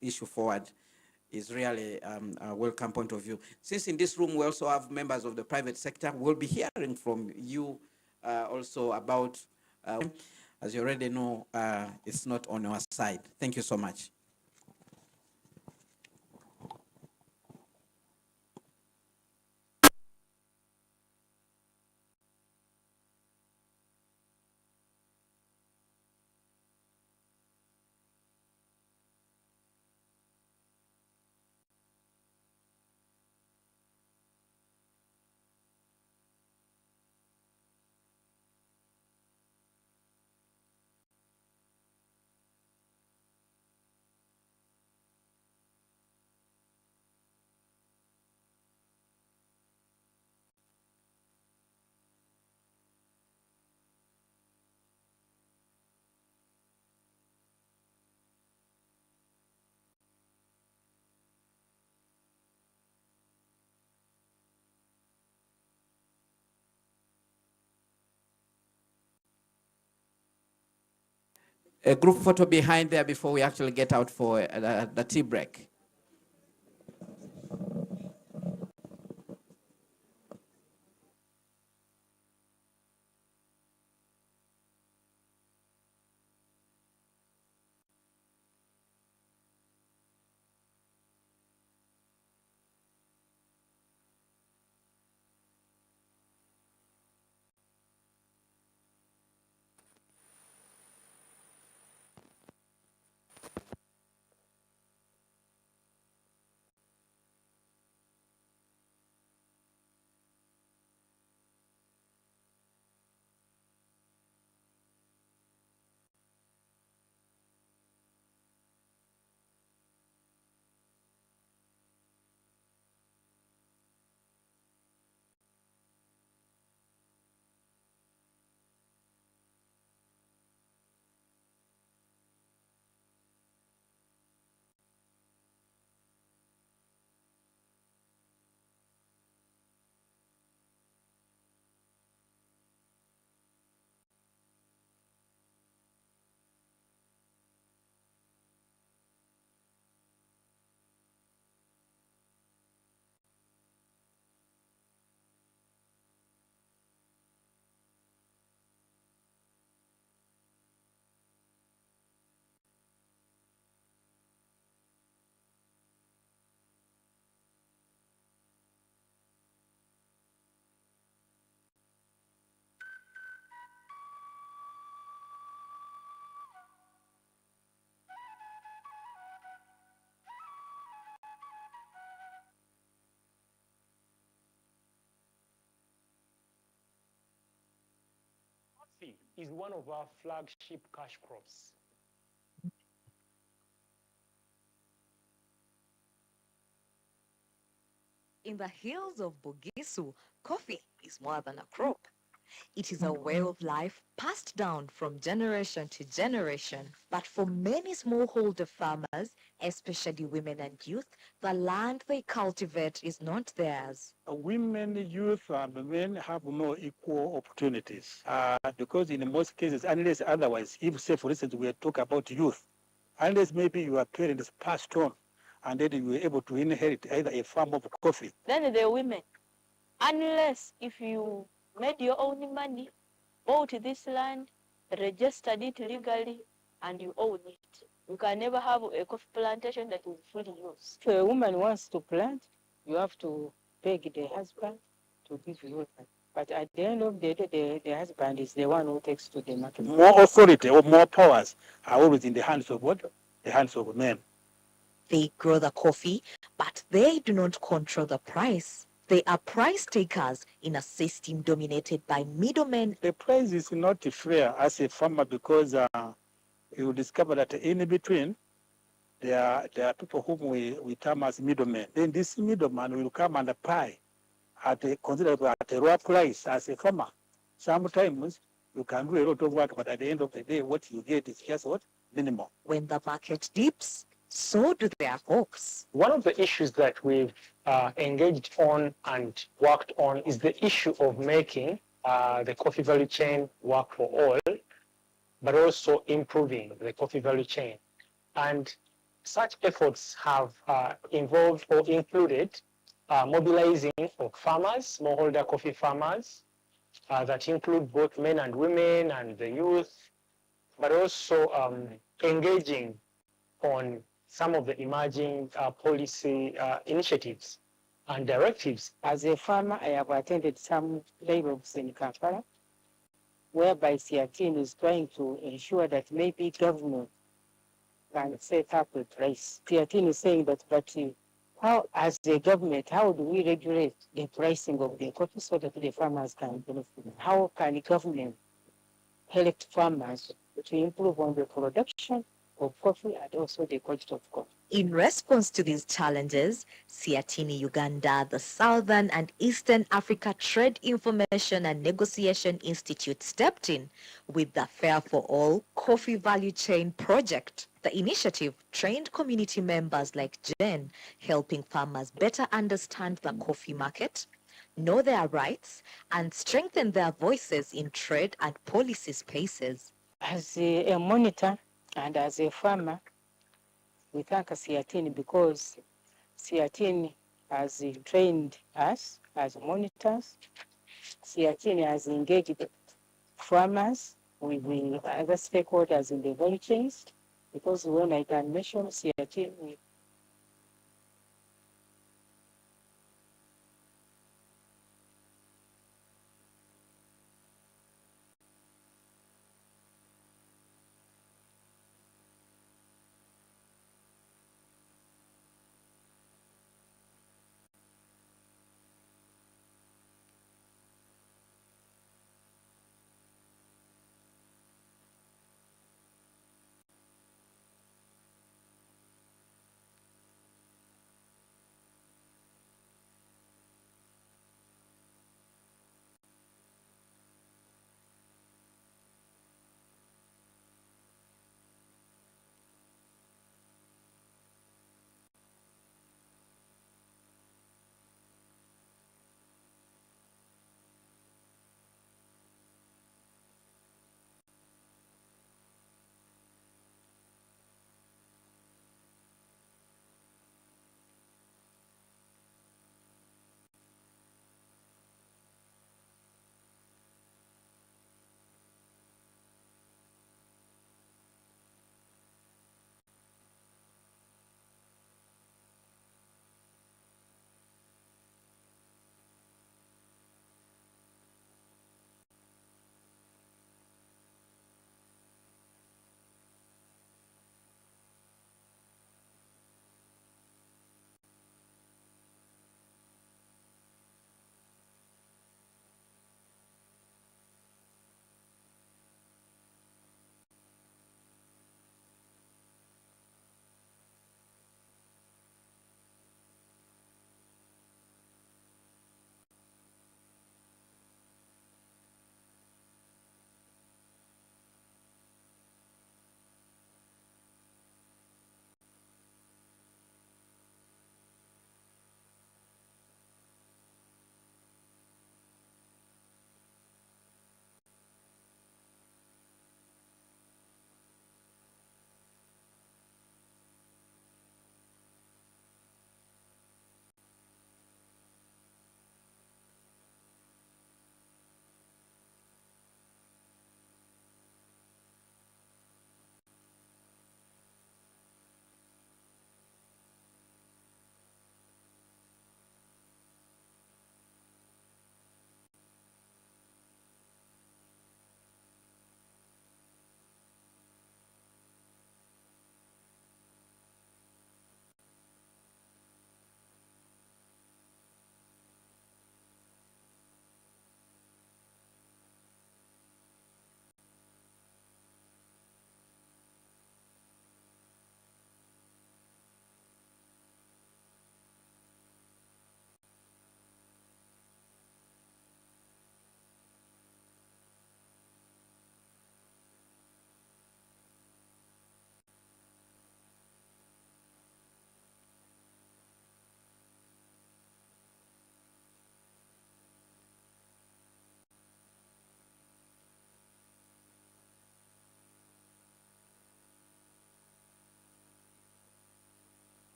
issue forward is really a welcome point of view. Since in this room we also have members of the private sector, we'll be hearing from you also about, as you already know, it's not on our side. Thank you so much. A group photo behind there before we actually get out for the tea break. Coffee is one of our flagship cash crops. In the hills of Bugisu, coffee is more than a crop. It is a way of life passed down from generation to generation. But for many smallholder farmers, especially women and youth, the land they cultivate is not theirs. Women, youth, and men have no equal opportunities because in most cases, unless otherwise, if say for instance we talk about youth, unless maybe your parents passed on and then you were able to inherit either a farm of coffee. Then the women, unless if you made your own money, bought this land, registered it legally, and you own it. You can never have a coffee plantation that is fully used. If a woman wants to plant, you have to beg the husband to give you water. But at the end of the day, the husband is the one who takes to the market. More authority or more powers are always in the hands of what? The hands of men. They grow the coffee, but they do not control the price. They are price takers in a system dominated by middlemen. The price is not fair as a farmer because you discover that in between, there are people whom we term as middlemen. Then this middleman will come and buy at a considerable at a lower price as a farmer. Sometimes you can do a lot of work, but at the end of the day, what you get is just what? Minimal. When the market dips, so do their hopes. One of the issues that we've engaged on and worked on is the issue of making the coffee value chain work for all, but also improving the coffee value chain. And Such efforts have involved or included mobilizing of farmers, smallholder coffee farmers, that include both men and women and the youth, but also engaging on some of the emerging policy initiatives and directives. As a farmer, I have attended some dialogues in Kampala, whereby CRTN is trying to ensure that maybe government can set up a price. CRTN is saying that, but how, as the government, how do we regulate the pricing of the coffee so that the farmers can benefit? How can the government help farmers to improve on the production of coffee and also the quality of coffee? In response to these challenges, Siatini Uganda, the Southern and Eastern Africa Trade Information and Negotiation Institute stepped in with the Fair for All Coffee Value Chain project. The initiative trained community members like Jen, helping farmers better understand the coffee market, know their rights, and strengthen their voices in trade and policy spaces. As a monitor and as a farmer, we thank CRTN because CRTN has trained us as monitors. CRTN has engaged farmers with the other stakeholders in the value chains, because when I can mention CRTN,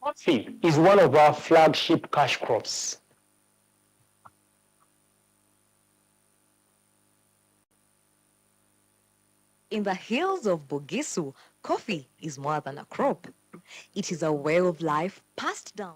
Coffee is one of our flagship cash crops. In the hills of Bugisu, coffee is more than a crop. It is a way of life passed down.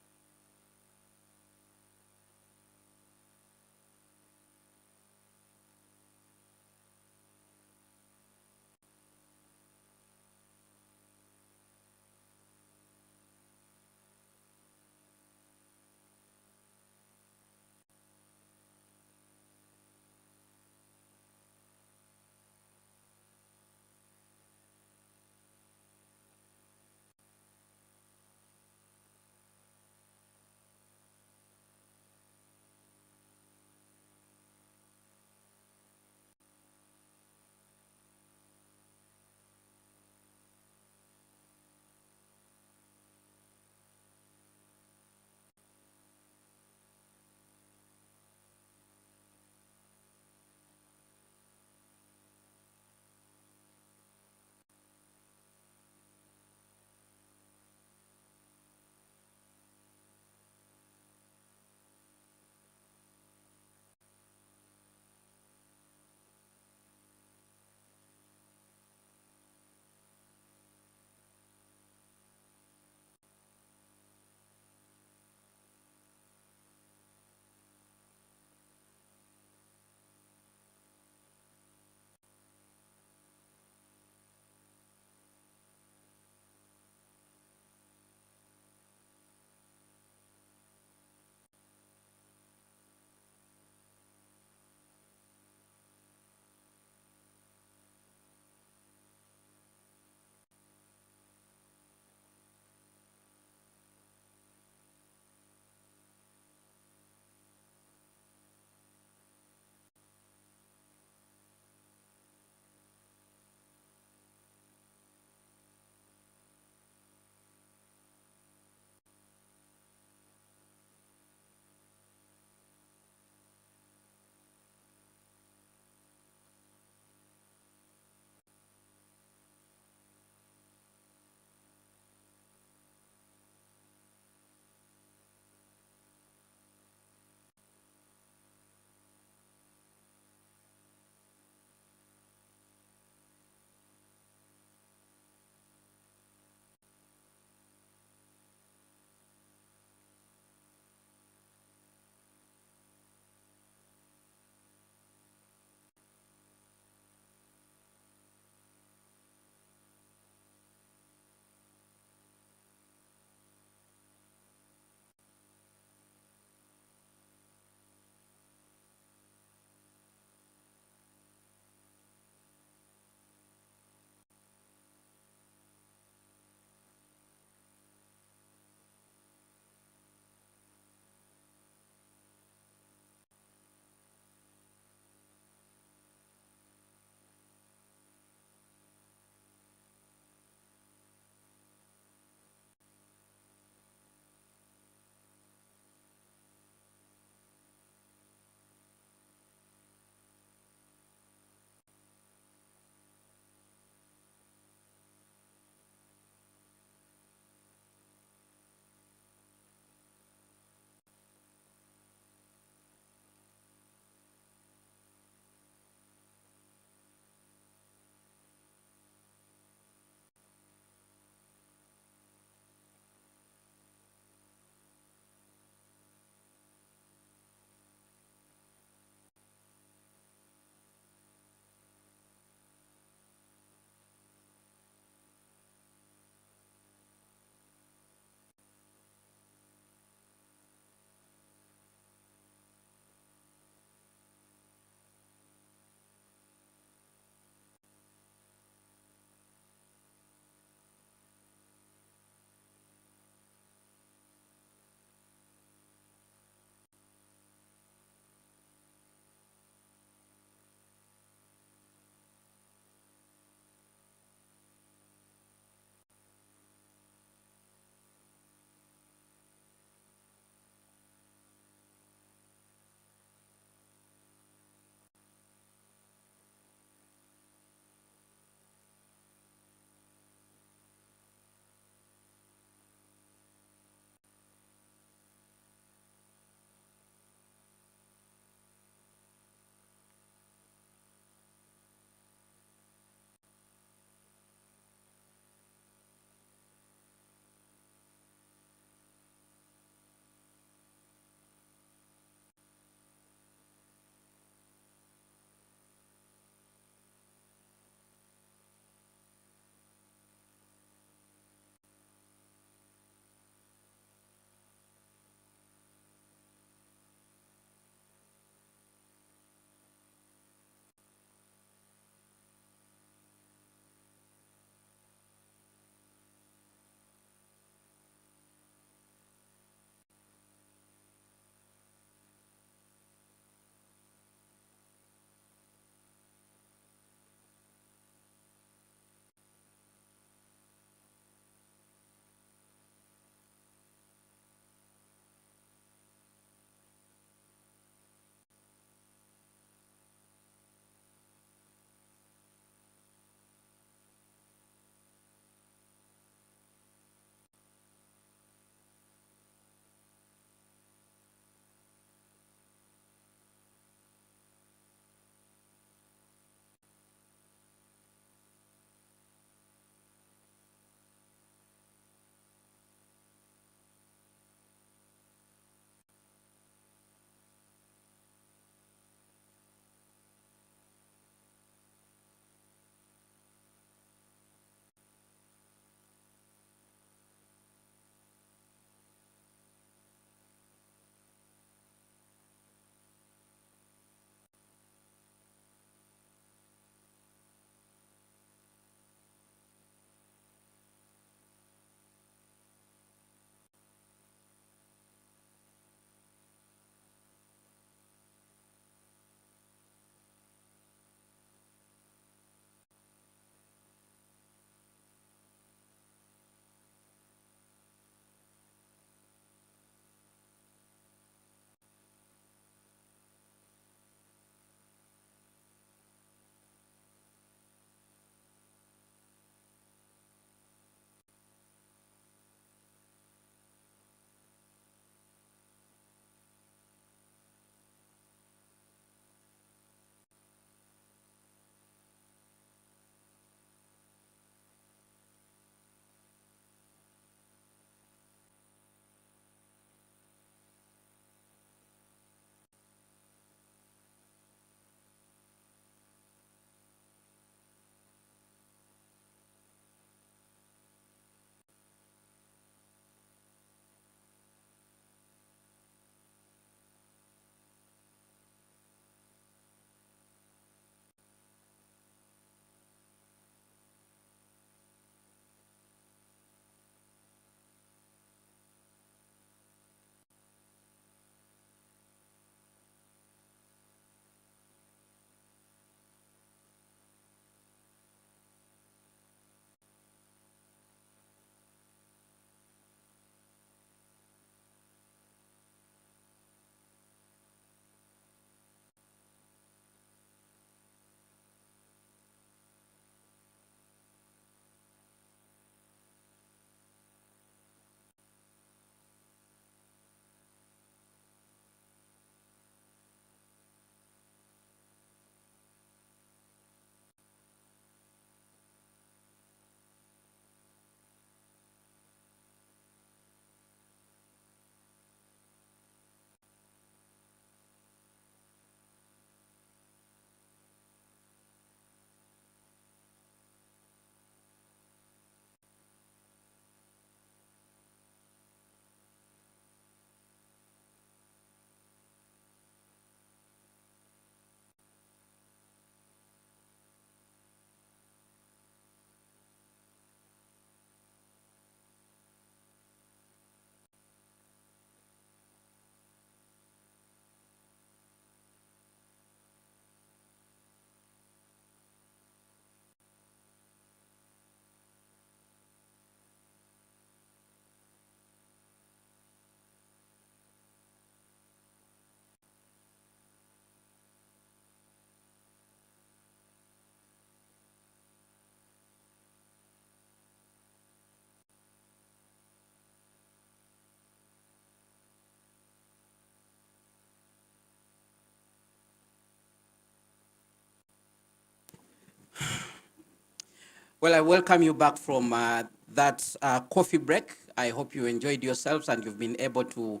Well, I welcome you back from that coffee break. I hope you enjoyed yourselves and you've been able to,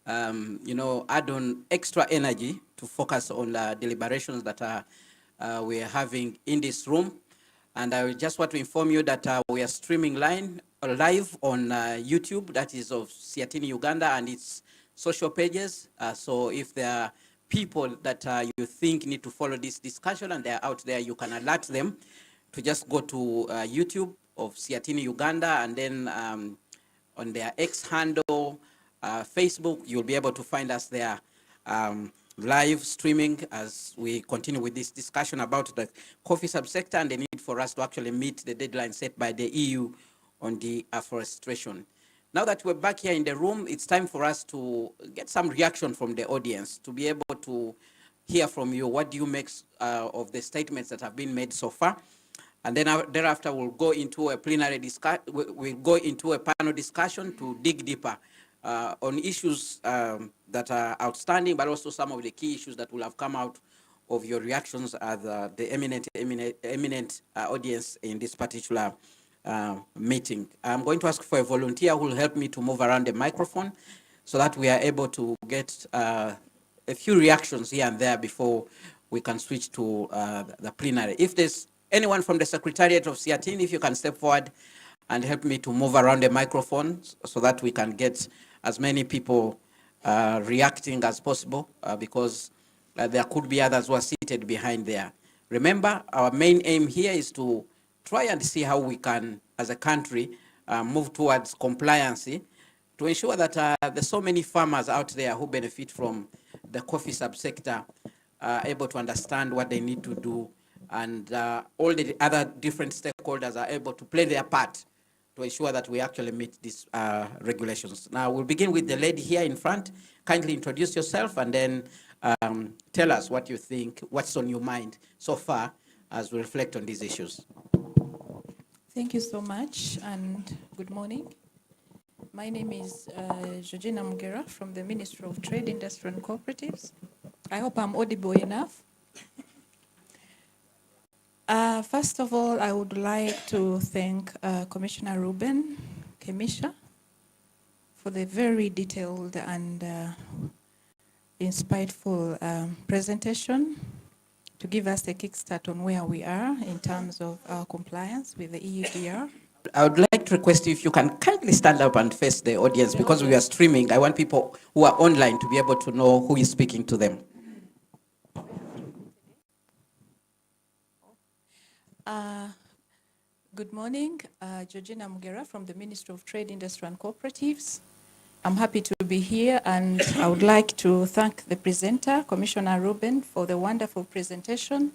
add on extra energy to focus on the deliberations that we are having in this room. And I just want to inform you that we are streaming live on YouTube, that is of Siatini Uganda and its social pages. So if there are people that you think need to follow this discussion and they're out there, you can alert them to just go to YouTube of Siatini Uganda, and then on their X handle, Facebook, you'll be able to find us there live streaming as we continue with this discussion about the coffee subsector and the need for us to actually meet the deadline set by the EU on the afforestation. Now that we're back here in the room, it's time for us to get some reaction from the audience, to be able to hear from you. What do you make of the statements that have been made so far? And then thereafter, we'll go into a plenary discussion. We'll go into a panel discussion to dig deeper on issues that are outstanding, but also some of the key issues that will have come out of your reactions as the eminent audience in this particular meeting. I'm going to ask for a volunteer who will help me to move around the microphone so that we are able to get a few reactions here and there before we can switch to the plenary. If there's anyone from the Secretariat of Siatini, if you can step forward and help me to move around the microphone so that we can get as many people reacting as possible, because there could be others who are seated behind there. Remember, our main aim here is to try and see how we can, as a country, move towards compliance to ensure that there's so many farmers out there who benefit from the coffee subsector are able to understand what they need to do, and all the other different stakeholders are able to play their part to ensure that we actually meet these regulations. Now, we'll begin with the lady here in front. Kindly introduce yourself and then tell us what you think, what's on your mind so far as we reflect on these issues. Thank you so much, and good morning. My name is Georgina Mugera from the Ministry of Trade, Industry and Cooperatives. I hope I'm audible enough. First of all, I would like to thank Commissioner Ruben Kemisha for the very detailed and insightful presentation to give us a kickstart on where we are in terms of our compliance with the Eudr. I would like to request you if you can kindly stand up and face the audience, because we are streaming. I want people who are online to be able to know who is speaking to them. Good morning, Georgina Mugera from the Ministry of Trade, Industry and Cooperatives. I'm happy to be here, and I would like to thank the presenter, Commissioner Ruben, for the wonderful presentation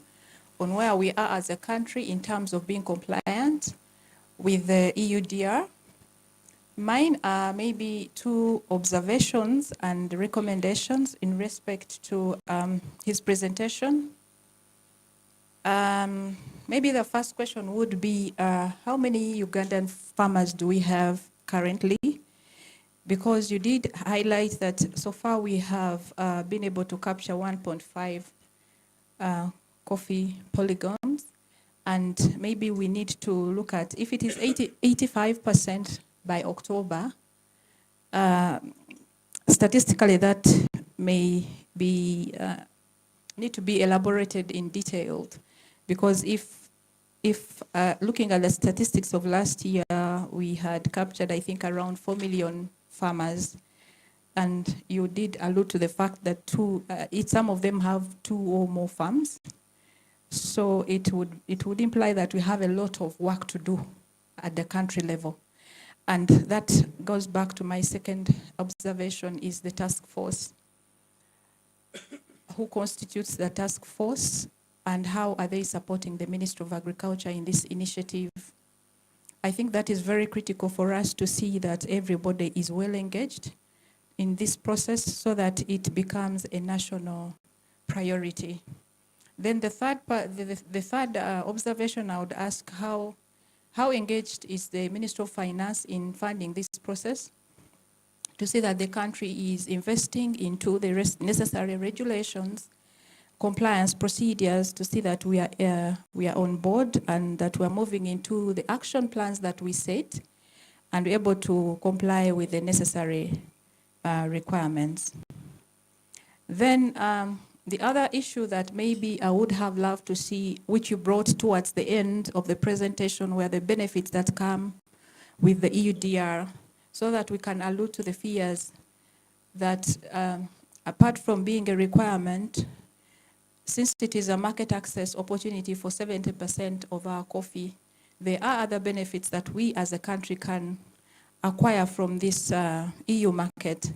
on where we are as a country in terms of being compliant with the EUDR. Mine are maybe two observations and recommendations in respect to his presentation. Maybe the first question would be, how many Ugandan farmers do we have currently? Because you did highlight that so far we have been able to capture 1.5 coffee polygons, and maybe we need to look at, if it is 85% by October, statistically that may be need to be elaborated in detail, because if looking at the statistics of last year, we had captured, I think, around 4 million farmers, and you did allude to the fact that some of them have 2 or more farms. So it would imply that we have a lot of work to do at the country level. And that goes back to my second observation, is the task force. Who constitutes the task force, and how are they supporting the Ministry of Agriculture in this initiative? I think that is very critical for us to see that everybody is well engaged in this process so that it becomes a national priority. Then the third observation, I would ask, how engaged is the Ministry of Finance in funding this process to see that the country is investing into the necessary regulations compliance procedures to see that we are on board and that we are moving into the action plans that we set and we're able to comply with the necessary requirements. Then the other issue that maybe I would have loved to see, which you brought towards the end of the presentation, were the benefits that come with the Eudr, so that we can allude to the fears that apart from being a requirement, since it is a market access opportunity for 70% of our coffee, there are other benefits that we as a country can acquire from this EU market.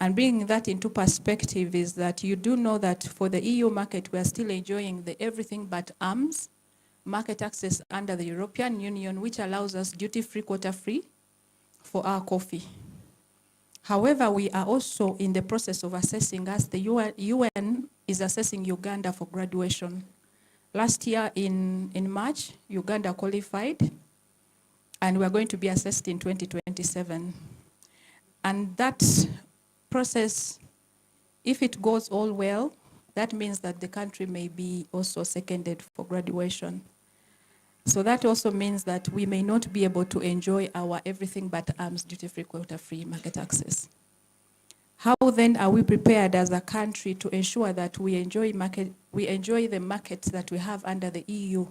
And bringing that into perspective is that you do know that for the EU market, we are still enjoying the everything but arms market access under the European Union, which allows us duty-free, quota-free for our coffee. However, we are also in the process of assessing, as the UN is assessing Uganda for graduation. Last year in March, Uganda qualified, and we are going to be assessed in 2027. And that process, if it goes all well, that means that the country may be also seconded for graduation. So that also means that we may not be able to enjoy our everything but arms duty-free, quota-free market access. How then are we prepared as a country to ensure that we enjoy the markets that we have under the EU?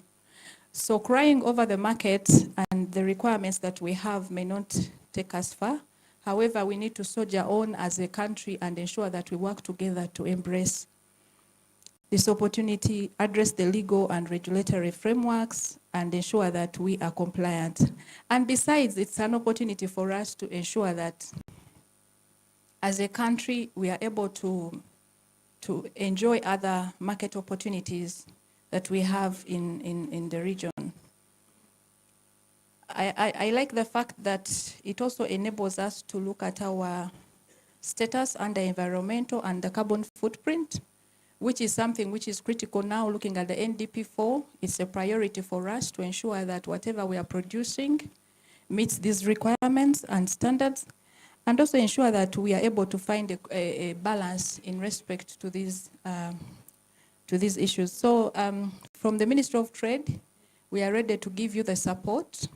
So crying over the markets and the requirements that we have may not take us far. However, we need to soldier on as a country and ensure that we work together to embrace this opportunity, address the legal and regulatory frameworks, and ensure that we are compliant. And besides, it's an opportunity for us to ensure that as a country, we are able to enjoy other market opportunities that we have in the region. I like the fact that it also enables us to look at our status under environmental and the carbon footprint, which is something which is critical now. Looking at the NDP4, it's a priority for us to ensure that whatever we are producing meets these requirements and standards, and also ensure that we are able to find a balance in respect to these issues. So from the Ministry of Trade, we are ready to give you the support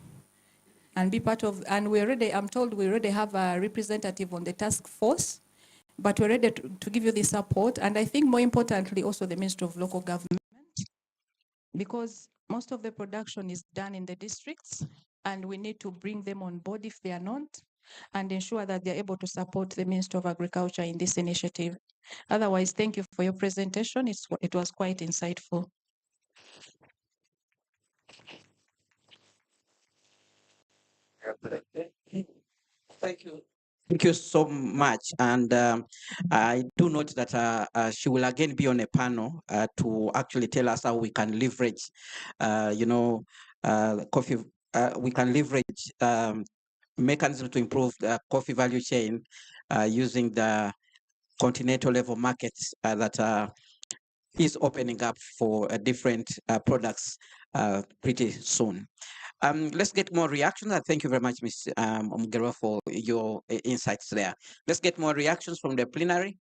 and be part of, and we're ready, I'm told we already have a representative on the task force, but we're ready to give you the support. And I think more importantly, also the Ministry of Local Government, because most of the production is done in the districts, and we need to bring them on board if they are not, and ensure that they're able to support the Ministry of Agriculture in this initiative. Otherwise, thank you for your presentation. It was quite insightful. Thank you. Thank you so much. And I do note that she will again be on a panel to actually tell us how we can leverage, coffee. We can leverage mechanisms to improve the coffee value chain using the continental level markets that is opening up for different products pretty soon. Let's get more reactions. Thank you very much, Ms. Mugero, for your insights there. Let's get more reactions from the plenary.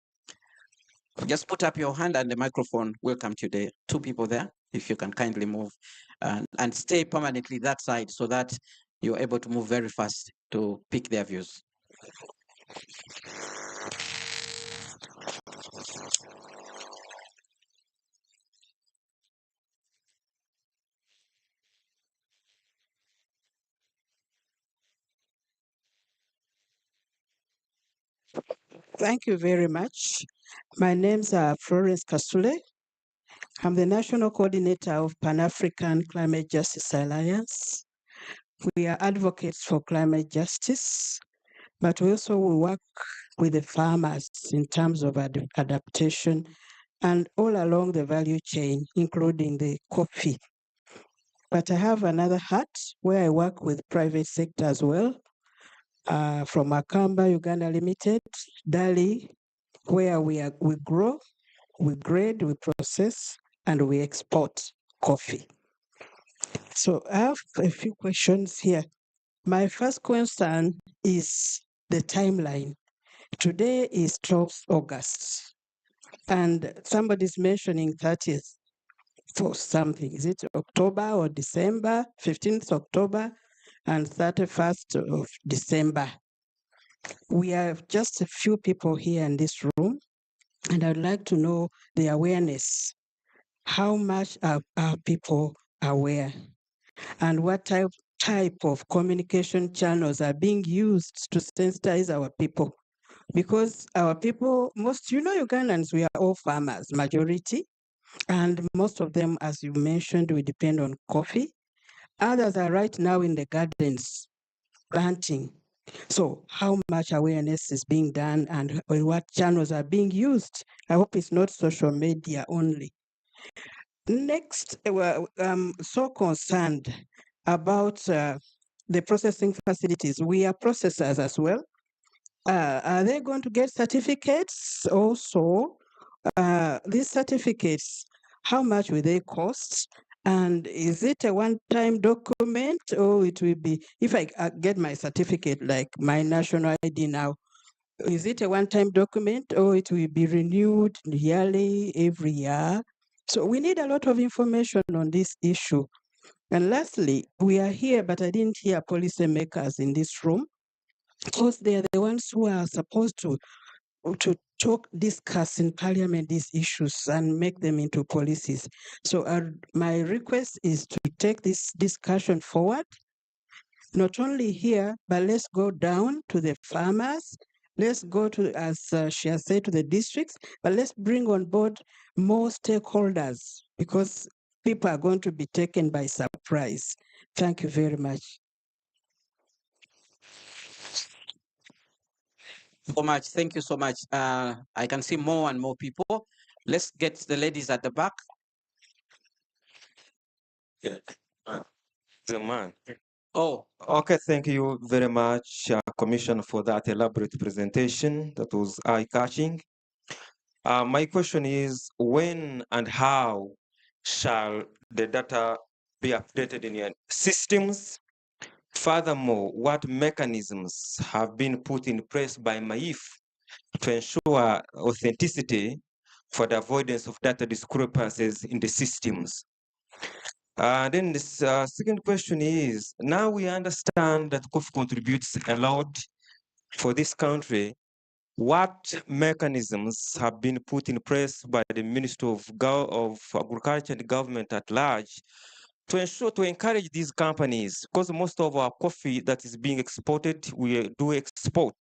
Just put up your hand and the microphone will come to the two people there, if you can kindly move and stay permanently that side so that you're able to move very fast to pick their views. Thank you very much. My name's Florence Kasule. I'm the National Coordinator of Pan-African Climate Justice Alliance. We are advocates for climate justice, but we also work with the farmers in terms of adaptation and all along the value chain, including the coffee. But I have another hat where I work with private sector as well, from Akamba, Uganda Limited, Dali, where we grow, we grade, we process, and we export coffee. So I have a few questions here. My first question is the timeline. Today is 12th August. And somebody's mentioning 30th for something. Is it October or December? 15th October and 31st of December. We have just a few people here in this room, and I'd like to know the awareness. How much are people aware? And what type of communication channels are being used to sensitize our people? Because our people, most, Ugandans, we are all farmers, majority. And most of them, as you mentioned, we depend on coffee. Others are right now in the gardens planting. So how much awareness is being done and what channels are being used? I hope it's not social media only. Next, so concerned about the processing facilities. We are processors as well. Are they going to get certificates also? These certificates, how much will they cost? And is it a one-time document, or it will be, if I get my certificate, like my national ID now, is it a one-time document, or it will be renewed yearly, every year? So we need a lot of information on this issue. And lastly, we are here, but I didn't hear policymakers in this room, because they are the ones who are supposed to discuss in parliament these issues and make them into policies. So my request is to take this discussion forward, not only here, but let's go down to the farmers. Let's go to, as she has said, to the districts, but let's bring on board more stakeholders, because people are going to be taken by surprise. Thank you very much. So much. Thank you so much. I can see more and more people. Let's get the ladies at the back. Yeah. The man. Oh, Okay, thank you very much, Commissioner, for that elaborate presentation. That was eye-catching. My question is, when and how shall the data be updated in your systems? Furthermore, what mechanisms have been put in place by MAIF to ensure authenticity for the avoidance of data discrepancies in the systems? Then the second question is, now we understand that coffee contributes a lot for this country. What mechanisms have been put in place by the Ministry of Agriculture and government at large to ensure, to encourage these companies? Because most of our coffee that is being exported, we do export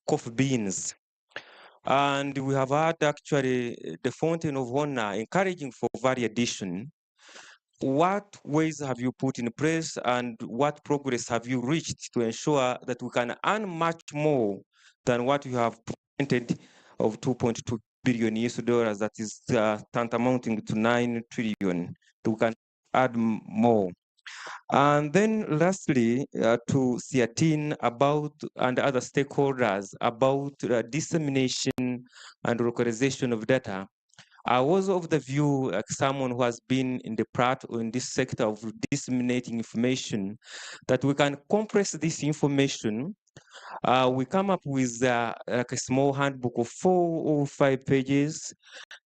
coffee beans. And we have had actually the Fountain of Honor encouraging for variation. What ways have you put in place and what progress have you reached to ensure that we can earn much more than what you have presented of 2.2 billion US dollars, that is tantamounting to 9 trillion, we can add more? And then lastly, to Siatin about and other stakeholders about dissemination and localization of data. I was of the view, like someone who has been in the part or in this sector of disseminating information, that we can compress this information. We come up with like a small handbook of 4 or 5 pages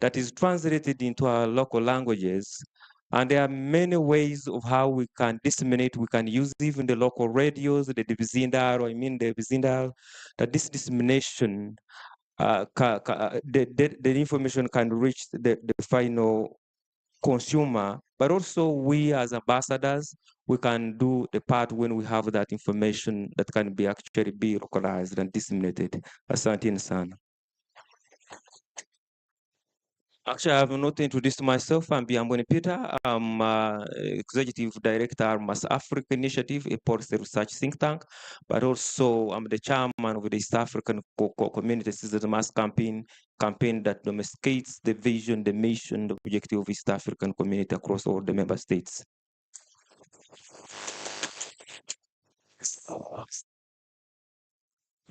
that is translated into our local languages. And there are many ways of how we can disseminate. We can use even the local radios, the Bizindal, that this dissemination the information can reach the final consumer, but also we as ambassadors, we can do the part when we have that information that can be actually be localized and disseminated. Asante sana. Actually, I have not introduced myself. I'm Biamboni Peter. I'm Executive Director of Mass Africa Initiative, a policy research think tank, but also I'm the chairman of the East African Community Citizen Mass campaign that domesticates the vision, the mission, the objective of East African community across all the member states.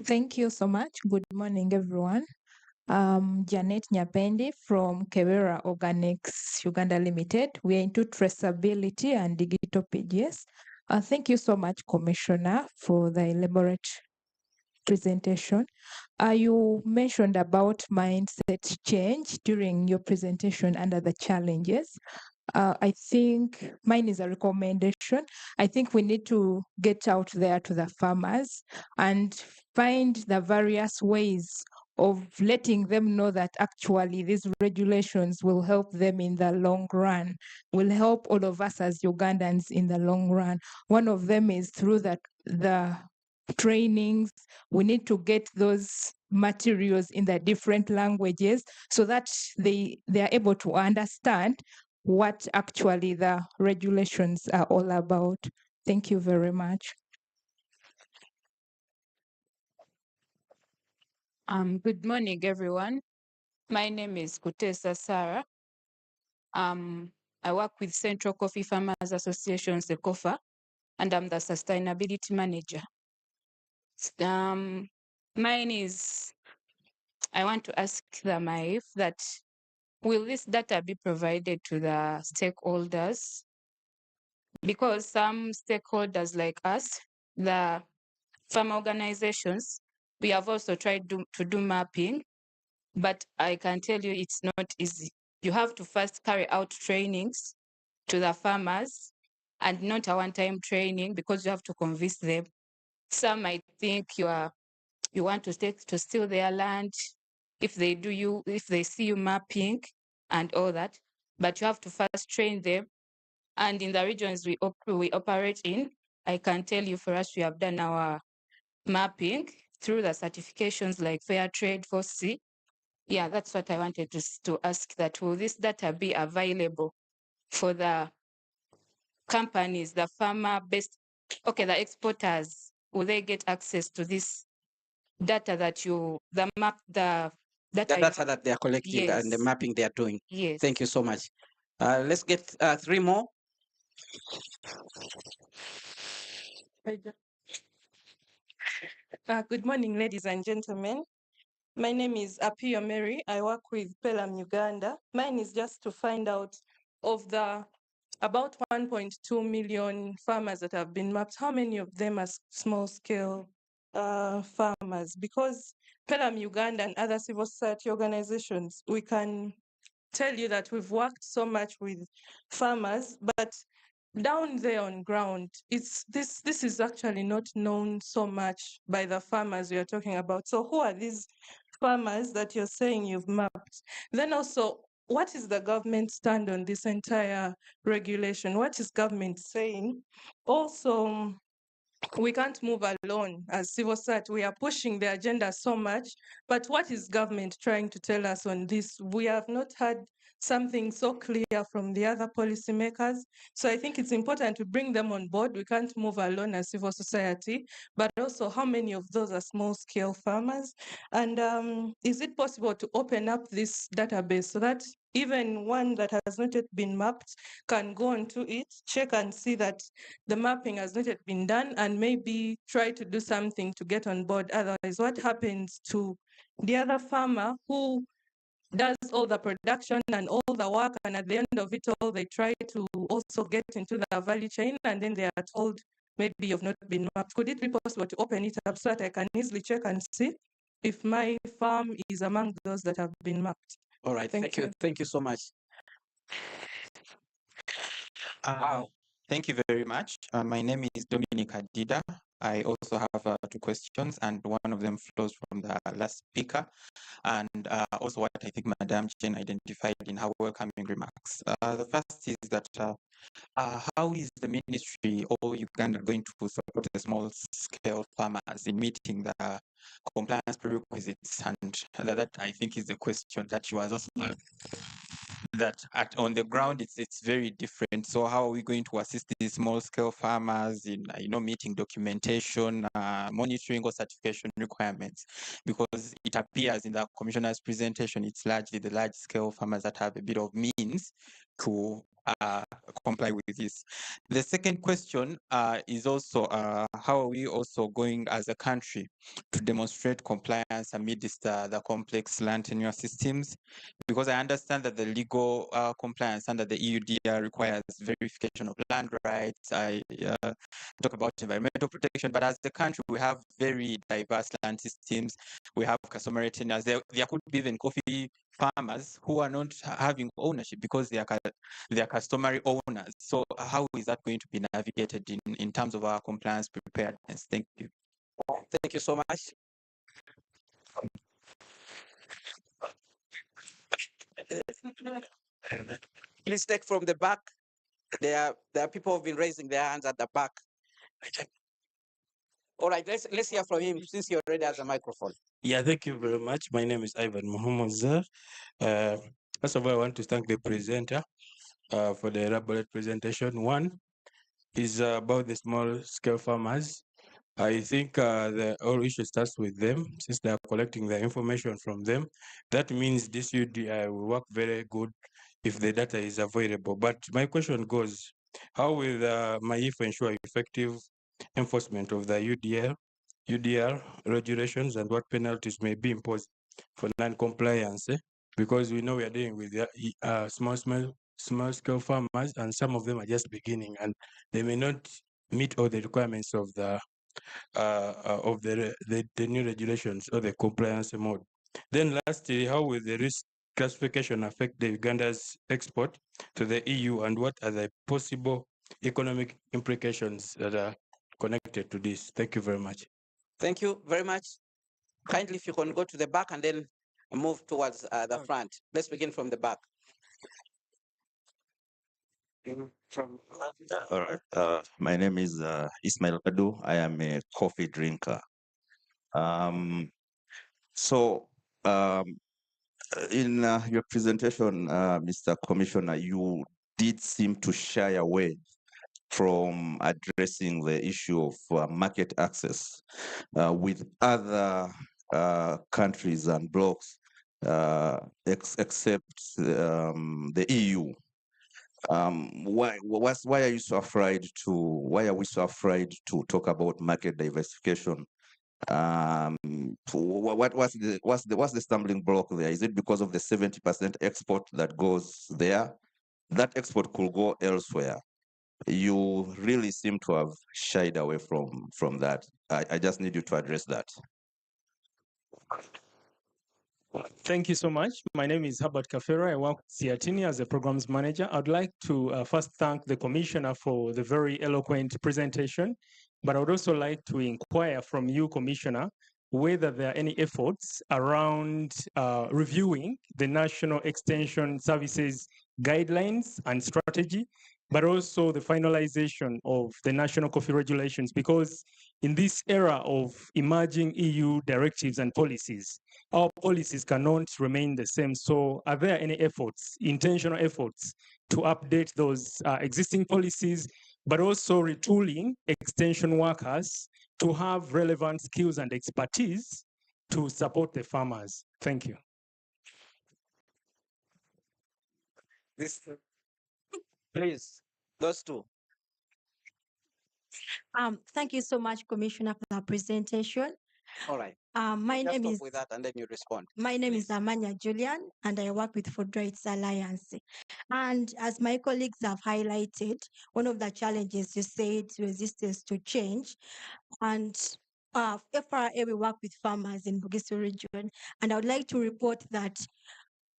Thank you so much. Good morning, everyone. Janet Nyapendi from Kewera Organics Uganda Limited. We are into traceability and digital pages. Thank you so much, Commissioner, for the elaborate presentation. You mentioned about mindset change during your presentation under the challenges. I think mine is a recommendation. I think we need to get out there to the farmers and find the various ways of letting them know that actually these regulations will help them in the long run, will help all of us as Ugandans in the long run. One of them is through the trainings. We need to get those materials in the different languages so that they are able to understand what actually the regulations are all about. Thank you very much. Good morning, everyone. My name is Kutesa Sarah. I work with Central Coffee Farmers Association, SECOFA, and I'm the Sustainability Manager. Mine is, I want to ask the MIF that will this data be provided to the stakeholders? Because some stakeholders like us, the farm organizations, we have also tried to do mapping, but I can tell you it's not easy. You have to first carry out trainings to the farmers, and not a one-time training, because you have to convince them. Some might think you want to steal their land if they see you mapping and all that, but you have to first train them. And in the regions we operate in, I can tell you, for us, we have done our mapping through the certifications like Fair Trade 4C. Yeah, that's what I wanted to ask, that will this data be available for the companies, the farmer-based, the exporters? Will they get access to this data that the data that they are collecting, yes, and the mapping they are doing? Yes. Thank you so much. Let's get 3 more. Good morning, ladies and gentlemen. My name is Apio Mary. I work with Pelam Uganda. Mine is just to find out, of the about 1.2 million farmers that have been mapped, how many of them are small-scale farmers? Because Pelam Uganda and other civil society organizations, we can tell you that we've worked so much with farmers, but down there on ground, this is actually not known so much by the farmers we are talking about. So who are these farmers that you're saying you've mapped? Then also, what is the government stand on this entire regulation? What is government saying? Also, we can't move alone as civil society. We are pushing the agenda so much, but what is government trying to tell us on this? We have not had something so clear from the other policymakers. So I think it's important to bring them on board. We can't move alone as civil society, but also how many of those are small-scale farmers? And is it possible to open up this database so that even one that has not yet been mapped can go onto it, check and see that the mapping has not yet been done, and maybe try to do something to get on board? Otherwise, what happens to the other farmer who does all the production and all the work, and at the end of it all, they try to also get into the value chain, and then they are told, maybe you've not been mapped? Could it be possible to open it up so that I can easily check and see if my farm is among those that have been mapped? All right, thank you. Thank you so much. Thank you very much. My name is Dominic Adida. I also have 2 questions, and one of them flows from the last speaker, and also what I think Madam Chen identified in her welcoming remarks. The first is that how is the ministry or Uganda going to support the small-scale farmers in meeting the compliance prerequisites? And that, I think, is the question that you was also that on the ground it's very different. So how are we going to assist these small-scale farmers in meeting documentation, monitoring, or certification requirements? Because it appears in the commissioner's presentation it's largely the large-scale farmers that have a bit of means to comply with this. The second question is also how are we also going as a country to demonstrate compliance amidst the complex land tenure systems? Because I understand that the legal compliance under the EUDR requires verification of land rights. I talk about environmental protection, but as a country, we have very diverse land systems. We have customary tenures. There could be even coffee farmers who are not having ownership because they are customary owners. So how is that going to be navigated in terms of our compliance preparedness? Thank you. Thank you so much. Please take from the back. There are people who've been raising their hands at the back. All right, let's hear from him since he already has a microphone. Yeah, thank you very much. My name is Ivan Muhammad Zar. First of all, I want to thank the presenter for the elaborate presentation. One is about the small scale farmers. I think the whole issue starts with them since they are collecting the information from them. That means this UDI will work very good if the data is available. But my question goes, how will MAIF ensure effective enforcement of the UDR regulations and what penalties may be imposed for non-compliance? Because we know we are dealing with small scale farmers and some of them are just beginning and they may not meet all the requirements of the new regulations or the compliance mode. Then lastly, how will the risk classification affect the Uganda'S export to the EU and what are the possible economic implications that are connected to this? Thank you very much. Thank you very much. Kindly, if you can go to the back and then move towards the front. Let's begin from the back. All right. My name is Ismail Kadu. I am a coffee drinker. So in your presentation, Mr. Commissioner, you did seem to shy away from addressing the issue of market access with other countries and blocs except the EU. Why are you so afraid to? Why are we so afraid to talk about market diversification? What's the stumbling block there? Is it because of the 70% export that goes there? That export could go elsewhere. You really seem to have shied away from that. I just need you to address that. Thank you so much. My name is Herbert Kafera. I work with Ciatini as a programs manager. I'd like to first thank the commissioner for the very eloquent presentation, but I would also like to inquire from you, Commissioner, whether there are any efforts around reviewing the National Extension Services guidelines and strategy, but also the finalization of the national coffee regulations, because in this era of emerging EU directives and policies, our policies cannot remain the same. So are there any efforts, intentional efforts, to update those existing policies, but also retooling extension workers to have relevant skills and expertise to support the farmers? Thank you. Please, those two. Thank you so much, Commissioner, for the presentation. All right. My Just name stop is with that and then you respond. My name is Amanya Julian, and I work with Food Rights Alliance. And as my colleagues have highlighted, one of the challenges you said resistance to change. And FRA, we work with farmers in Bugisu region, and I would like to report that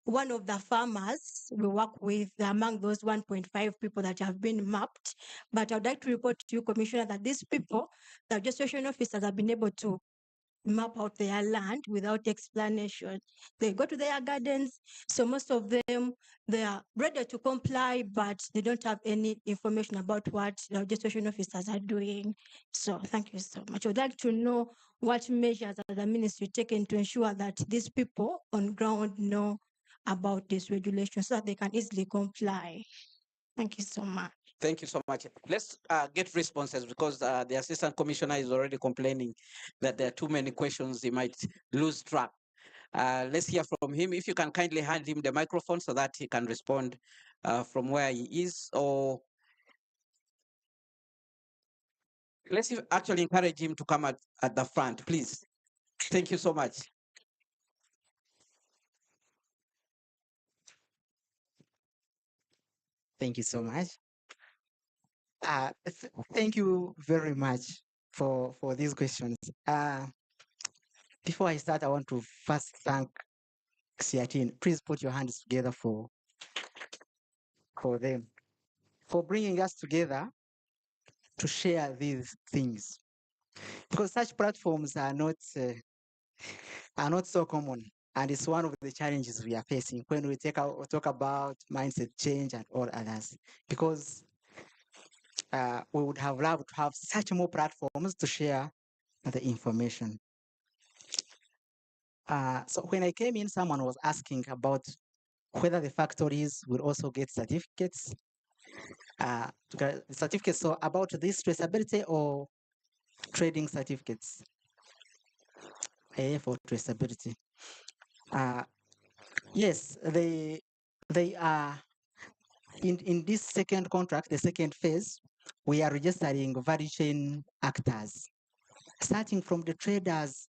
one of the farmers we work with among those 1.5 people that have been mapped. But I would like to report to you, Commissioner, that these people, the registration officers have been able to map out their land without explanation. They go to their gardens, so most of them, they are ready to comply, but they don't have any information about what the registration officers are doing. So thank you so much. I would like to know what measures are the ministry taking to ensure that these people on ground know about this regulation so that they can easily comply. Thank you so much. Thank you so much. Let's get responses because the assistant commissioner is already complaining that there are too many questions. He might lose track. Let's hear from him. If you can kindly hand him the microphone so that he can respond from where he is, or let's actually encourage him to come at the front, please. Thank you so much. Thank you so much. Thank you very much for these questions. Before I start, I want to first thank Siatin. Please put your hands together for them, for bringing us together to share these things, because such platforms are not so common, and it's one of the challenges we are facing when we talk about mindset change and all others, because we would have loved to have such more platforms to share the information. So when I came in, someone was asking about whether the factories will also get certificates. Certificates, so about this traceability or trading certificates for traceability. Yes, they are in this second contract, the second phase, we are registering value chain actors, starting from the traders,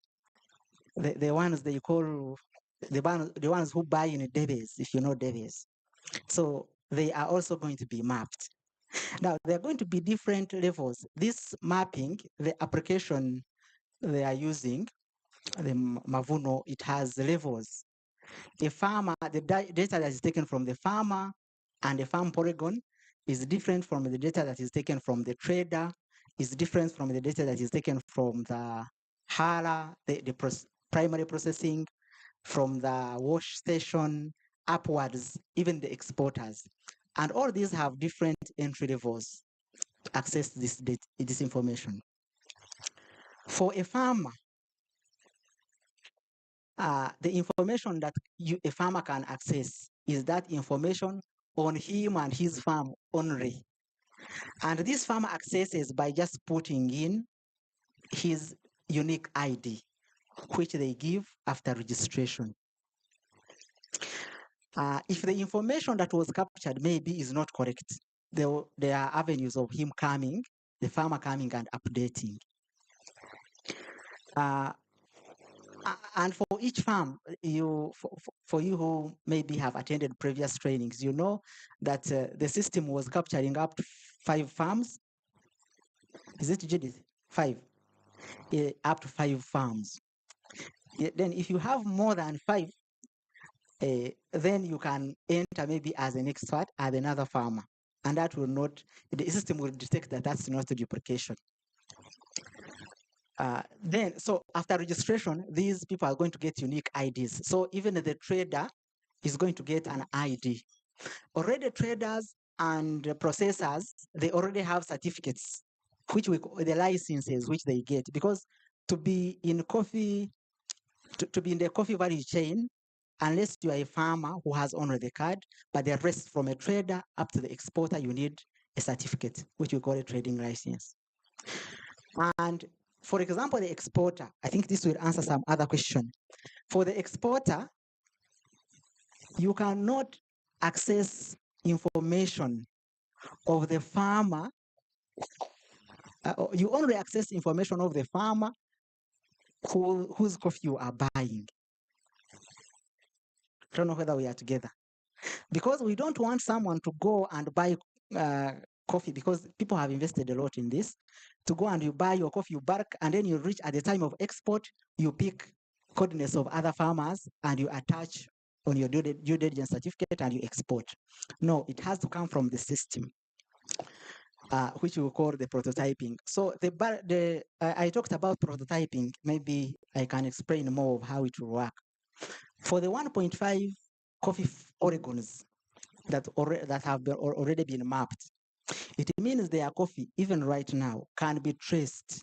the ones they call the ones who buy in devis, if you know devis. So they are also going to be mapped. Now, there are going to be different levels. This mapping, the application they are using, the Mavuno, it has levels. A farmer, the data that is taken from the farmer and the farm polygon is different from the data that is taken from the trader, is different from the data that is taken from the HALA, the primary processing, from the wash station upwards, even the exporters. And all these have different entry levels to access this information. For a farmer, the information that a farmer can access is that information on him and his farm only. And this farmer accesses by just putting in his unique ID, which they give after registration. If the information that was captured maybe is not correct, there are avenues of him coming, the farmer coming and updating. And for each farm, for you who maybe have attended previous trainings, you know that the system was capturing up to 5 farms. Is it, Judith? 5? Up to 5 farms. Then if you have more than 5, then you can enter maybe as an expert as another farmer. And that will not, the system will detect that that's not a duplication. Then, so after registration, these people are going to get unique IDs. So even the trader is going to get an ID. Already traders and processors, they already have certificates, which we call the licenses, which they get, because to be in coffee, to be in the coffee value chain, unless you are a farmer who has only the card, but the rest from a trader up to the exporter, you need a certificate, which we call a trading license. And for example, the exporter, I think this will answer some other question. For the exporter, you cannot access information of the farmer. You only access information of the farmer whose coffee you are buying. I don't know whether we are together. Because we don't want someone to go and buy coffee, because people have invested a lot in this, to go and you buy your coffee, you bulk, and then you reach at the time of export, you pick coordinates of other farmers and you attach on your due diligence certificate and you export. No, it has to come from the system, which we call the prototyping. So I talked about prototyping. Maybe I can explain more of how it will work. For the 1.5 coffee origons that have already been mapped, it means their coffee, even right now, can be traced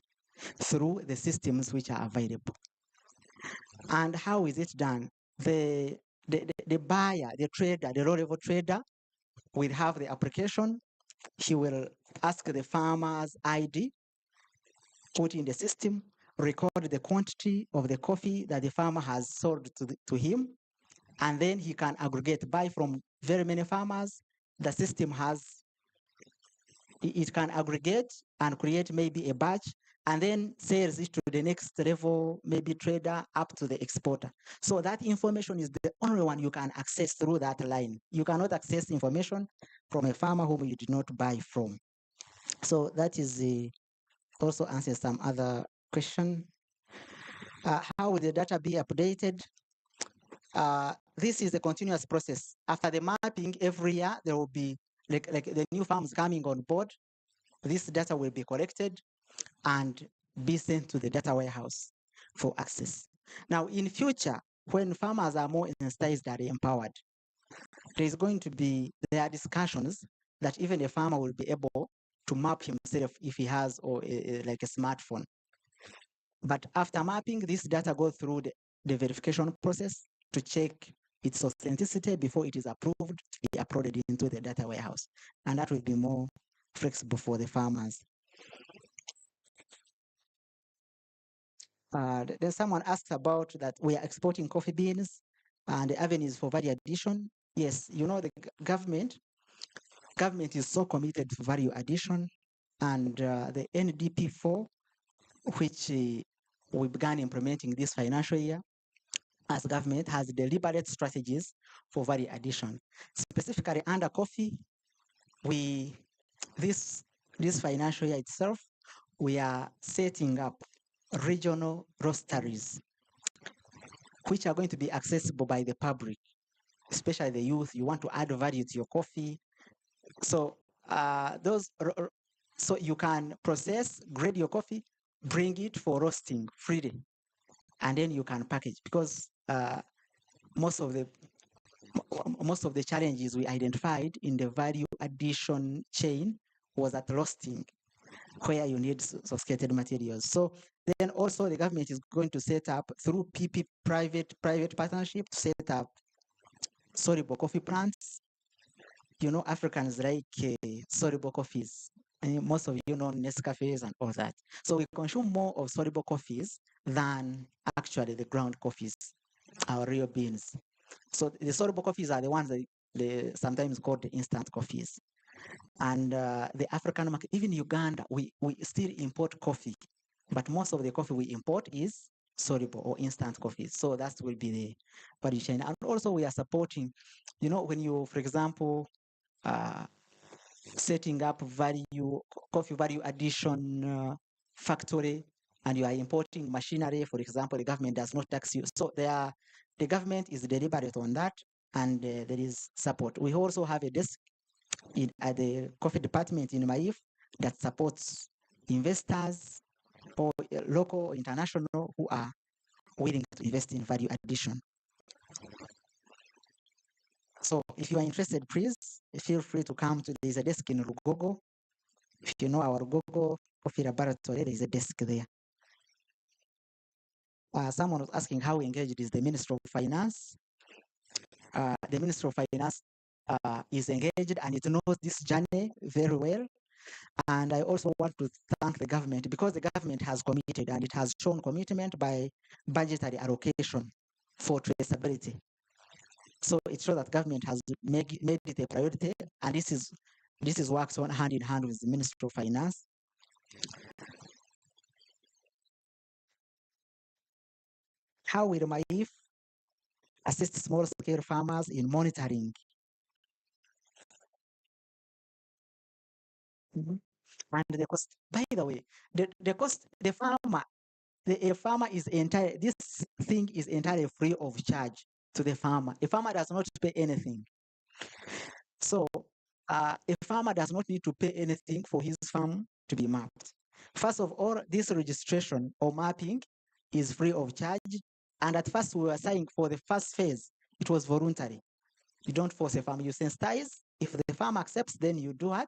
through the systems which are available. And how is it done? The buyer, the trader, the low-level trader will have the application. He will ask the farmer's ID, put in the system. record the quantity of the coffee that the farmer has sold to him, and then he can aggregate, buy from very many farmers. The system it can aggregate and create maybe a batch, and then sells it to the next level, maybe trader up to the exporter. So that information is the only one you can access through that line. You cannot access information from a farmer whom you did not buy from. So that is also answers some other question. How will the data be updated? This is a continuous process. After the mapping, every year there will be like the new farms coming on board. This data will be collected and be sent to the data warehouse for access. Now, in future, when farmers are more sensitized and empowered, there are discussions that even a farmer will be able to map himself if he has like a smartphone. But after mapping, this data goes through the verification process to check its authenticity before it is approved to be uploaded into the data warehouse. And that will be more flexible for the farmers. Then someone asked about that we are exporting coffee beans and the avenues for value addition. Yes, you know, the government is so committed to value addition, and the NDP4, which we began implementing this financial year, as government has deliberate strategies for value addition. Specifically under coffee, this financial year itself, we are setting up regional roasteries, which are going to be accessible by the public, especially the youth. You want to add value to your coffee. So so you can process, grade your coffee, bring it for roasting freely, and then you can package, because most of the challenges we identified in the value addition chain was at roasting, where you need sophisticated materials. So then also the government is going to set up through PP private partnership to set up soluble coffee plants. You know, Africans like soluble coffees. And most of you know Nescafes and all that. So we consume more of soluble coffees than actually the ground coffees, our real beans. So the soluble coffees are the ones that they sometimes called the instant coffees. And the African market, even Uganda, we still import coffee, but most of the coffee we import is soluble or instant coffee. So that will be the value chain. And also we are supporting, you know, when you, for example, setting up coffee value addition factory, and you are importing machinery, for example, the government does not tax you. So the government is deliberate on that, and there is support. We also have a desk at the coffee department in Maif that supports investors or local or international who are willing to invest in value addition. So if you are interested, please feel free to come to, there is a desk in Rugogo. If you know our Rugogo Coffee Laboratory, there is a desk there. Someone was asking how engaged is the Minister of Finance. The Minister of Finance is engaged, and it knows this journey very well. And I also want to thank the government, because the government has committed, and it has shown commitment by budgetary allocation for traceability. So it shows that government has made it a priority, and this is works on hand in hand with the Ministry of Finance. How will MAIF assist small-scale farmers in monitoring? And the cost, by the way, the cost, the farmer is entirely, this thing is entirely free of charge to the farmer. A farmer does not pay anything. So a farmer does not need to pay anything for his farm to be mapped. First of all, this registration or mapping is free of charge. And at first we were saying for the first phase, it was voluntary. You don't force a farmer, you sensitize. If the farmer accepts, then you do what?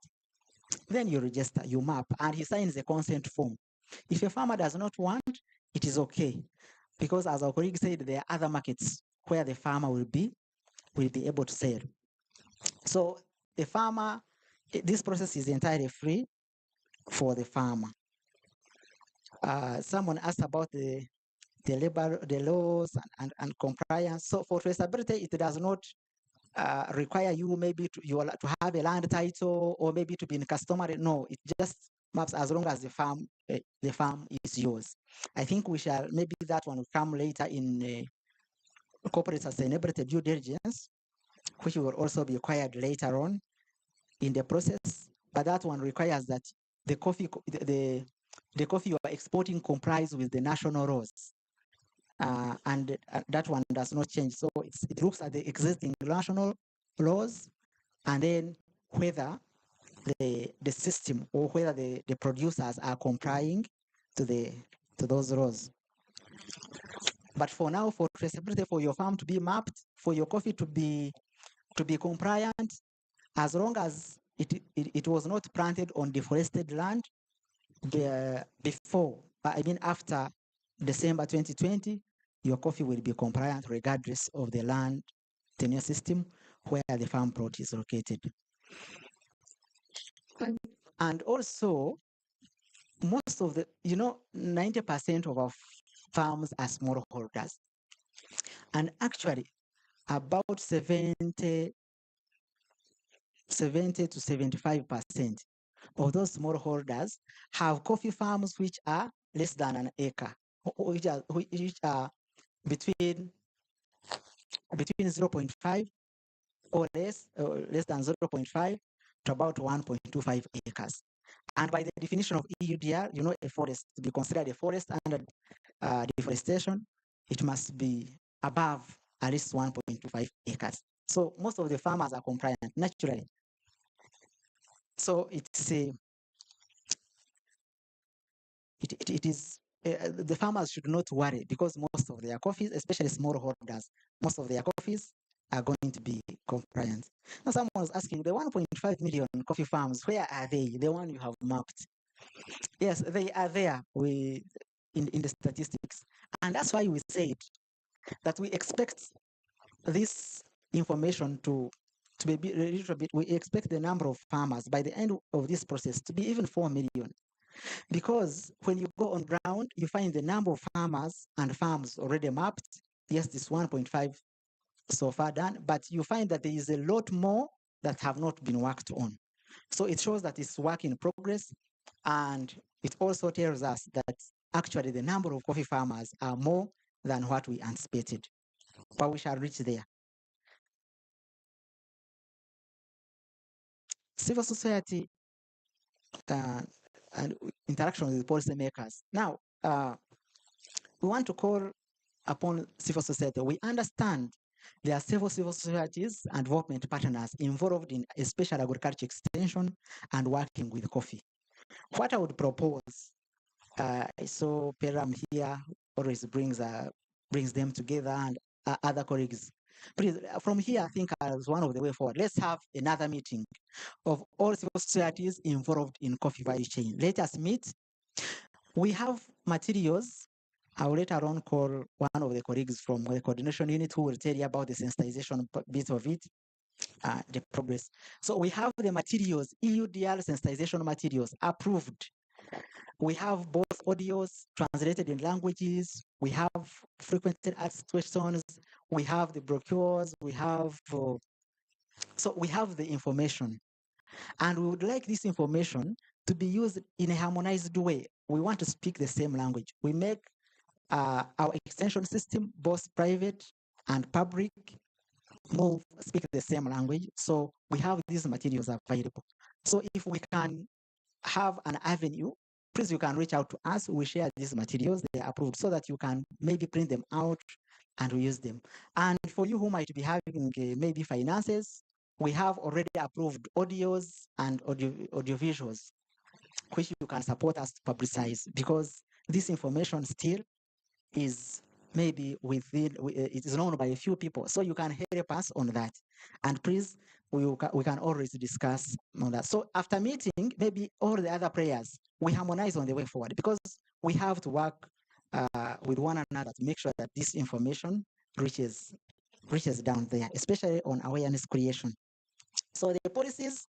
Then you register, you map, and he signs a consent form. If a farmer does not want, it is okay. Because as our colleague said, there are other markets where the farmer will be able to sell. So the farmer, this process is entirely free for the farmer. Someone asked about the laws and compliance. So for traceability, it does not require you maybe to have a land title or maybe to be in customary. No, it just maps as long as the farm is yours. I think we shall, maybe that one will come later in corporate sustainability due diligence, which will also be required later on in the process. But that one requires that the coffee you are exporting complies with the national laws. And that one does not change. So it looks at the existing national laws and then whether the system or whether the producers are complying to those laws. But for now, for traceability, for your farm to be mapped, for your coffee to be compliant, as long as it was not planted on deforested land before, I mean after December 2020, your coffee will be compliant regardless of the land tenure system where the farm plot is located. And also, most of 90% of our farms are smallholders. And actually, about 70 to 75% of those smallholders have coffee farms which are less than an acre, which are between 0.5 or less than 0.5 to about 1.25 acres. And by the definition of EUDR, a forest, to be considered a forest under deforestation, it must be above at least 1.25 acres. So most of the farmers are compliant naturally. So it's it is the farmers should not worry because most of their coffees, especially smallholders, most of their coffees are going to be compliant. Now someone was asking, the 1.5 million coffee farms, where are they? The one you have mapped. Yes, they are there in the statistics. And that's why we said that we expect this information to be a little bit, we expect the number of farmers by the end of this process to be even 4 million. Because when you go on ground, you find the number of farmers and farms already mapped. Yes, this 1.5 so far done, but you find that there is a lot more that have not been worked on. So it shows that it's work in progress, and it also tells us that actually the number of coffee farmers are more than what we anticipated, but we shall reach there. Civil society and interaction with policymakers. Now, we want to call upon civil society. We understand there are several civil societies and development partners involved in especially agriculture extension and working with coffee. What I would propose, I saw Peram here always brings them together, and other colleagues. Please, from here, I think as one of the way forward, let's have another meeting of all civil societies involved in coffee value chain. Let us meet. We have materials. I will later on call one of the colleagues from the coordination unit who will tell you about the sensitization bit of it, the progress. So we have the materials, EUDR sensitization materials approved. We have both audios translated in languages. We have frequently asked questions. We have the brochures. We have, so we have the information. And we would like this information to be used in a harmonized way. We want to speak the same language. We make our extension system, both private and public, speak the same language. So we have these materials available. So if we can have an avenue, please, you can reach out to us. We share these materials, they are approved, so that you can maybe print them out and use them. And for you who might be having maybe finances, we have already approved audios and audio visuals, which you can support us to publicize, because this information still is maybe within, it is known by a few people. So you can help us on that. And please, we can always discuss on that. So after meeting, maybe all the other players, we harmonize on the way forward, because we have to work with one another to make sure that this information reaches down there, especially on awareness creation. So the policies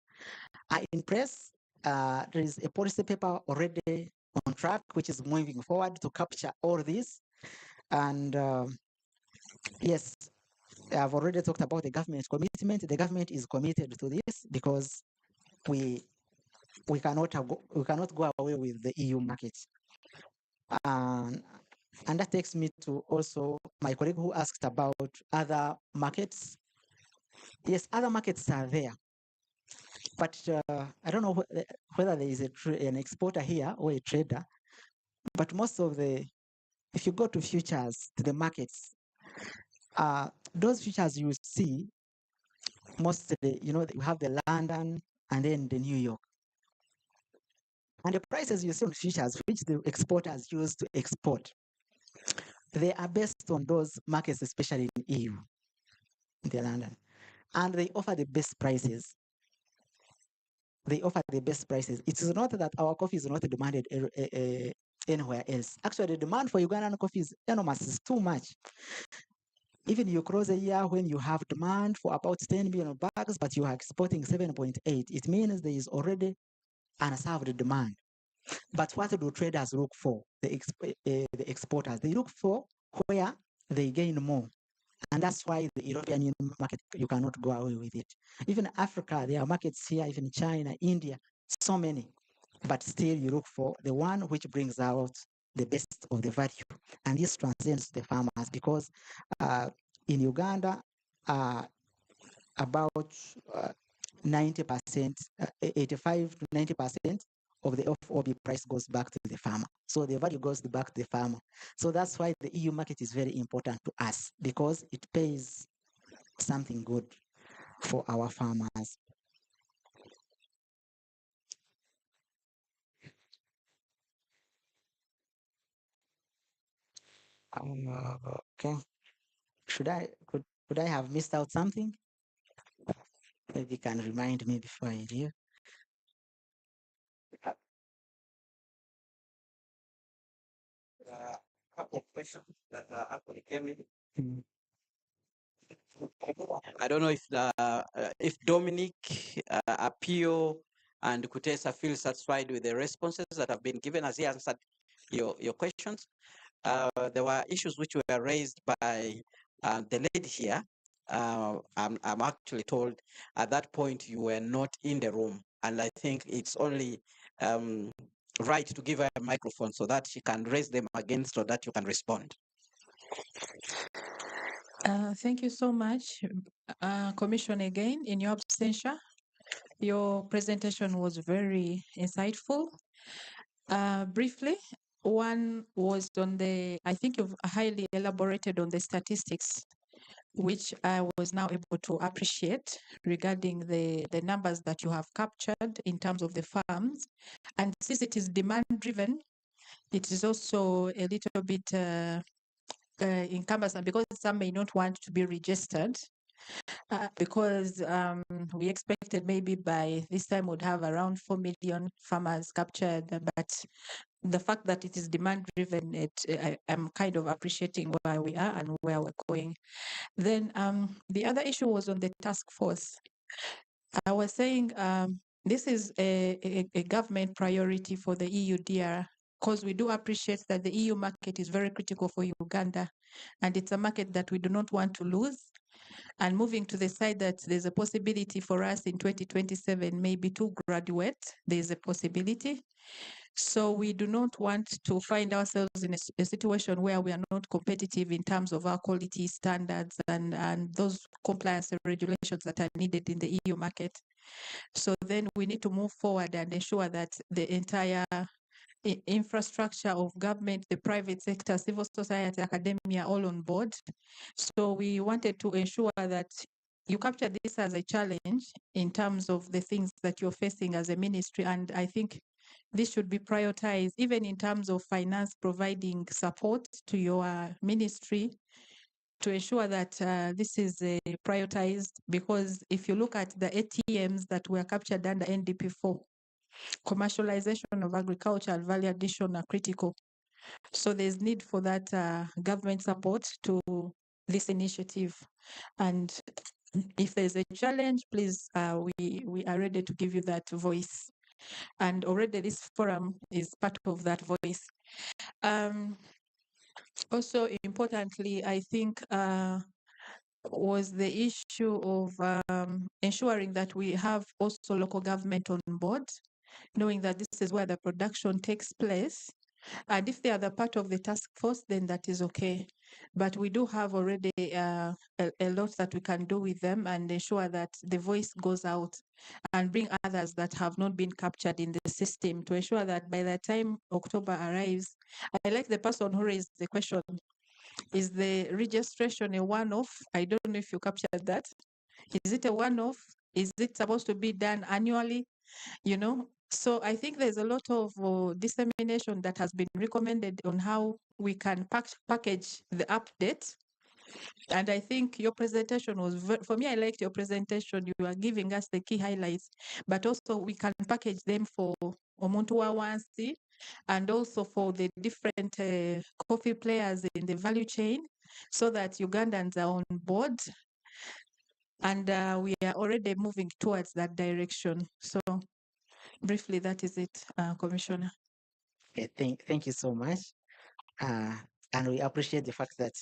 are in place. There is a policy paper already on track, which is moving forward to capture all this. And yes, I've already talked about the government commitment. The government is committed to this because we cannot go away with the EU market. And that takes me to also my colleague who asked about other markets. Yes, other markets are there, but I don't know whether there is an exporter here or a trader. But most of if you go to futures, to the markets, those futures you see mostly, you have the London and then the New York. And the prices you see on futures, which the exporters use to export, they are based on those markets, especially in EU, in the London. And they offer the best prices. They offer the best prices. It is not that our coffee is not demanded anywhere else. Actually, the demand for Ugandan coffee is enormous, it's too much. Even you cross a year when you have demand for about 10 million bags, but you are exporting 7.8, it means there is already unserved demand. But what do traders look for? The exporters, they look for where they gain more. And that's why the European Union market, you cannot go away with it. Even Africa, there are markets here, even China, India, so many. But still you look for the one which brings out the best of the value. And this transcends the farmers because in Uganda, about 90%, 85 to 90% of the FOB price goes back to the farmer. So the value goes back to the farmer. So that's why the EU market is very important to us because it pays something good for our farmers. Okay. Could I have missed out something? Maybe you can remind me before I leave. Couple of questions that actually came in. I don't know if Dominic, Apio, and Kutesa feel satisfied with the responses that have been given as he answered your questions. There were issues which were raised by the lady here. I'm actually told at that point you were not in the room, and I think it's only right to give her a microphone so that she can raise them again so that you can respond. Thank you so much, Commissioner, again, in your absentia. Your presentation was very insightful. Briefly, one was on I think you've highly elaborated on the statistics, which I was now able to appreciate regarding the numbers that you have captured in terms of the farms. And since it is demand driven, it is also a little bit cumbersome because some may not want to be registered because we expected maybe by this time would have around 4 million farmers captured, but the fact that it is demand driven, I'm kind of appreciating where we are and where we're going. Then the other issue was on the task force. I was saying this is a government priority for the EUDR because we do appreciate that the EU market is very critical for Uganda and it's a market that we do not want to lose. And moving to the side that there's a possibility for us in 2027 maybe to graduate, there's a possibility. So we do not want to find ourselves in a situation where we are not competitive in terms of our quality standards and those compliance regulations that are needed in the EU market. So then we need to move forward and ensure that the entire infrastructure of government, the private sector, civil society, academia, all on board. So we wanted to ensure that you capture this as a challenge in terms of the things that you're facing as a ministry. And I think this should be prioritized, even in terms of finance, providing support to your ministry to ensure that this is prioritized. Because if you look at the ATMs that were captured under NDP4, commercialization of agricultural value addition are critical. So there's need for that government support to this initiative. And if there's a challenge, please, we are ready to give you that voice. And already this forum is part of that voice. Also importantly, I think was the issue of ensuring that we have also local government on board, knowing that this is where the production takes place. And if they are the part of the task force, then that is okay. But we do have already a lot that we can do with them and ensure that the voice goes out and bring others that have not been captured in the system to ensure that by the time October arrives, I like the person who raised the question, is the registration a one-off? I don't know if you captured that. Is it a one-off? Is it supposed to be done annually? You know, so I think there's a lot of dissemination that has been recommended on how we can package the update. And I think your presentation was, for me, I liked your presentation. You are giving us the key highlights, but also we can package them for Omuntu wa Wansi and also for the different coffee players in the value chain so that Ugandans are on board. And we are already moving towards that direction. So briefly, that is it, Commissioner. Okay, thank you so much. And we appreciate the fact that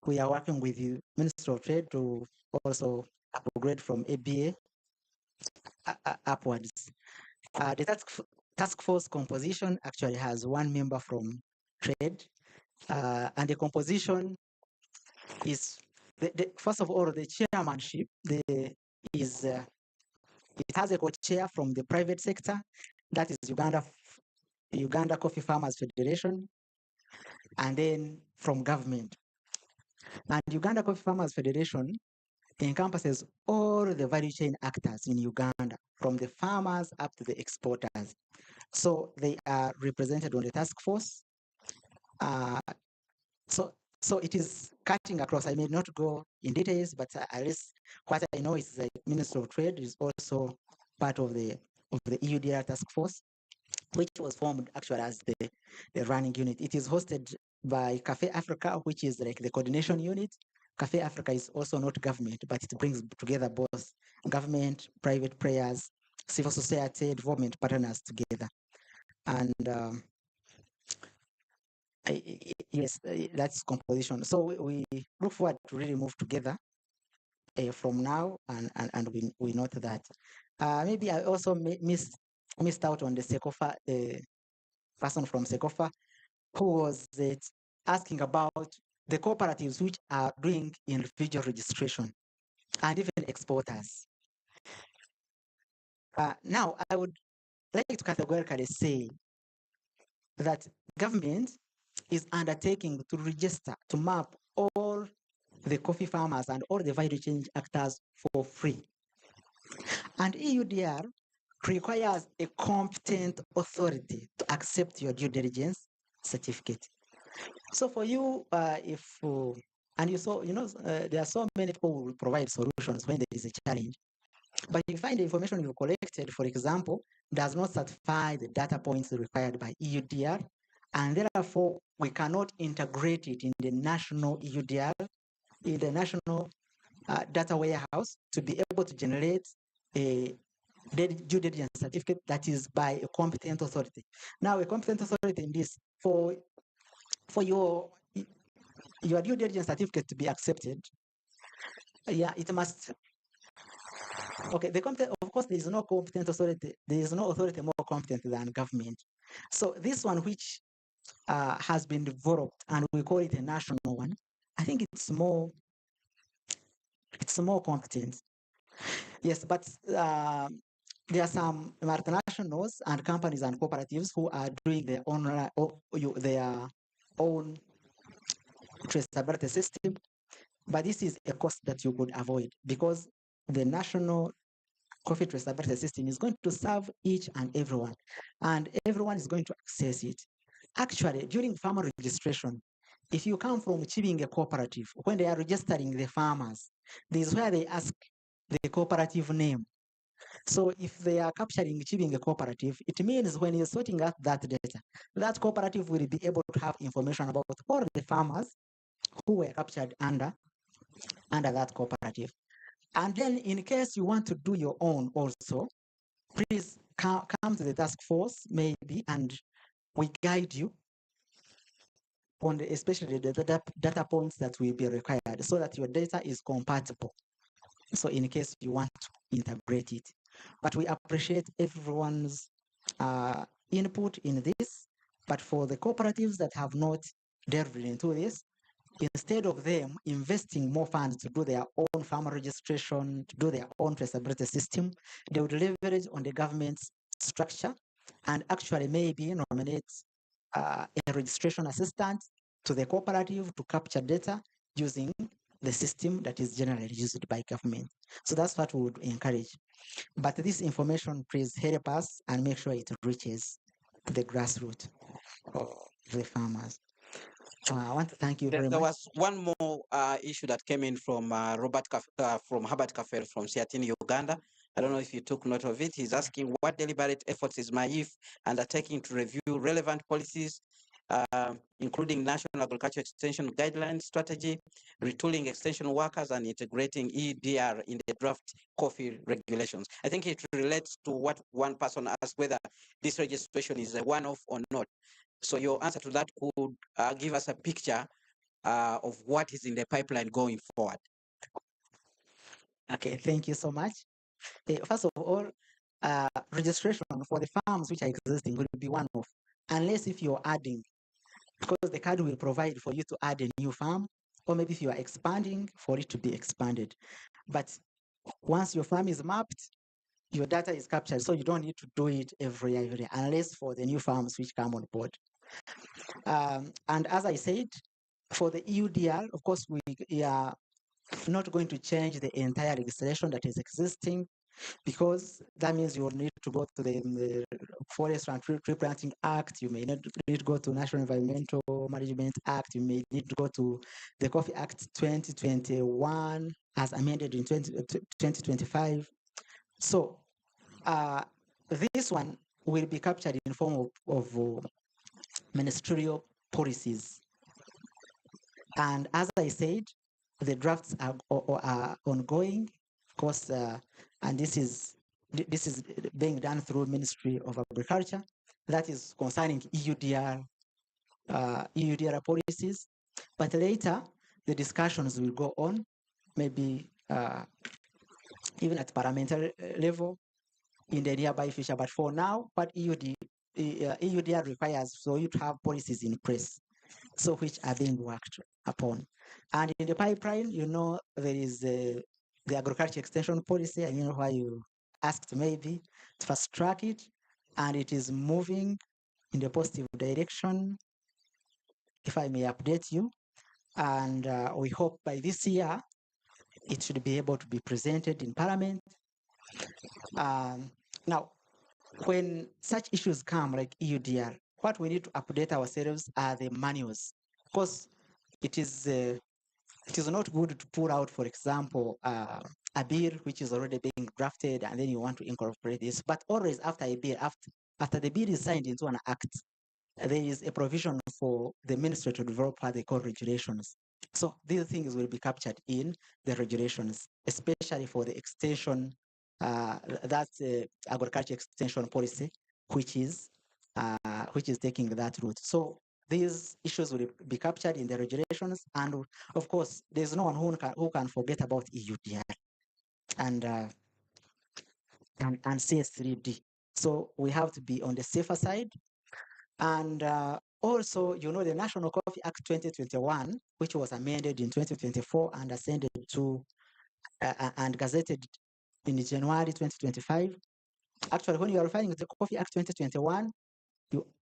we are working with the Ministry of Trade to also upgrade from ABA upwards. The task force composition actually has one member from trade, and the composition is first of all the chairmanship. It has a co-chair from the private sector, that is Uganda Coffee Farmers Federation, and then from government. And Uganda Coffee Farmers Federation encompasses all the value chain actors in Uganda, from the farmers up to the exporters. So they are represented on the task force. So it is cutting across. I may not go in details, but at least what I know is the Minister of Trade is also part of the Eudr task force, which was formed actually as the running unit. It is hosted by Cafe Africa, which is like the coordination unit. Cafe Africa is also not government, but it brings together both government, private players, civil society, development partners together. And yes, that's composition. So we look forward to really move together from now, and we note that. Maybe I also missed out on the Sekofa, person from Sekofa, who was asking about the cooperatives which are doing individual registration and even exporters. Now, I would like to categorically say that government is undertaking to register, to map all the coffee farmers and all the value chain actors for free. And EUDR requires a competent authority to accept your due diligence certificate. So for you, and you saw, there are so many people who will provide solutions when there is a challenge. But you find the information you collected, for example, does not satisfy the data points required by EUDR, and therefore we cannot integrate it in the national EUDR, in the national data warehouse, to be able to generate a due diligence certificate that is by a competent authority. Now, a competent authority in this, for your due diligence certificate to be accepted, it must. Okay, of course, there is no competent authority. There is no authority more competent than government. So this one, which has been developed, and we call it a national one, I think it's more competent. Yes, but there are some multinationals and companies and cooperatives who are doing their own traceability system, but this is a cost that you could avoid because the national coffee traceability system is going to serve each and everyone, and everyone is going to access it. Actually, during farmer registration, if you come from Chibinge cooperative, when they are registering the farmers, this is where they ask the cooperative name. So if they are capturing Chibinge cooperative, it means when you're sorting out that data, that cooperative will be able to have information about all the farmers who were captured under that cooperative. And then in case you want to do your own also, please come to the task force maybe, and we guide you on especially the data points that will be required so that your data is compatible. So in case you want to integrate it. But we appreciate everyone's input in this. But for the cooperatives that have not delved into this, instead of them investing more funds to do their own farmer registration, to do their own traceability system, they would leverage on the government's structure and actually maybe nominate a registration assistant to the cooperative to capture data using the system that is generally used by government. So that's what we would encourage. But this information, please help us and make sure it reaches the grassroots of the farmers. I want to thank you very There much. was one more issue that came in from from Herbert Kaffer from Siatini, Uganda. I don't know if you took note of it. He's asking what deliberate efforts is MAIF undertaking to review relevant policies, including National Agriculture Extension Guidelines Strategy, retooling extension workers, and integrating EUDR in the draft coffee regulations. I think it relates to what one person asked, whether this registration is a one-off or not. So your answer to that could give us a picture of what is in the pipeline going forward. Okay, thank you so much. First of all, registration for the farms which are existing will be one off, unless if you're adding, because the card will provide for you to add a new farm, or maybe if you are expanding, for it to be expanded. But once your farm is mapped, your data is captured, so you don't need to do it every year, unless for the new farms which come on board. And as I said, for the EUDR, of course, we are not going to change the entire legislation that is existing, because that means you will need to go to the Forest and Tree Planting Act, you may need to go to National Environmental Management Act, you may need to go to the Coffee Act 2021 as amended in 2025. So this one will be captured in form of ministerial policies. And as I said, the drafts are ongoing, of course, and this is being done through Ministry of Agriculture. That is concerning EUDR policies. But later, the discussions will go on, maybe even at parliamentary level in the nearby future. But for now, what EUDR requires for you to have policies in place, so which are being worked upon. And in the pipeline, there is the agriculture extension policy, and why you asked maybe to fast track it, and it is moving in the positive direction, if I may update you. And we hope by this year, it should be able to be presented in Parliament. Now, when such issues come like EUDR, what we need to update ourselves are the manuals. Of course, it is not good to pull out, for example, a bill which is already being drafted, and then you want to incorporate this. But always after a bill, after the bill is signed into an act, there is a provision for the ministry to develop what they call regulations. So these things will be captured in the regulations, especially for the extension, that's agriculture extension policy, which is taking that route. So these issues will be captured in the regulations, and of course, there's no one who can forget about EUDR and CS3D. So we have to be on the safer side. And also, the National Coffee Act 2021, which was amended in 2024 and ascended to and gazetted in January 2025. Actually, when you are referring to the Coffee Act 2021,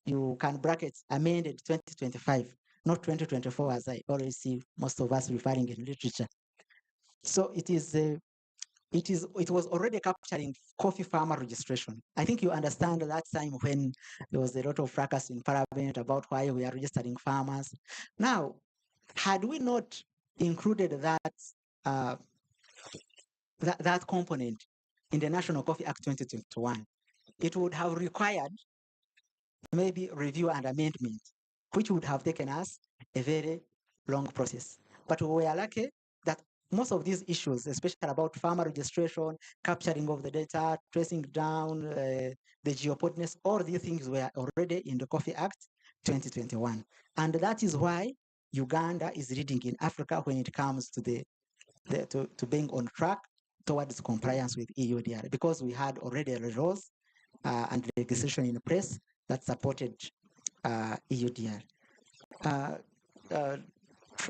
you can bracket amended 2025, not 2024, as I always see most of us referring in literature. So it was already capturing coffee farmer registration. I think you understand that time when there was a lot of fracas in Parliament about why we are registering farmers. Now, had we not included that that component in the National Coffee Act 2021, it would have required maybe review and amendment, which would have taken us a very long process. But we were lucky that most of these issues, especially about farmer registration, capturing of the data, tracing down the geopodness, all these things were already in the Coffee Act 2021. And that is why Uganda is leading in Africa when it comes to to being on track towards compliance with EUDR, because we had already laws and legislation in place that supported EUDR.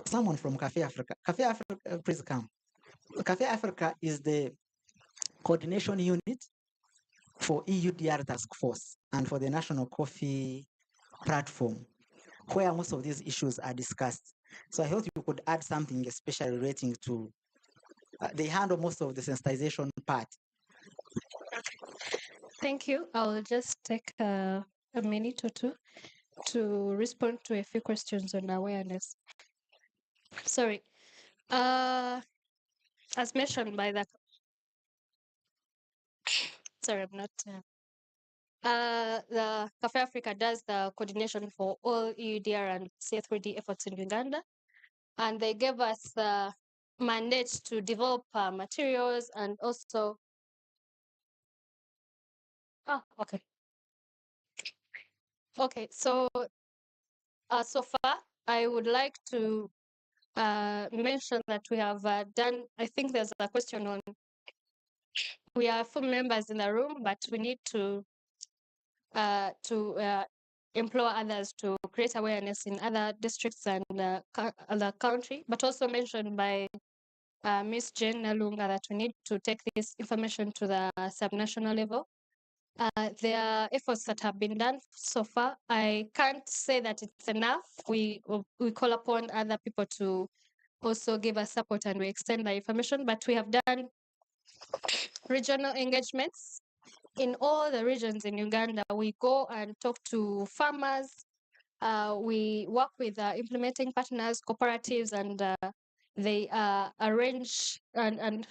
Someone from Cafe Africa. Cafe Africa, please come. Cafe Africa is the coordination unit for EUDR task force and for the National Coffee Platform, where most of these issues are discussed. So I thought you could add something especially relating to, they handle most of the sensitization part. Thank you. I'll just take a minute or two to respond to a few questions on awareness. Sorry. As mentioned by the, sorry, I'm not. The Cafe Africa does the coordination for all EUDR and C3D efforts in Uganda, and they gave us the mandate to develop materials and also. Oh, okay. Okay, so so far, I would like to mention that we have done, I think there's a question on, we are full members in the room, but we need to implore others to create awareness in other districts and other country, but also mentioned by Ms. Jane Nalunga that we need to take this information to the subnational level. There are efforts that have been done so far. I can't say that it's enough. We call upon other people to also give us support and we extend the information, but we have done regional engagements in all the regions in Uganda. We go and talk to farmers. We work with implementing partners, cooperatives, and they arrange and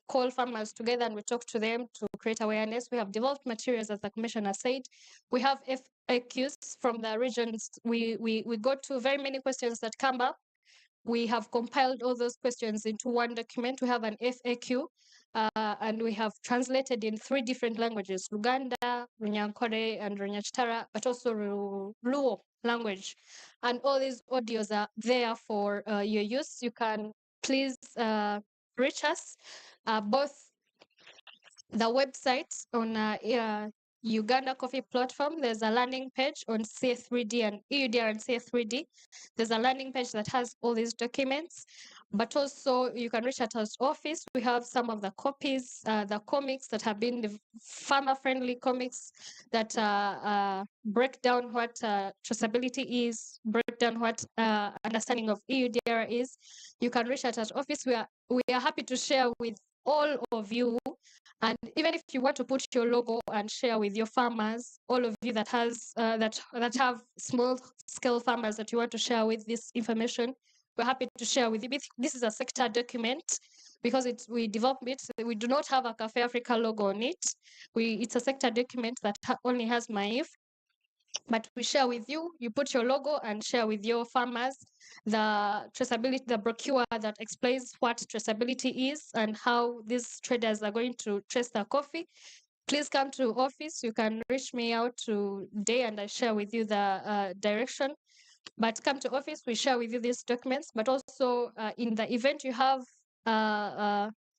call farmers together and we talk to them to create awareness. We have developed materials, as the commissioner said. We have FAQs from the regions. We go to very many questions that come up. We have compiled all those questions into one document. We have an FAQ, and we have translated in 3 different languages, Luganda, Runyankore, and Runyachitara, but also Luo language. And all these audios are there for your use. You can please reach us, both the website on Uganda Coffee Platform. There's a landing page on C3D and EUDR and C3D. There's a landing page that has all these documents, but also you can reach at our office. We have some of the copies, the comics that have been the farmer-friendly comics that break down what traceability is, break down what understanding of EUDR is. You can reach at our office. We are happy to share with all of you. And even if you want to put your logo and share with your farmers, all of you that has that have small scale farmers that you want to share with this information, we're happy to share with you. This is a sector document because we developed it. We do not have a Cafe Africa logo on it. It's a sector document that only has MAIF. But we share with you, you put your logo and share with your farmers the traceability, the brochure that explains what traceability is and how these traders are going to trace their coffee. Please come to office. You can reach me out today and I share with you the direction. But come to office, we share with you these documents, but also in the event you have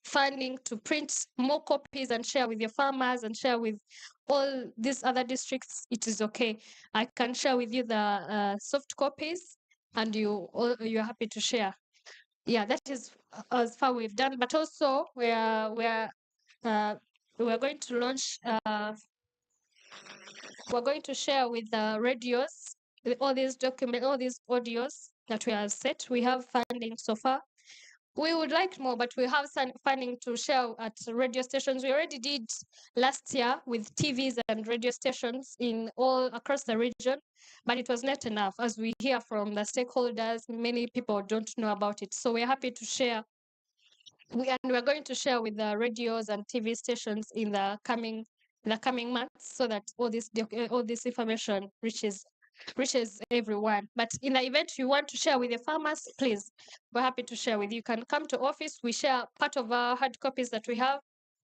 funding to print more copies and share with your farmers and share with all these other districts, it is okay. I can share with you the soft copies and you're happy to share. Yeah, that is as far we've done, but also we're going to launch, we're going to share with the radios, all these documents, all these audios that we have set. We have funding so far. We would like more, but we have some funding to share at radio stations. We already did last year with TVs and radio stations in all across the region, but it was not enough. As we hear from the stakeholders, many people don't know about it. So we're happy to share. We're going to share with the radios and TV stations in the coming months so that all this information reaches reaches everyone. But in the event you want to share with the farmers, please, we're happy to share with you. You can come to office. We share part of our hard copies that we have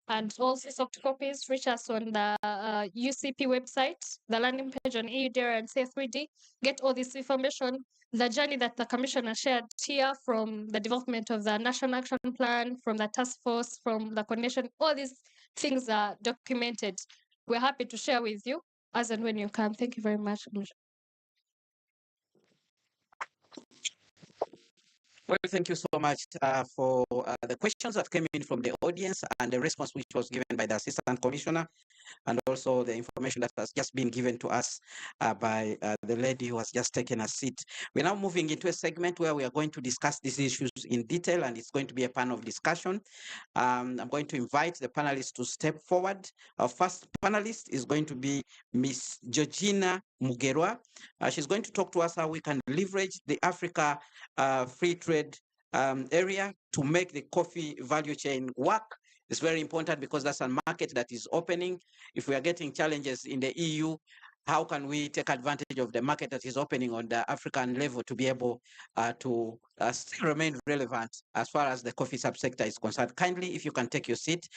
and also soft copies. Reach us on the UCP website, the landing page on Eudr and Say3D. Get all this information, the journey that the commissioner shared here, from the development of the National Action Plan, from the task force, from the coordination, all these things are documented. We're happy to share with you as and when you come. Thank you very much. Well, thank you so much for the questions that came in from the audience and the response which was given by the Assistant Commissioner, and also the information that has just been given to us by the lady who has just taken a seat. We're now moving into a segment where we are going to discuss these issues in detail, and it's going to be a panel of discussion. I'm going to invite the panelists to step forward. Our first panelist is going to be Miss Georgina Mugerwa. She's going to talk to us how we can leverage the Africa free trade area to make the coffee value chain work. It's very important because that's a market that is opening. If we are getting challenges in the EU, how can we take advantage of the market that is opening on the African level to be able to still remain relevant as far as the coffee subsector is concerned? Kindly, if you can take your seat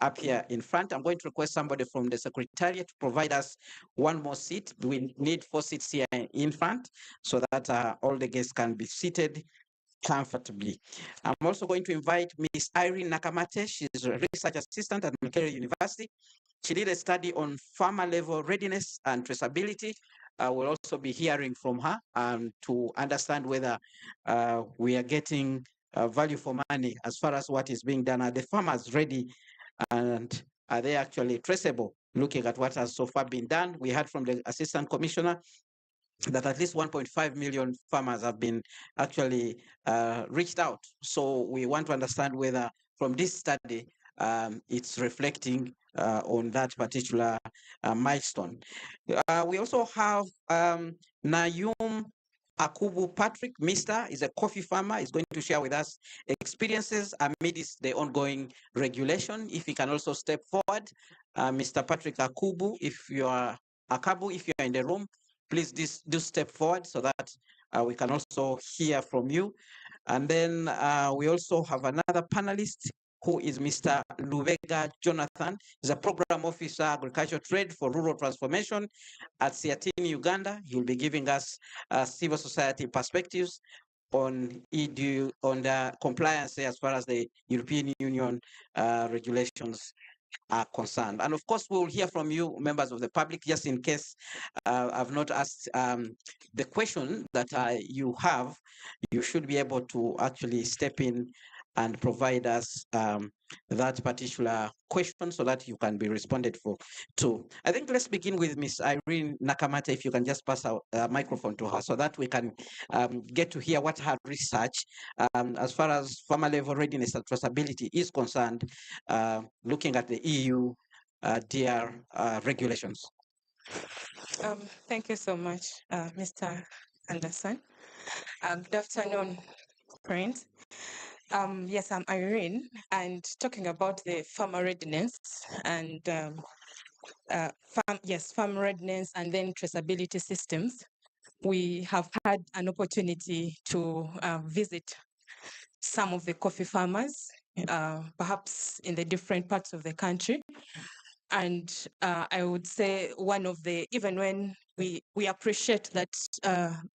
up here in front. I'm going to request somebody from the Secretariat to provide us one more seat. We need 4 seats here in front so that all the guests can be seated comfortably. I'm also going to invite Ms. Irene Nakamate. She's a research assistant at Makerere University. She did a study on farmer level readiness and traceability. We'll also be hearing from her to understand whether we are getting value for money as far as what is being done. Are the farmers ready, and are they actually traceable? Looking at what has so far been done, we heard from the Assistant Commissioner that at least 1.5 million farmers have been actually reached out. So we want to understand whether from this study it's reflecting on that particular milestone. We also have Nayum Akubu Patrick, Mr. is a coffee farmer, is going to share with us experiences amidst the ongoing regulation. If he can also step forward, Mr. Patrick Akubu, if you are in the room, please do step forward so that we can also hear from you. And then we also have another panelist who is Mr. Lubega Jonathan. He's a program officer, agricultural trade for rural transformation at Siatini, Uganda. He will be giving us civil society perspectives on Eudr, on the compliance as far as the European Union regulations are concerned. And of course, we'll hear from you, members of the public, just in case I've not asked the question that you have, you should be able to actually step in and provide us that particular question so that you can be responded for too. I think let's begin with Ms. Irene Nakamata, if you can just pass our microphone to her so that we can get to hear what her research as far as farmer level readiness and traceability is concerned, looking at the EU DR regulations. Thank you so much, Mr. Anderson. Good afternoon, friends. Yes, I'm Irene, and talking about the farmer readiness and farm readiness and then traceability systems. We have had an opportunity to visit some of the coffee farmers, perhaps in the different parts of the country. And I would say one of the, even when we appreciate that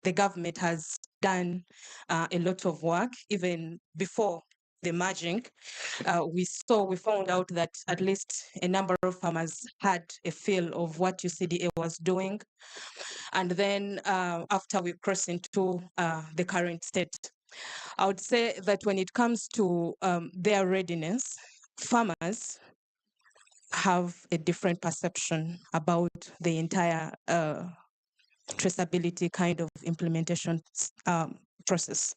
the government has done a lot of work, even before the merging, we found out that at least a number of farmers had a feel of what UCDA was doing. And then after we cross into the current state, I would say that when it comes to their readiness, farmers have a different perception about the entire traceability kind of implementation process.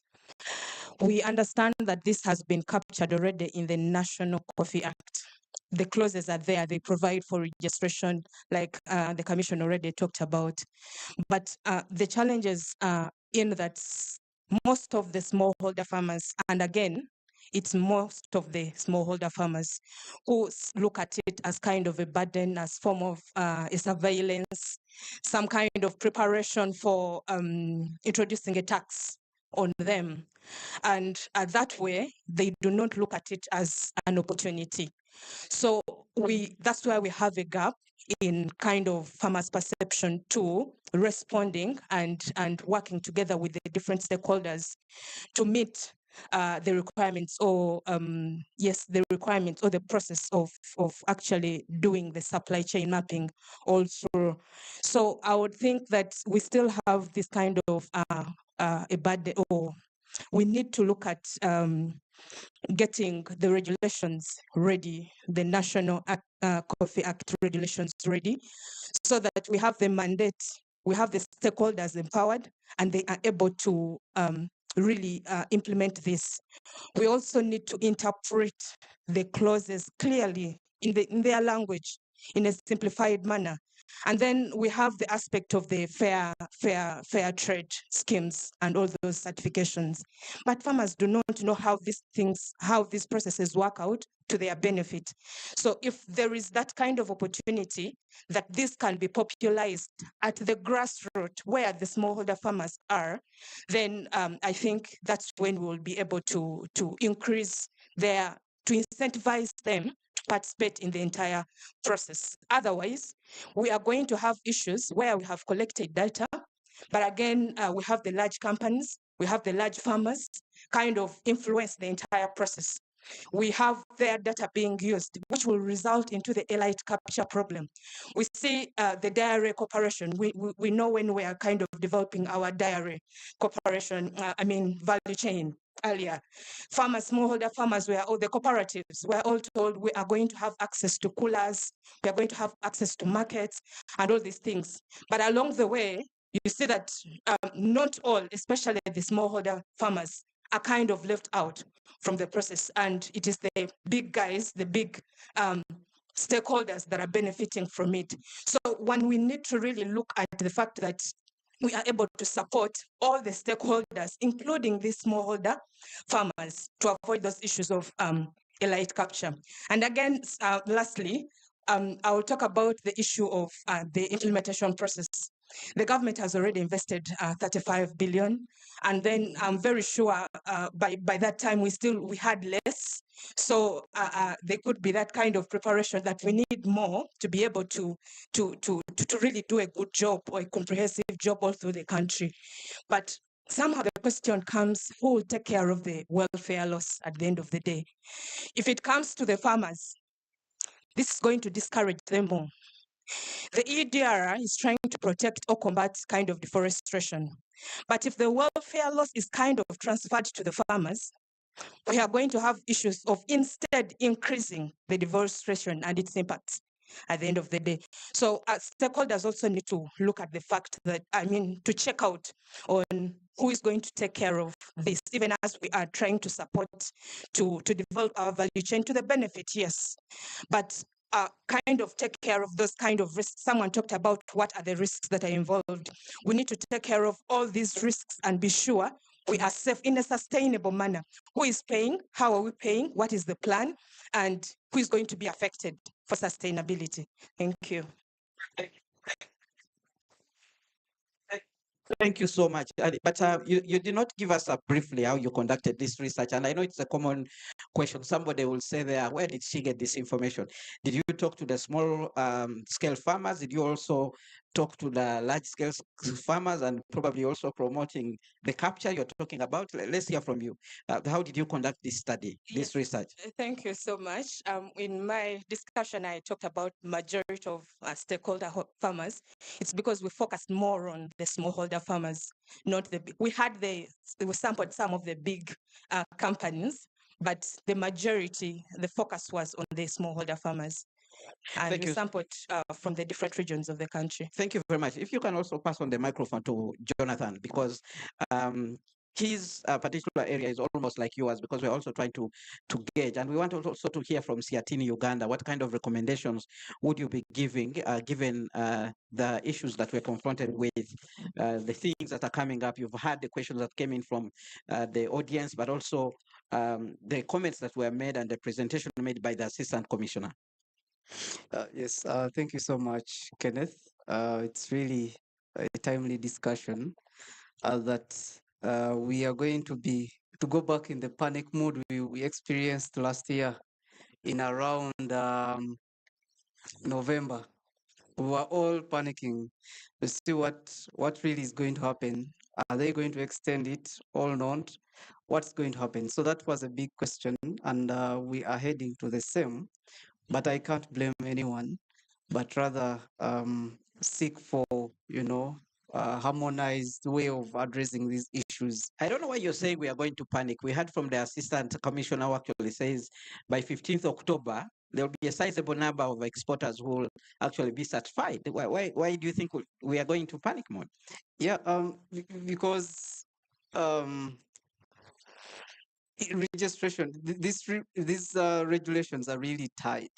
We understand that this has been captured already in the National Coffee Act. The clauses are there, they provide for registration, like the Commission already talked about. But the challenges are in that most of the smallholder farmers, and again, it's most of the smallholder farmers who look at it as kind of a burden, as form of a surveillance, some kind of preparation for introducing a tax on them. And that way, they do not look at it as an opportunity. So that's why we have a gap in kind of farmers' perception to responding and working together with the different stakeholders to meet the requirements or the requirements or the process of actually doing the supply chain mapping all through. So I would think that we still have this kind of a bad, or we need to look at getting the regulations ready, the National Coffee Act regulations ready, so that we have the mandate, we have the stakeholders empowered, and they are able to really implement this. We also need to interpret the clauses clearly in their language, in a simplified manner. And then we have the aspect of the fair trade schemes and all those certifications. But farmers do not know how these processes work out to their benefit. So if there is that kind of opportunity that this can be popularized at the grassroots where the smallholder farmers are, then I think that's when we will be able to increase to incentivize them to participate in the entire process. Otherwise, we are going to have issues where we have collected data, but again, we have the large companies, we have the large farmers kind of influence the entire process. We have their data being used, which will result into the elite capture problem. We see the dairy cooperation. We know when we are kind of developing our dairy cooperation, value chain earlier. Farmers, smallholder farmers, all the cooperatives, we're all told we are going to have access to coolers, we are going to have access to markets and all these things. But along the way, you see that not all, especially the smallholder farmers, are kind of left out from the process. And it is the big guys, the big stakeholders that are benefiting from it. So when we need to really look at the fact that we are able to support all the stakeholders, including the smallholder farmers, to avoid those issues of elite capture. And again, lastly, I will talk about the issue of the implementation process. The government has already invested 35 billion, and then I'm very sure by that time we had less. So there could be that kind of preparation that we need more to be able to really do a good job or a comprehensive job all through the country. But somehow the question comes, who will take care of the welfare loss at the end of the day? If it comes to the farmers, this is going to discourage them more. The Eudr is trying to protect or combat kind of deforestation. But if the welfare loss is kind of transferred to the farmers, we are going to have issues of instead increasing the deforestation and its impacts at the end of the day. So stakeholders also need to look at the fact that, to check out on who is going to take care of this, even as we are trying to support to develop our value chain to the benefit, yes. But kind of take care of those kind of risks. Someone talked about what are the risks that are involved. We need to take care of all these risks and be sure we are safe in a sustainable manner. Who is paying? How are we paying? What is the plan? And who is going to be affected for sustainability? Thank you. Thank you so much. But you did not give us briefly how you conducted this research. And I know it's a common question. Somebody will say there, where did she get this information? Did you talk to the small scale farmers? Did you also talk to the large scale farmers and probably also promoting the capture you're talking about? Let's hear from you. How did you conduct this study, this research? Thank you so much. In my discussion, I talked about majority of stakeholder farmers. It's because we focused more on the smallholder farmers, not the big. We sampled some of the big companies, but the majority, the focus was on the smallholder farmers. And Thank we you. sampled from the different regions of the country. Thank you very much. If you can also pass on the microphone to Jonathan, because his particular area is almost like yours, because we're also trying to gauge, and we want also to hear from Siatini Uganda. What kind of recommendations would you be giving, given the issues that we're confronted with, the things that are coming up? You've had the questions that came in from the audience, but also the comments that were made and the presentation made by the Assistant Commissioner. Yes, thank you so much, Kenneth. It's really a timely discussion that we are going to go back in the panic mood we experienced last year in around November. We were all panicking to see what really is going to happen. Are they going to extend it or not? What's going to happen? So that was a big question, and we are heading to the same. But I can't blame anyone, but rather seek for, harmonized way of addressing these issues. I don't know why you're saying we are going to panic. We heard from the Assistant Commissioner who actually says by 15th October, there will be a sizable number of exporters who will actually be certified. Why do you think we are going to panic mode? Yeah, because registration, these regulations are really tight.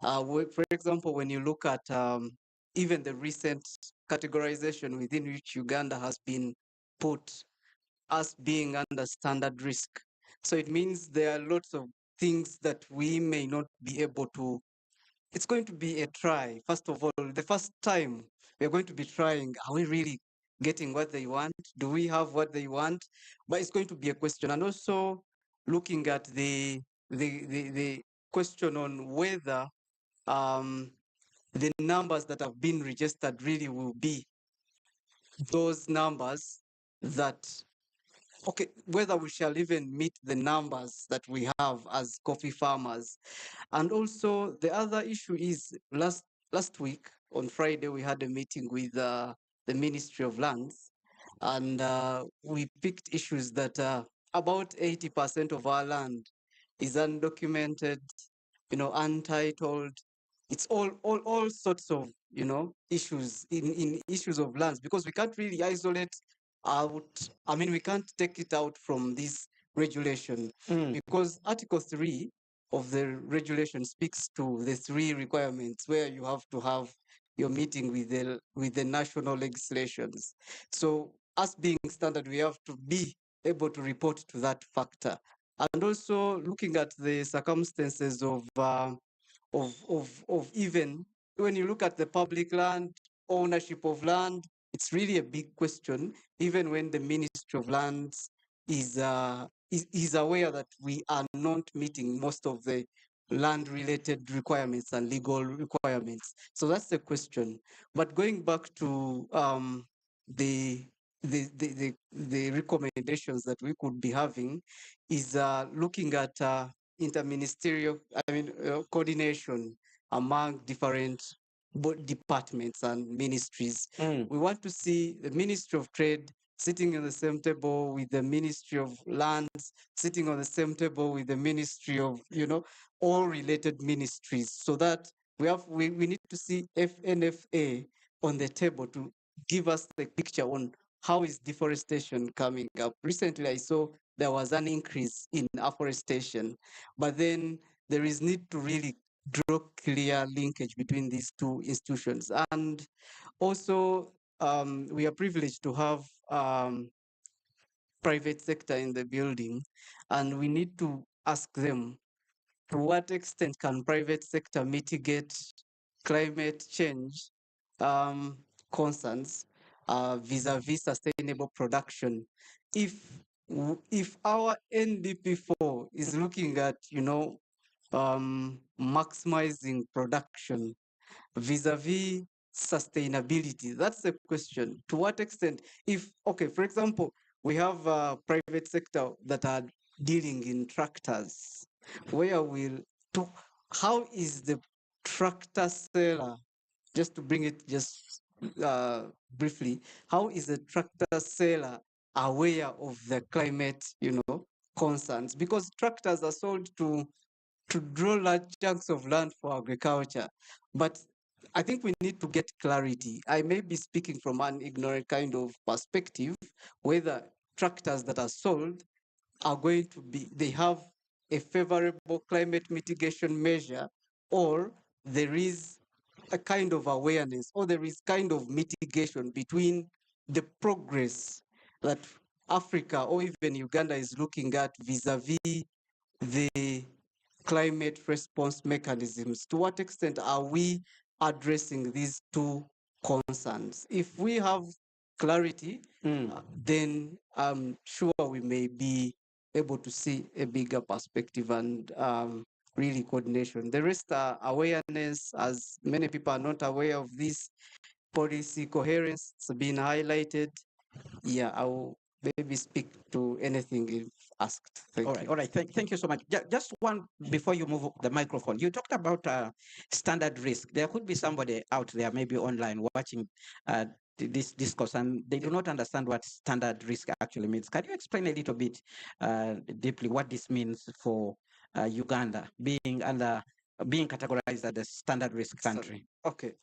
For example, when you look at even the recent categorization within which Uganda has been put as being under standard risk. So it means there are lots of things that we may not be able to. It's going to be a try. First of all, the first time we're going to be trying, are we really getting what they want? Do we have what they want? But it's going to be a question. And also looking at the question on whether the numbers that have been registered really will be those numbers that, okay, whether we shall even meet the numbers that we have as coffee farmers. And also the other issue is last week on Friday, we had a meeting with the Ministry of Lands, and we picked issues that about 80% of our land is undocumented, untitled. It's all sorts of, issues in issues of lands, because we can't really isolate out. I mean, we can't take it out from this regulation because Article 3 of the regulation speaks to the 3 requirements where you have to have your meeting with the national legislations. So us being standard, we have to be able to report to that factor. And also looking at the circumstances of even when you look at the public land, ownership of land, it's really a big question, even when the Ministry of Lands is aware that we are not meeting most of the land-related requirements and legal requirements. So that's the question. But going back to the recommendations that we could be having is looking at interministerial, coordination among different departments and ministries. We want to see the Ministry of Trade sitting on the same table with the Ministry of Lands, sitting on the same table with the Ministry of, all related ministries, so that we need to see FNFA on the table to give us the picture on how is deforestation coming up. Recently, I saw there was an increase in afforestation, but then there is need to really draw clear linkage between these two institutions. And also, we are privileged to have private sector in the building, and we need to ask them, to what extent can private sector mitigate climate change concerns vis-a-vis sustainable production? If our NDP4 is looking at, maximizing production vis-a-vis sustainability, that's the question. To what extent? Okay, for example, we have private sector that are dealing in tractors, where how is the tractor seller, just to bring it just briefly, how is the tractor seller aware of the climate, concerns? Because tractors are sold to draw large chunks of land for agriculture. But I think we need to get clarity. I may be speaking from an ignorant kind of perspective, whether tractors that are sold are going to be, they have a favorable climate mitigation measure, or there is a kind of awareness, or there is kind of mitigation between the progress that Africa or even Uganda is looking at vis-a-vis the climate response mechanisms? To what extent are we addressing these two concerns? If we have clarity, then I'm sure we may be able to see a bigger perspective and really coordination. The rest are awareness, as many people are not aware of this policy coherence. It's been highlighted. Yeah, I will maybe speak to anything if asked. Thank you. All right. Thank you so much. Just one before you move the microphone. You talked about standard risk. There could be somebody out there, maybe online, watching this discourse, and they do not understand what standard risk actually means. Can you explain a little bit deeply what this means for Uganda being categorized as a standard risk country? Okay.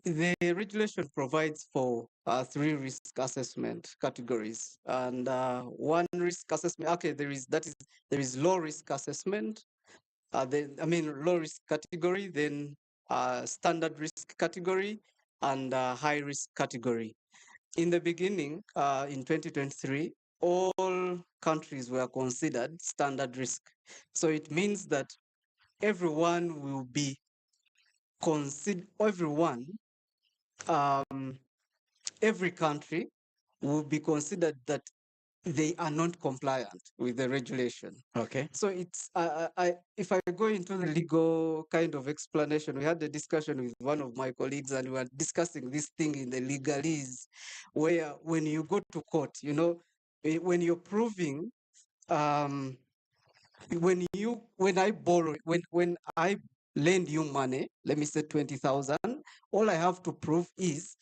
The regulation provides for 3 risk assessment categories, and one risk assessment. Okay, there is low risk assessment. Low risk category, then standard risk category, and high risk category. In the beginning, in 2023, all countries were considered standard risk. So it means that everyone will be every country will be considered that they are not compliant with the regulation. Okay. So it's if I go into the legal kind of explanation, we had a discussion with one of my colleagues, and we were discussing this thing in the legalese, where when you go to court, when you're proving, when I lend you money, let me say 20,000, all I have to prove is,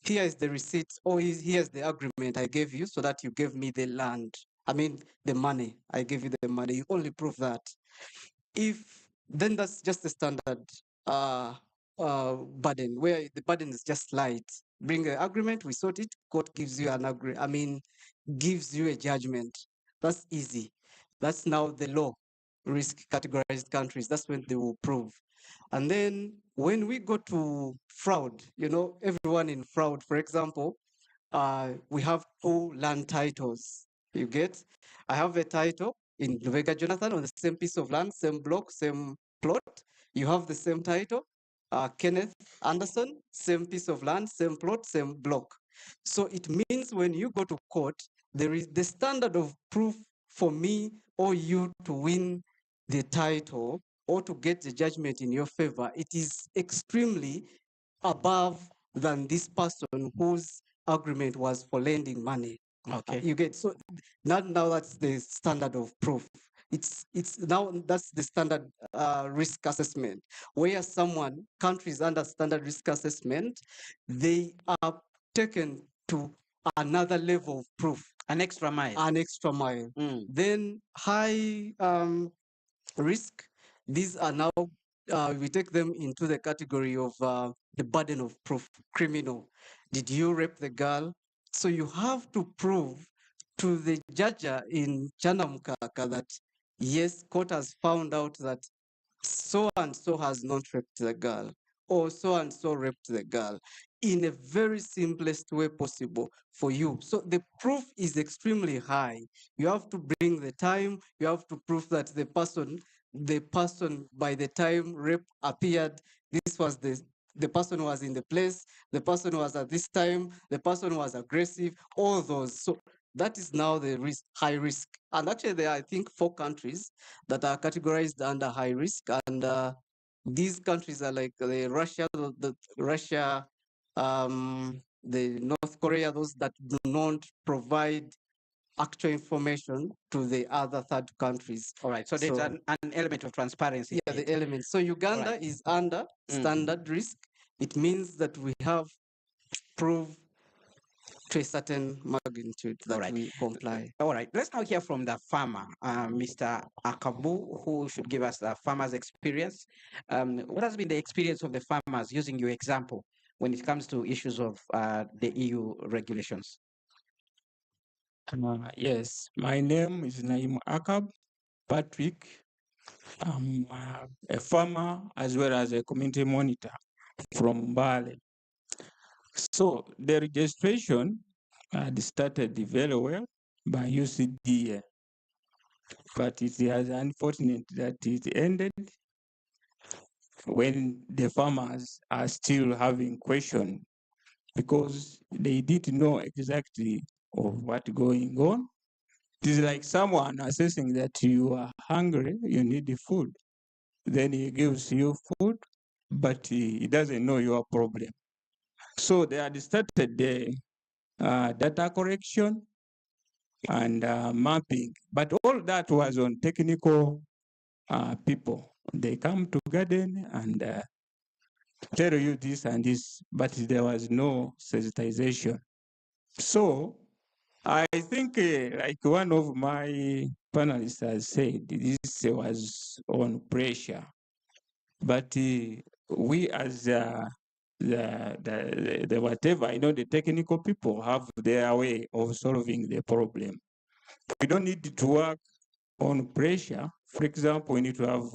here is the receipt, or here's the agreement I gave you so that you gave me the land. The money. I gave you the money. You only prove that. Then that's just the standard burden, where the burden is just light. Bring an agreement, we sort it, court gives you gives you a judgment. That's easy. That's now the low risk categorized countries. That's when they will prove. And then when we go to fraud, everyone in fraud, for example, we have 2 land titles. You get? I have a title in Lubega Jonathan on the same piece of land, same block, same plot. You have the same title. Kenneth Anderson, same piece of land, same plot, same block. So it means when you go to court, there is the standard of proof for me or you to win the title or to get the judgment in your favor. It is extremely above than this person whose agreement was for lending money. Okay. You get? So now that's the standard of proof. It's now that's the standard risk assessment, where countries under standard risk assessment, they are taken to another level of proof. An extra mile. Then high risk, these are now, we take them into the category of the burden of proof, criminal. Did you rape the girl? So you have to prove to the judge in Chanamkaka that, yes, court has found out that so and so has not raped the girl, or so and so raped the girl, in a very simplest way possible for you. So the proof is extremely high. You have to bring the time, you have to prove that the person by the time rape appeared, this was the person was in the place, the person was at this time, the person was aggressive, all those. So that is now the high risk. And actually there are, I think, 4 countries that are categorized under high risk. And these countries are like the Russia, the North Korea, those that do not provide actual information to the other third countries. All right. So there's an element of transparency. Yeah, the element. So Uganda is under standard risk. It means that we have proved to a certain magnitude that we comply. All right. Let's now hear from the farmer, Mr. Akabu, who should give us the farmer's experience. What has been the experience of the farmers, using your example, when it comes to issues of the EU regulations? Yes, my name is Naim Akab Patrick. I'm a farmer as well as a community monitor from Mbale. So the registration had started very well by UCDA, but it is unfortunate that it ended when the farmers are still having questions because they didn't know exactly of what going on. It is like someone assessing that you are hungry, you need the food. Then he gives you food, but he doesn't know your problem. So they had started the data correction and mapping, but all that was on technical people. They come to garden and tell you this and this, but there was no sensitization. So I think, like one of my panelists has said, this was on pressure. But we as the whatever, the technical people have their way of solving the problem. We don't need to work on pressure. For example, we need to have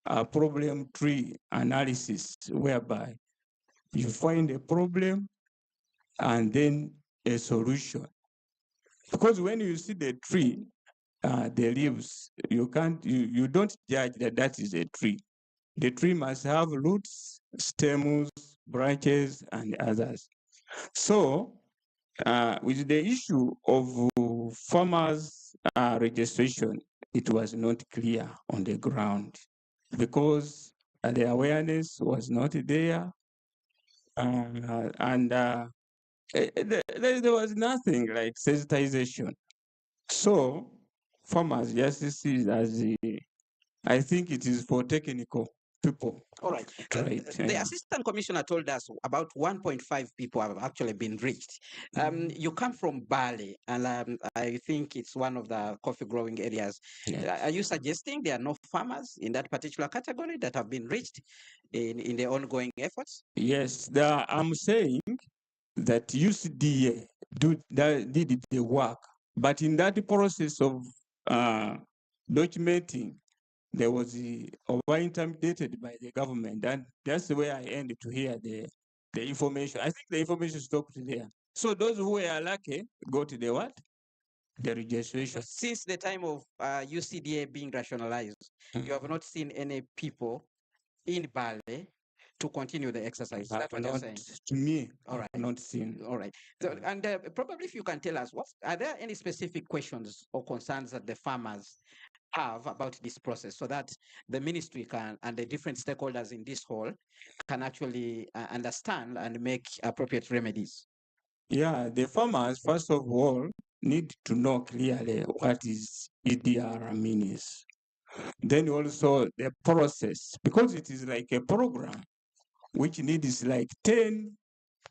a problem tree analysis whereby you find a problem and then a solution. Because when you see the tree, the leaves, you don't judge that that is a tree. The tree must have roots, stems, branches, and others. So, with the issue of farmers' registration, it was not clear on the ground because the awareness was not there, and there was nothing like sensitization. So, farmers just see it as I think it is for technical people. All right. The assistant commissioner told us about 1.5 people have actually been reached. You come from Bali, and I think it's one of the coffee growing areas. Are you suggesting there are no farmers in that particular category that have been reached in the ongoing efforts? Yes, I'm saying that UCDA did the work, but in that process of documenting, there was over-intimidated by the government, and that's where I ended to hear the information. I think the information stopped there. So those who were lucky got the what? The registration. Since the time of UCDA being rationalized, you have not seen any people in Bali to continue the exercise. That's what you're saying. To me, all right, not seen. All right. So, and probably if you can tell us, are there any specific questions or concerns that the farmers have about this process so that the ministry can and the different stakeholders in this hall can actually understand and make appropriate remedies? Yeah, the farmers, first of all, need to know clearly what is Eudr means. Then also the process, because it is like a program which needs like 10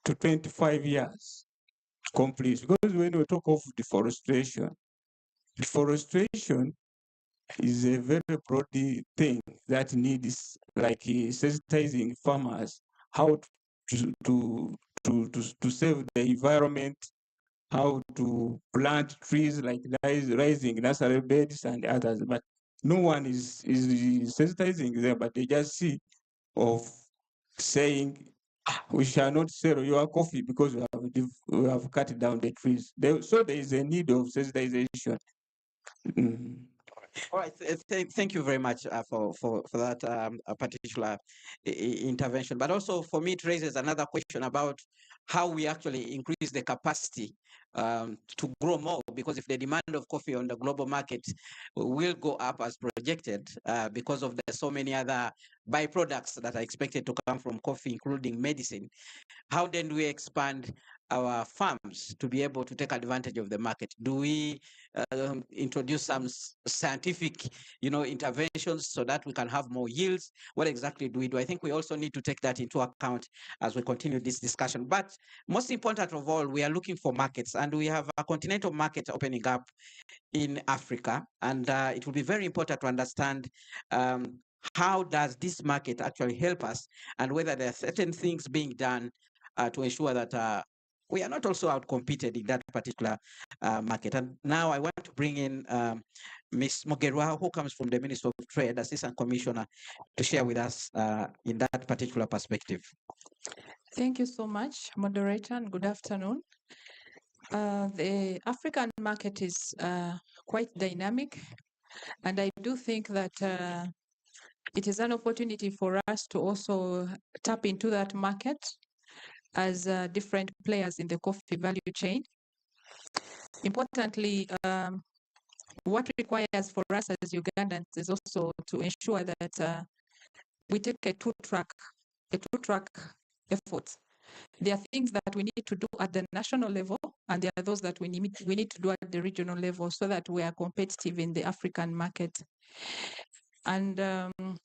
to 25 years to complete. Because when we talk of deforestation is a very broad thing that needs like sensitizing farmers how to save the environment, how to plant trees like rising natural beds and others. But no one is sensitizing them, but they just see of saying, we shall not sell your coffee because we have cut down the trees. So there is a need of sensitization. All right. Thank you very much for that particular intervention. But also for me, it raises another question about how we actually increase the capacity to grow more. Because if the demand of coffee on the global market will go up as projected because of the so many other byproducts that are expected to come from coffee, including medicine, how then do we expand our farms to be able to take advantage of the market? Do we introduce some scientific, interventions so that we can have more yields? What exactly do we do? I think we also need to take that into account as we continue this discussion. But most important of all, we are looking for markets, and we have a continental market opening up in Africa, and it will be very important to understand how does this market actually help us, and whether there are certain things being done to ensure that we are not also outcompeted in that particular market. And now I want to bring in Ms. Mogerwa, who comes from the Ministry of Trade, Assistant Commissioner, to share with us in that particular perspective. Thank you so much, moderator, and good afternoon. The African market is quite dynamic, and I do think that it is an opportunity for us to also tap into that market as different players in the coffee value chain. Importantly, what requires for us as Ugandans is also to ensure that we take a two-track effort. There are things that we need to do at the national level, and there are those that we need to do at the regional level so that we are competitive in the African market. And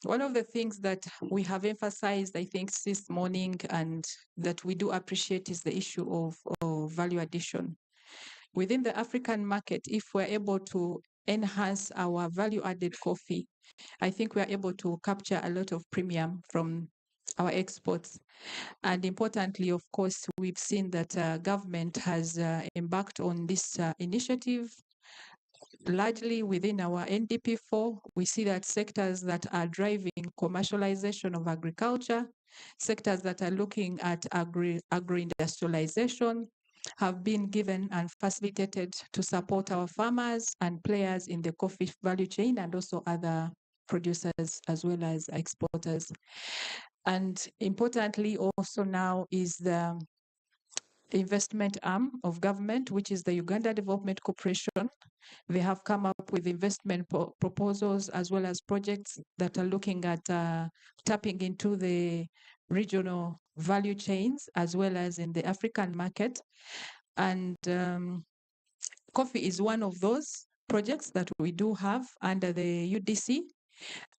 one of the things that we have emphasized, I think, this morning, and that we do appreciate, is the issue of value addition. Within the African market, if we're able to enhance our value-added coffee, I think we're able to capture a lot of premium from our exports. And importantly, of course, we've seen that government has embarked on this initiative largely within our NDP4. We see that sectors that are driving commercialization of agriculture, sectors that are looking at agro-industrialization, have been given and facilitated to support our farmers and players in the coffee value chain, and also other producers as well as exporters. And importantly also now is the investment arm of government, which is the Uganda Development Corporation. They have come up with investment proposals as well as projects that are looking at tapping into the regional value chains as well as in the African market. And coffee is one of those projects that we do have under the UDC.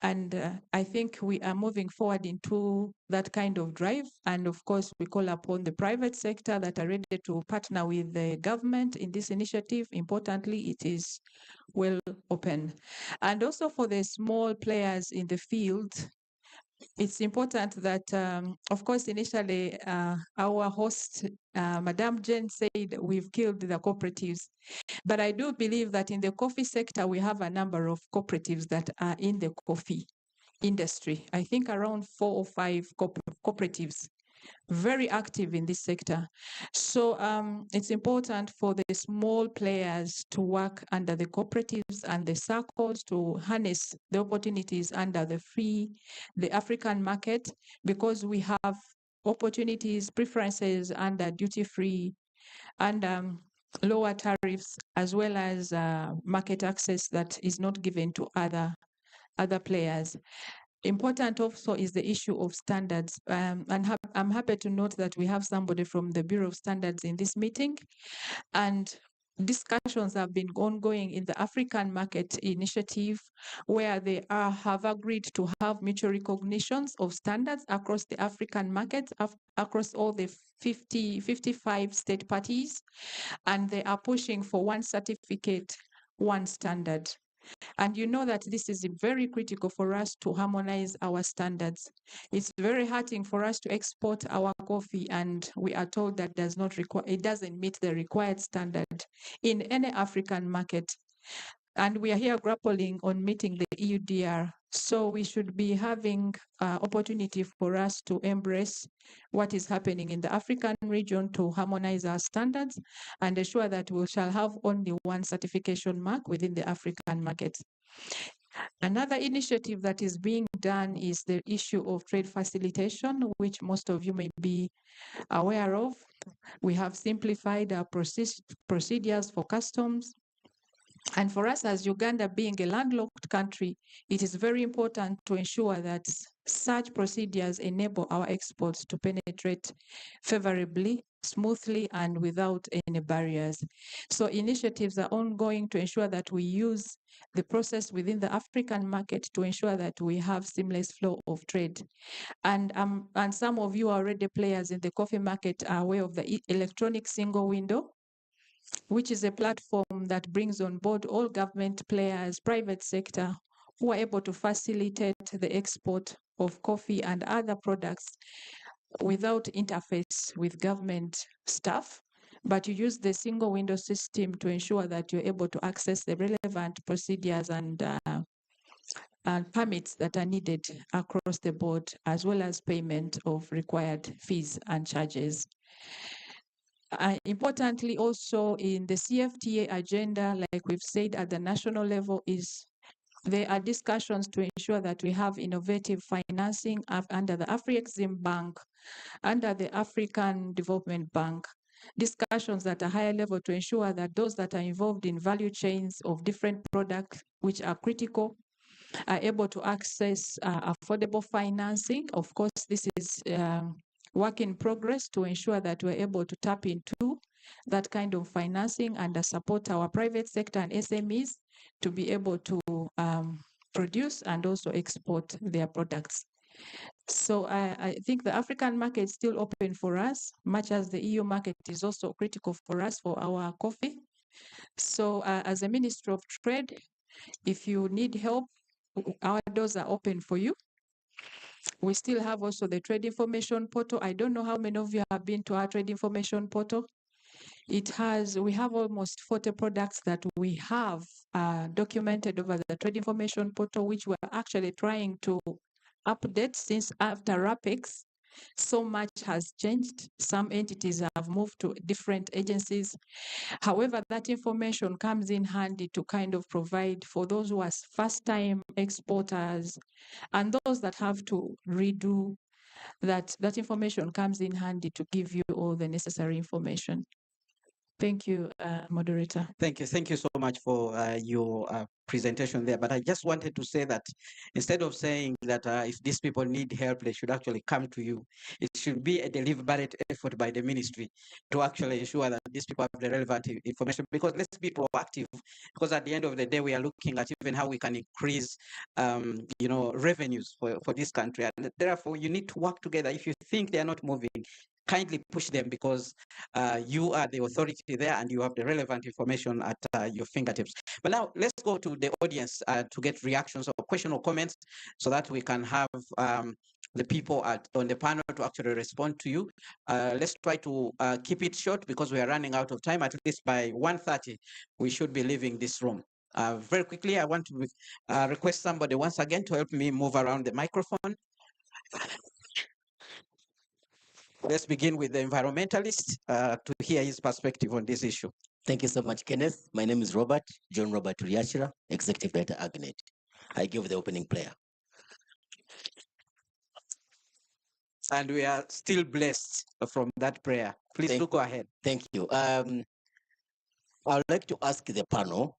And I think we are moving forward into that kind of drive. And of course, we call upon the private sector that are ready to partner with the government in this initiative. Importantly, it is well open. And also for the small players in the field, it's important that, of course, initially our host, Madam Jane, said we've killed the cooperatives. But I do believe that in the coffee sector, we have a number of cooperatives that are in the coffee industry. I think around 4 or 5 cooperatives very active in this sector. So it's important for the small players to work under the cooperatives and the circles to harness the opportunities under the African market, because we have opportunities, preferences under duty-free and lower tariffs, as well as market access that is not given to other players. Important also is the issue of standards. And I'm happy to note that we have somebody from the Bureau of Standards in this meeting. And discussions have been ongoing in the African Market Initiative, where they have agreed to have mutual recognitions of standards across the African markets, across all the 55 state parties. And they are pushing for one certificate, one standard. And you know that this is very critical for us to harmonize our standards. It's very hurting for us to export our coffee, and we are told that it doesn't meet the required standard in any African market. And we are here grappling on meeting the Eudr. So we should be having opportunity for us to embrace what is happening in the African region to harmonize our standards and ensure that we shall have only one certification mark within the African market. Another initiative that is being done is the issue of trade facilitation, which most of you may be aware of. We have simplified our procedures for customs. And for us as Uganda, being a landlocked country, it is very important to ensure that such procedures enable our exports to penetrate favorably, smoothly, and without any barriers. So initiatives are ongoing to ensure that we use the process within the African market to ensure that we have seamless flow of trade. And some of you are already players in the coffee market are aware of the electronic single window, which is a platform that brings on board all government players, private sector, who are able to facilitate the export of coffee and other products without interface with government staff. But you use the single window system to ensure that you're able to access the relevant procedures and permits that are needed across the board, as well as payment of required fees and charges. Importantly, also in the CFTA agenda, like we've said at the national level, is there are discussions to ensure that we have innovative financing under the Afrexim Bank, under the African Development Bank, discussions at a higher level to ensure that those that are involved in value chains of different products which are critical are able to access affordable financing. Of course, this is work in progress to ensure that we're able to tap into that kind of financing and support our private sector and SMEs to be able to produce and also export their products. So I think the African market is still open for us, much as the EU market is also critical for us for our coffee. So as a Ministry of Trade, if you need help, our doors are open for you. We still have also the trade information portal. I don't know how many of you have been to our trade information portal. We have almost 40 products that we have documented over the trade information portal, which we're actually trying to update since after RAPEX. So much has changed. Some entities have moved to different agencies. However, that information comes in handy to kind of provide for those who are first-time exporters and those that have to redo that information comes in handy to give you all the necessary information. Thank you, moderator. Thank you so much for your presentation there. But I just wanted to say that instead of saying that if these people need help, they should actually come to you. It should be a deliberate effort by the ministry to actually ensure that these people have the relevant information. Because let's be proactive. Because at the end of the day, we are looking at even how we can increase, revenues for this country. And therefore, you need to work together. If you think they are not moving, kindly push them, because you are the authority there and you have the relevant information at your fingertips. But now let's go to the audience to get reactions or questions or comments so that we can have the people on the panel to actually respond to you. Let's try to keep it short because we are running out of time. At least by 1:30, we should be leaving this room. Very quickly, I want to request somebody once again to help me move around the microphone. Let's begin with the environmentalist to hear his perspective on this issue. Thank you so much, Kenneth. My name is John Robert Riachira, Executive Director, Agnet. I give the opening prayer. And we are still blessed from that prayer. Please go ahead. Thank you. I would like to ask the panel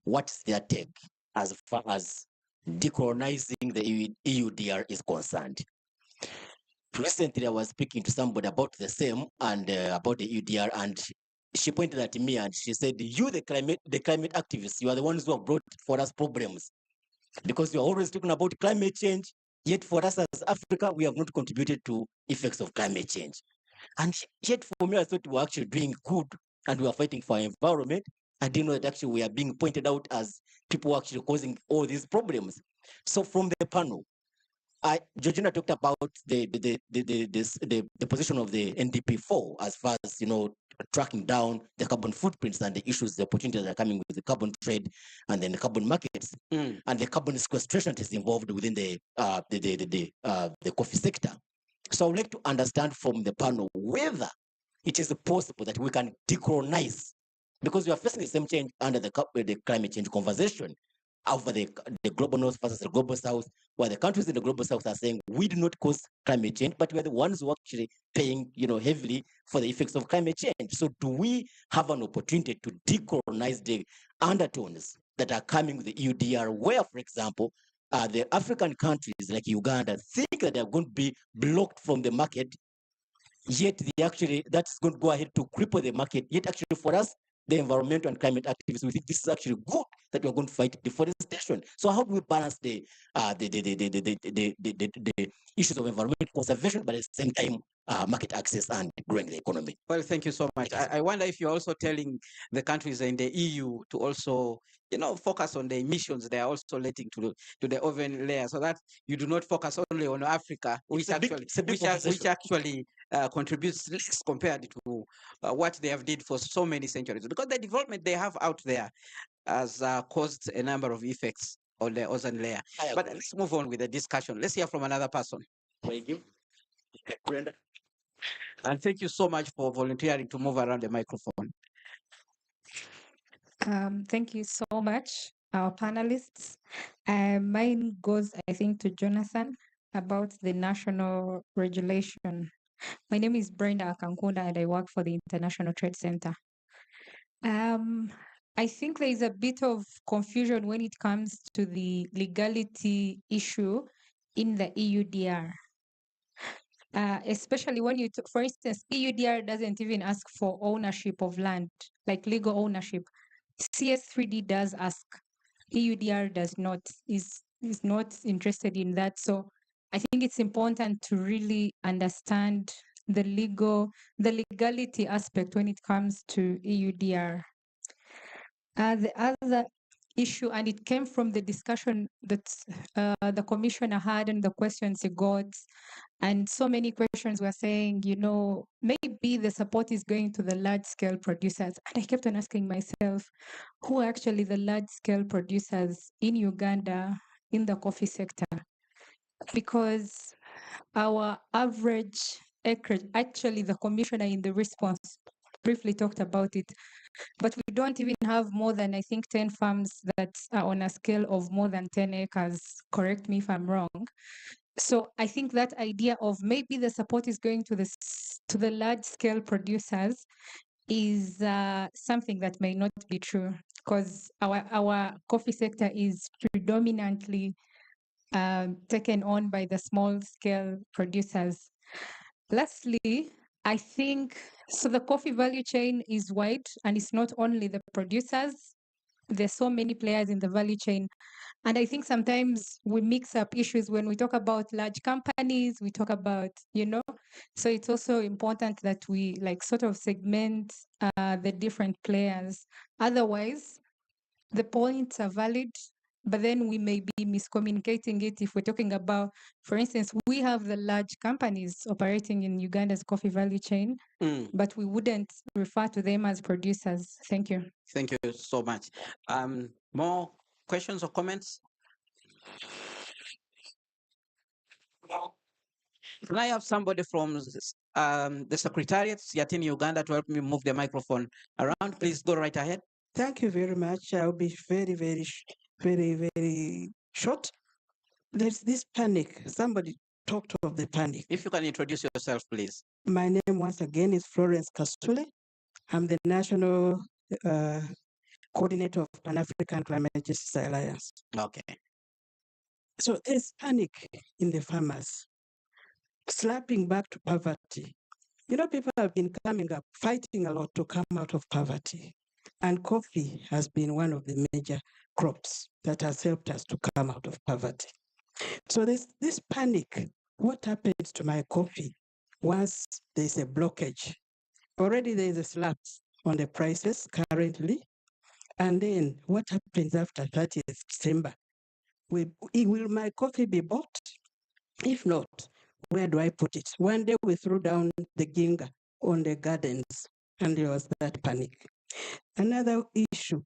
what's their take as far as decolonizing the EUDR is concerned. Recently, I was speaking to somebody about the same and about the EUDR, and she pointed at me and she said, "You, the climate activists, you are the ones who have brought for us problems, because you are always talking about climate change. Yet, for us as Africa, we have not contributed to effects of climate change. And yet, for me, I thought we were actually doing good and we are fighting for our environment. I didn't know that actually we are being pointed out as people actually causing all these problems." So, from the panel, Georgina talked about the position of the NDP4 as far as tracking down the carbon footprints and the issues, the opportunities that are coming with the carbon trade and then the carbon markets and the carbon sequestration that is involved within the coffee sector. So I would like to understand from the panel whether it is possible that we can decolonize, because we are facing the same change under the climate change conversation over the global north versus the global south, where the countries in the global south are saying we do not cause climate change, but we are the ones who are actually paying heavily for the effects of climate change. So do we have an opportunity to decolonize the undertones that are coming with the EUDR, where, for example, the African countries like Uganda think that they are going to be blocked from the market, yet that's going to go ahead to cripple the market. Yet actually for us, the environmental and climate activists, we think this is actually good that we're going to fight deforestation. So how do we balance the issues of environmental conservation, but at the same time market access and growing the economy? Well, thank you so much. I wonder if you're also telling the countries in the EU to also, focus on the emissions they are also letting to the ozone layer, so that you do not focus only on Africa, which actually contributes less compared to what they have did for so many centuries. Because the development they have out there has caused a number of effects on the ozone layer. But let's move on with the discussion. Let's hear from another person. Thank you. Brenda. And thank you so much for volunteering to move around the microphone. Thank you so much, our panelists. Mine goes, I think, to Jonathan about the national regulation. My name is Brenda Akankunda and I work for the International Trade Center. I think there is a bit of confusion when it comes to the legality issue in the EUDR. Especially when you, for instance, EUDR doesn't even ask for ownership of land, like legal ownership. CS3D does ask. EUDR does not, is not interested in that. So I think it's important to really understand the legality aspect when it comes to EUDR. The other issue, and it came from the discussion that the commissioner had and the questions he got, and so many questions were saying, you know, maybe the support is going to the large scale producers. And I kept on asking myself, who are actually the large scale producers in Uganda in the coffee sector? Because our average acreage, actually the commissioner in the response briefly talked about it, but we don't even have more than, I think, 10 farms that are on a scale of more than 10 acres. Correct me if I'm wrong. So I think that idea of maybe the support is going to the large scale producers is something that may not be true, because our coffee sector is predominantly taken on by the small scale producers. Lastly, I think, so the coffee value chain is wide and it's not only the producers. There's so many players in the value chain. And I think sometimes we mix up issues when we talk about large companies, we talk about, you know, so it's also important that we like sort of segment the different players. Otherwise, the points are valid, but then we may be miscommunicating it if we're talking about, for instance, we have the large companies operating in Uganda's coffee value chain, but we wouldn't refer to them as producers. Thank you. Thank you so much. More questions or comments? Can I have somebody from the Secretariat, Yatini, Uganda, to help me move the microphone around? Please go right ahead. Thank you very much. I'll be very short. There's this panic. Somebody talked of the panic. If you can introduce yourself, please. My name once again is Florence Kastule. I'm the National Coordinator of Pan-African Climate Justice Alliance. Okay. So there's panic in the farmers, slapping back to poverty. You know, people have been coming up, fighting a lot to come out of poverty. And coffee has been one of the major crops that has helped us to come out of poverty. So there's this panic. What happens to my coffee once there's a blockage? Already there's a slap on the prices currently. And then what happens after 30th December? Will my coffee be bought? If not, where do I put it? One day we threw down the ginga on the gardens and there was that panic. Another issue,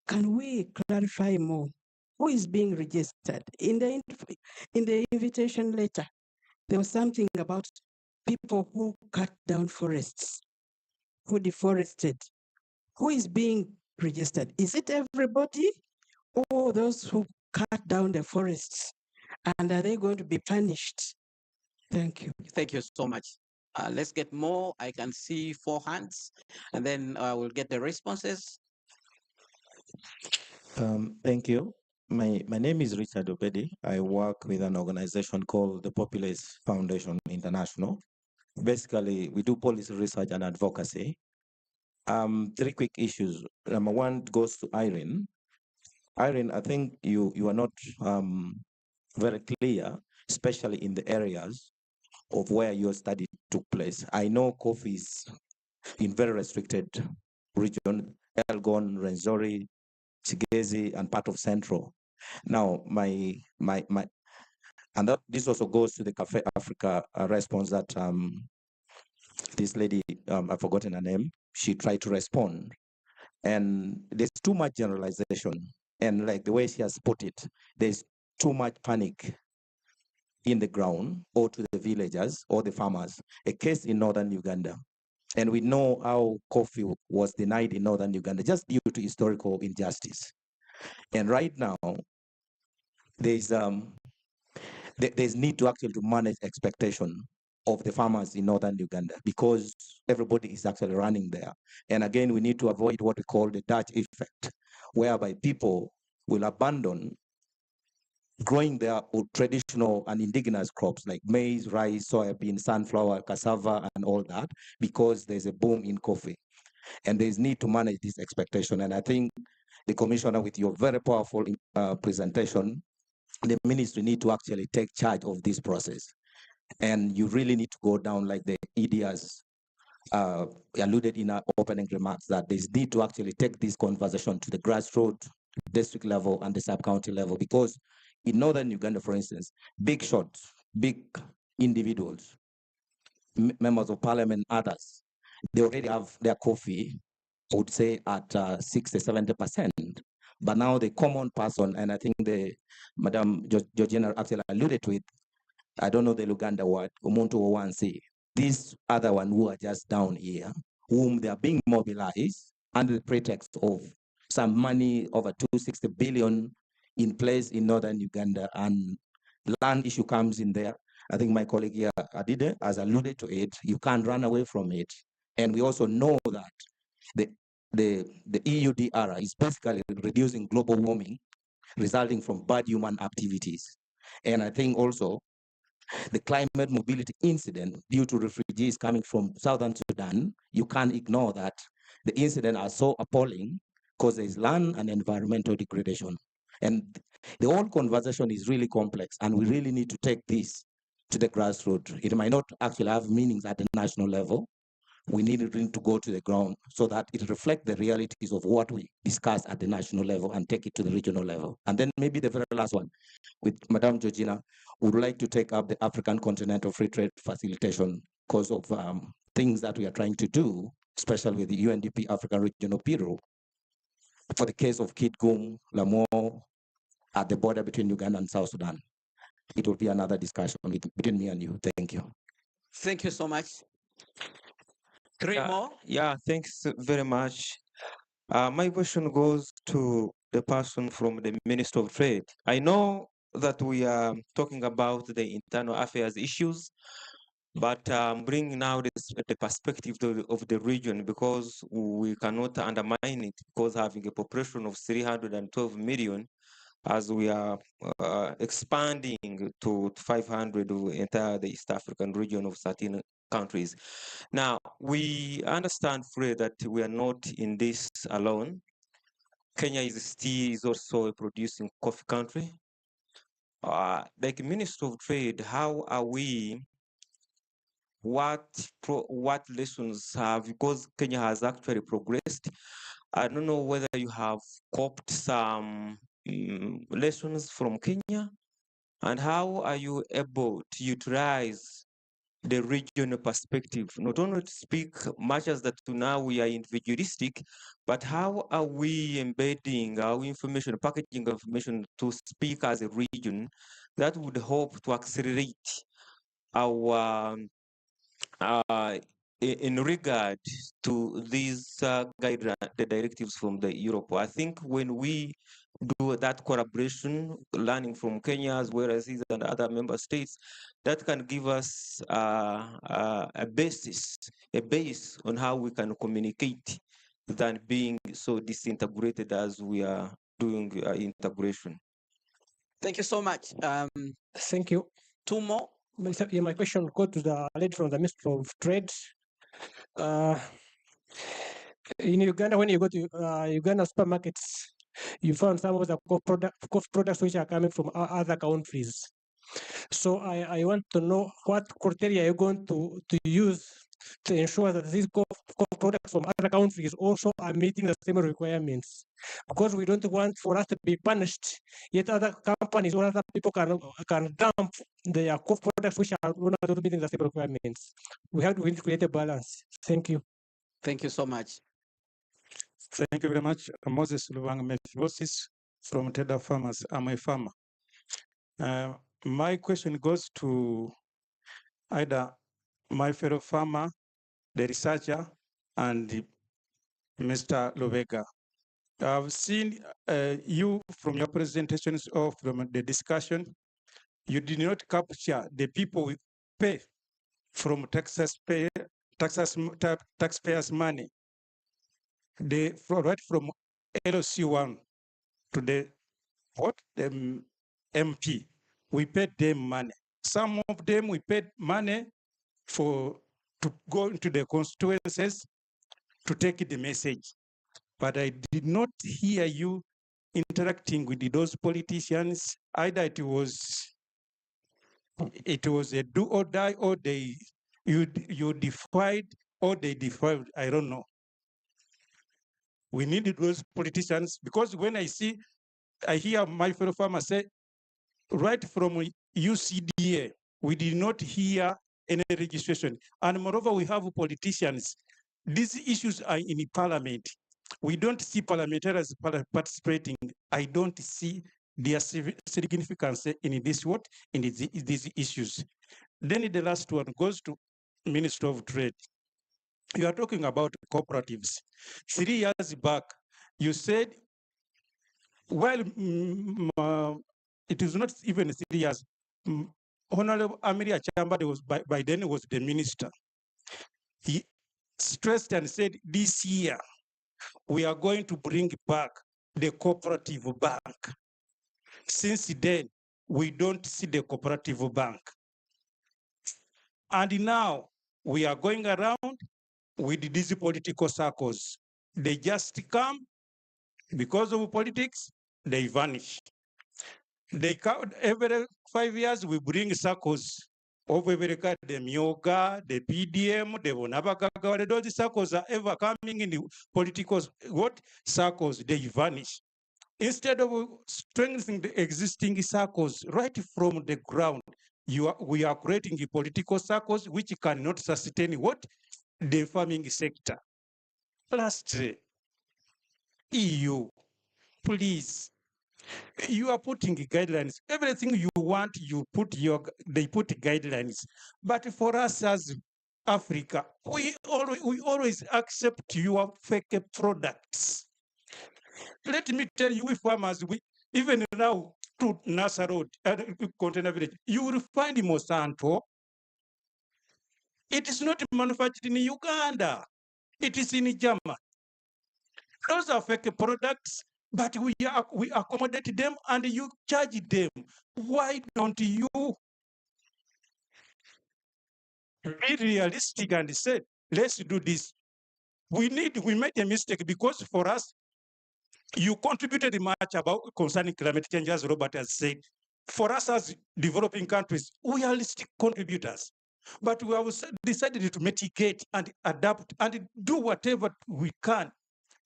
can we clarify more? Who is being registered? In the invitation letter, there was something about people who cut down forests, who deforested. Who is being registered? Is it everybody or those who cut down the forests? And are they going to be punished? Thank you. Thank you so much. Let's get more. I can see 4 hands, and then we'll get the responses. Thank you. My name is Richard Obedi. I work with an organization called the Populace Foundation International. Basically, we do policy research and advocacy. 3 quick issues. Number 1 goes to Irene. Irene, I think you are not very clear, especially in the areas of where your study took place. I know coffee is in very restricted region, Elgon, Renzori, Chigezi, and part of Central. Now, and this also goes to the Cafe Africa response that this lady, I've forgotten her name, she tried to respond. And there's too much generalization. And like the way she has put it, there's too much panic. in the ground or to the villagers or the farmers. A case in northern Uganda. And we know how coffee was denied in northern Uganda just due to historical injustice. And right now, there's need to actually to manage expectation of the farmers in northern Uganda because everybody is actually running there. And again, we need to avoid what we call the Dutch effect, whereby people will abandon growing their traditional and indigenous crops like maize, rice, soybean, sunflower, cassava, and all that, because there's a boom in coffee. And there's need to manage this expectation. And I think the commissioner, with your very powerful presentation, the ministry need to actually take charge of this process. And you really need to go down like the EDRs alluded in our opening remarks, that there's need to actually take this conversation to the grassroots, district level, and the sub-county level, because in northern Uganda, for instance, big shots, big individuals, members of parliament, others, they already have their coffee, I would say, at 60, 70%. But now the common person, and I think the Madam Georgina actually alluded to it, I don't know the Luganda word, Umuntu Owansi, these other one who are just down here, whom they are being mobilized under the pretext of some money over 260 billion in place in northern Uganda, and land issue comes in there. I think my colleague here, Adide, has alluded to it. You can't run away from it. And we also know that the EUDR is basically reducing global warming resulting from bad human activities. And I think also the climate mobility incident due to refugees coming from Southern Sudan, you can't ignore that. The incidents are so appalling because there is land and environmental degradation. And the whole conversation is really complex, and we really need to take this to the grassroots. It might not actually have meanings at the national level. We need to go to the ground so that it reflects the realities of what we discuss at the national level and take it to the regional level. And then maybe the very last one, with Madame Georgina, would like to take up the African Continental Free Trade Facilitation because of things that we are trying to do, especially with the UNDP African Regional Bureau, for the case of Kitgum, Lamore, at the border between Uganda and South Sudan. It will be another discussion between me and you. Thank you. Thank you so much. Three more? Yeah, thanks very much. My question goes to the person from the Minister of Trade. I know that we are talking about the internal affairs issues, but bring now the perspective of the region, because we cannot undermine it, because having a population of 312 million, as we are expanding to 500 to enter the East African region of 13 countries. Now, we understand, Fred, that we are not in this alone. Kenya is also a producing coffee country. Like Minister of Trade, how are we? What lessons have, because Kenya has actually progressed? I don't know whether you have copied some lessons from Kenya, and how are you able to utilize the regional perspective, not only to speak much as that now we are individualistic, but how are we embedding our information, packaging information to speak as a region that would hope to accelerate our in regard to these the directives from the Europe. I think when we do that collaboration, learning from Kenya as well as these and other member states, that can give us a base on how we can communicate than being so disintegrated as we are doing integration. Thank you so much. Thank you. Two more. My question will go to the lady from the Ministry of Trade. In Uganda, when you go to Uganda supermarkets, you found some of the coffee products which are coming from other countries. So I want to know what criteria you're going to use to ensure that these coffee products from other countries also are meeting the same requirements. Because we don't want for us to be punished, yet other companies or other people can dump their coffee products which are not meeting the same requirements. We have to create a balance. Thank you. Thank you so much. Thank you very much. Moses Lubang Moses from Teda Farmers. I'm a farmer. My question goes to either my fellow farmer, the researcher, and Mr. Lubega. I've seen you from your presentations or from the discussion, you did not capture the people we pay from taxpayers' money. Right from LC1 to the MP, we paid them money. Some of them we paid money to go into the constituencies to take the message. But I did not hear you interacting with those politicians. Either it was a do or die, or you defied, or they defied. I don't know. We needed those politicians, because when I hear my fellow farmers say, right from UCDA, we did not hear any registration. And moreover, we have politicians. These issues are in parliament. We don't see parliamentarians participating. I don't see their significance in this in these issues. Then the last one goes to Minister of Trade. You are talking about cooperatives. 3 years back, you said, well, it is not even 3 years. Honorable Amelia Chambade was by then was the minister. He stressed and said, this year we are going to bring back the cooperative bank. Since then, we don't see the cooperative bank. And now we are going around with these political circles. They just come because of politics, they vanish. They come every 5 years, we bring circles of the Myoga, the PDM, the Bonabagaga, those circles are ever coming in the political circles, they vanish. Instead of strengthening the existing circles right from the ground, we are creating political circles which cannot sustain the farming sector. Lastly, EU, please, you are putting guidelines. Everything you want, they put guidelines. But for us as Africa, we always accept your fake products. Let me tell you, we farmers, even now to Nasa Road, Container Village, you will find Monsanto. It is not manufactured in Uganda. It is in Germany. Those are fake products, but we accommodate them and you charge them. Why don't you be realistic and say, let's do this? We made a mistake because for us, you contributed much about concerning climate change, as Robert has said. For us as developing countries, we are listed contributors. But we have decided to mitigate and adapt and do whatever we can.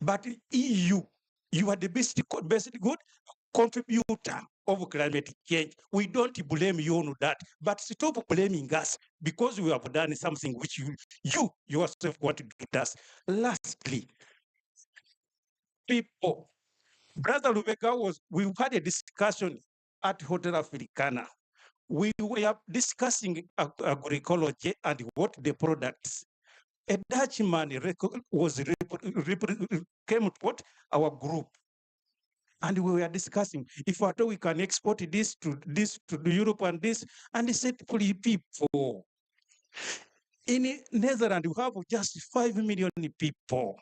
But EU, you are the best good contributor of climate change. We don't blame you on that, but stop blaming us because we have done something which you yourself want to do to us. Lastly, people, Brother Lubega we had a discussion at Hotel Africana. We were discussing agroecology and what the products. A Dutchman came to our group, and we were discussing if at all we can export this to Europe and this, and he said, please people, in Netherlands you have just 5 million people.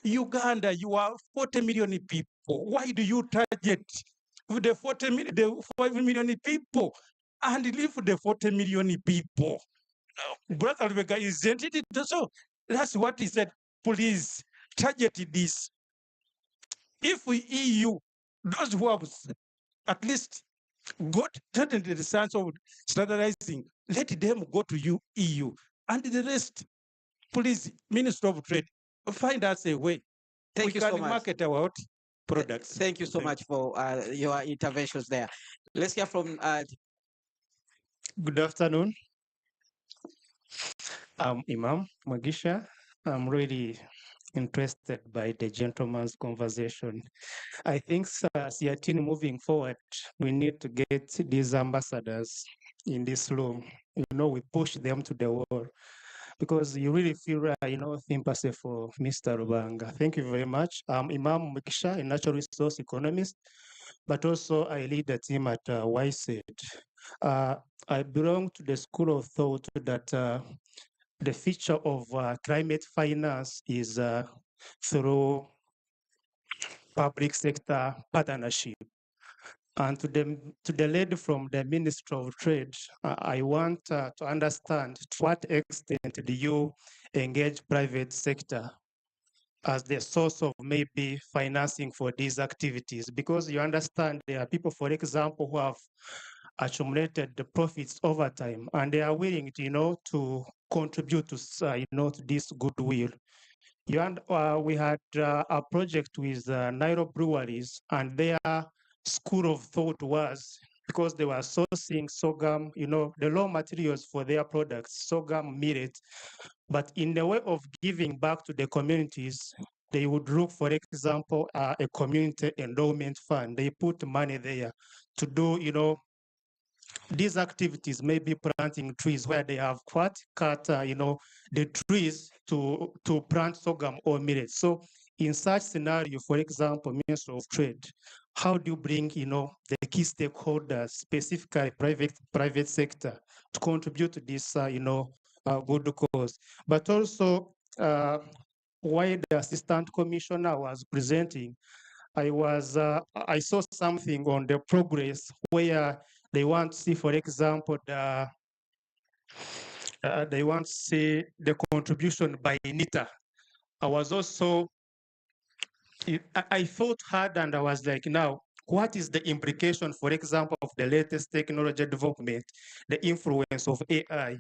Uganda, you are 40 million people. Why do you target the 5 million people and leave the 40 million people? Brother Rebecca, isn't it so? That's what he said. Please target this. If we EU, those who have at least got the science of standardizing, let them go to EU. And the rest, please, Minister of Trade, find us a way. Thank you so much. Market our products. Thank you so much for your interventions there. Let's hear from. Good afternoon. I'm Imam Magisha. I'm really interested by the gentleman's conversation. I think, Siatini, moving forward, we need to get these ambassadors in this room. We push them to the wall because you really feel, sympathy for Mr. Rubanga. Thank you very much. I'm Imam Mukisha, a natural resource economist, but also I lead a team at YSED. I belong to the school of thought that the future of climate finance is through public sector partnership. And to the lady from the Ministry of Trade, I want to understand to what extent do you engage private sector as the source of maybe financing for these activities? Because you understand there are people, for example, who have accumulated the profits over time, and they are willing to, to contribute to, to this goodwill. We had a project with Nairo breweries, and their school of thought was, because they were sourcing sorghum, the raw materials for their products, sorghum, millet, but in the way of giving back to the communities, they would look, for example, a community endowment fund. They put money there to do, these activities, may be planting trees where they have cut, the trees to plant sorghum or millet. So in such scenario, for example, Minister of Trade, how do you bring, the key stakeholders, specifically private sector, to contribute to this, good cause? But also, while the Assistant Commissioner was presenting, I saw something on the progress where they want to see, for example, they want to see the contribution by NITA. I was also, I thought hard and I was like, now, what is the implication, for example, of the latest technology development, the influence of AI,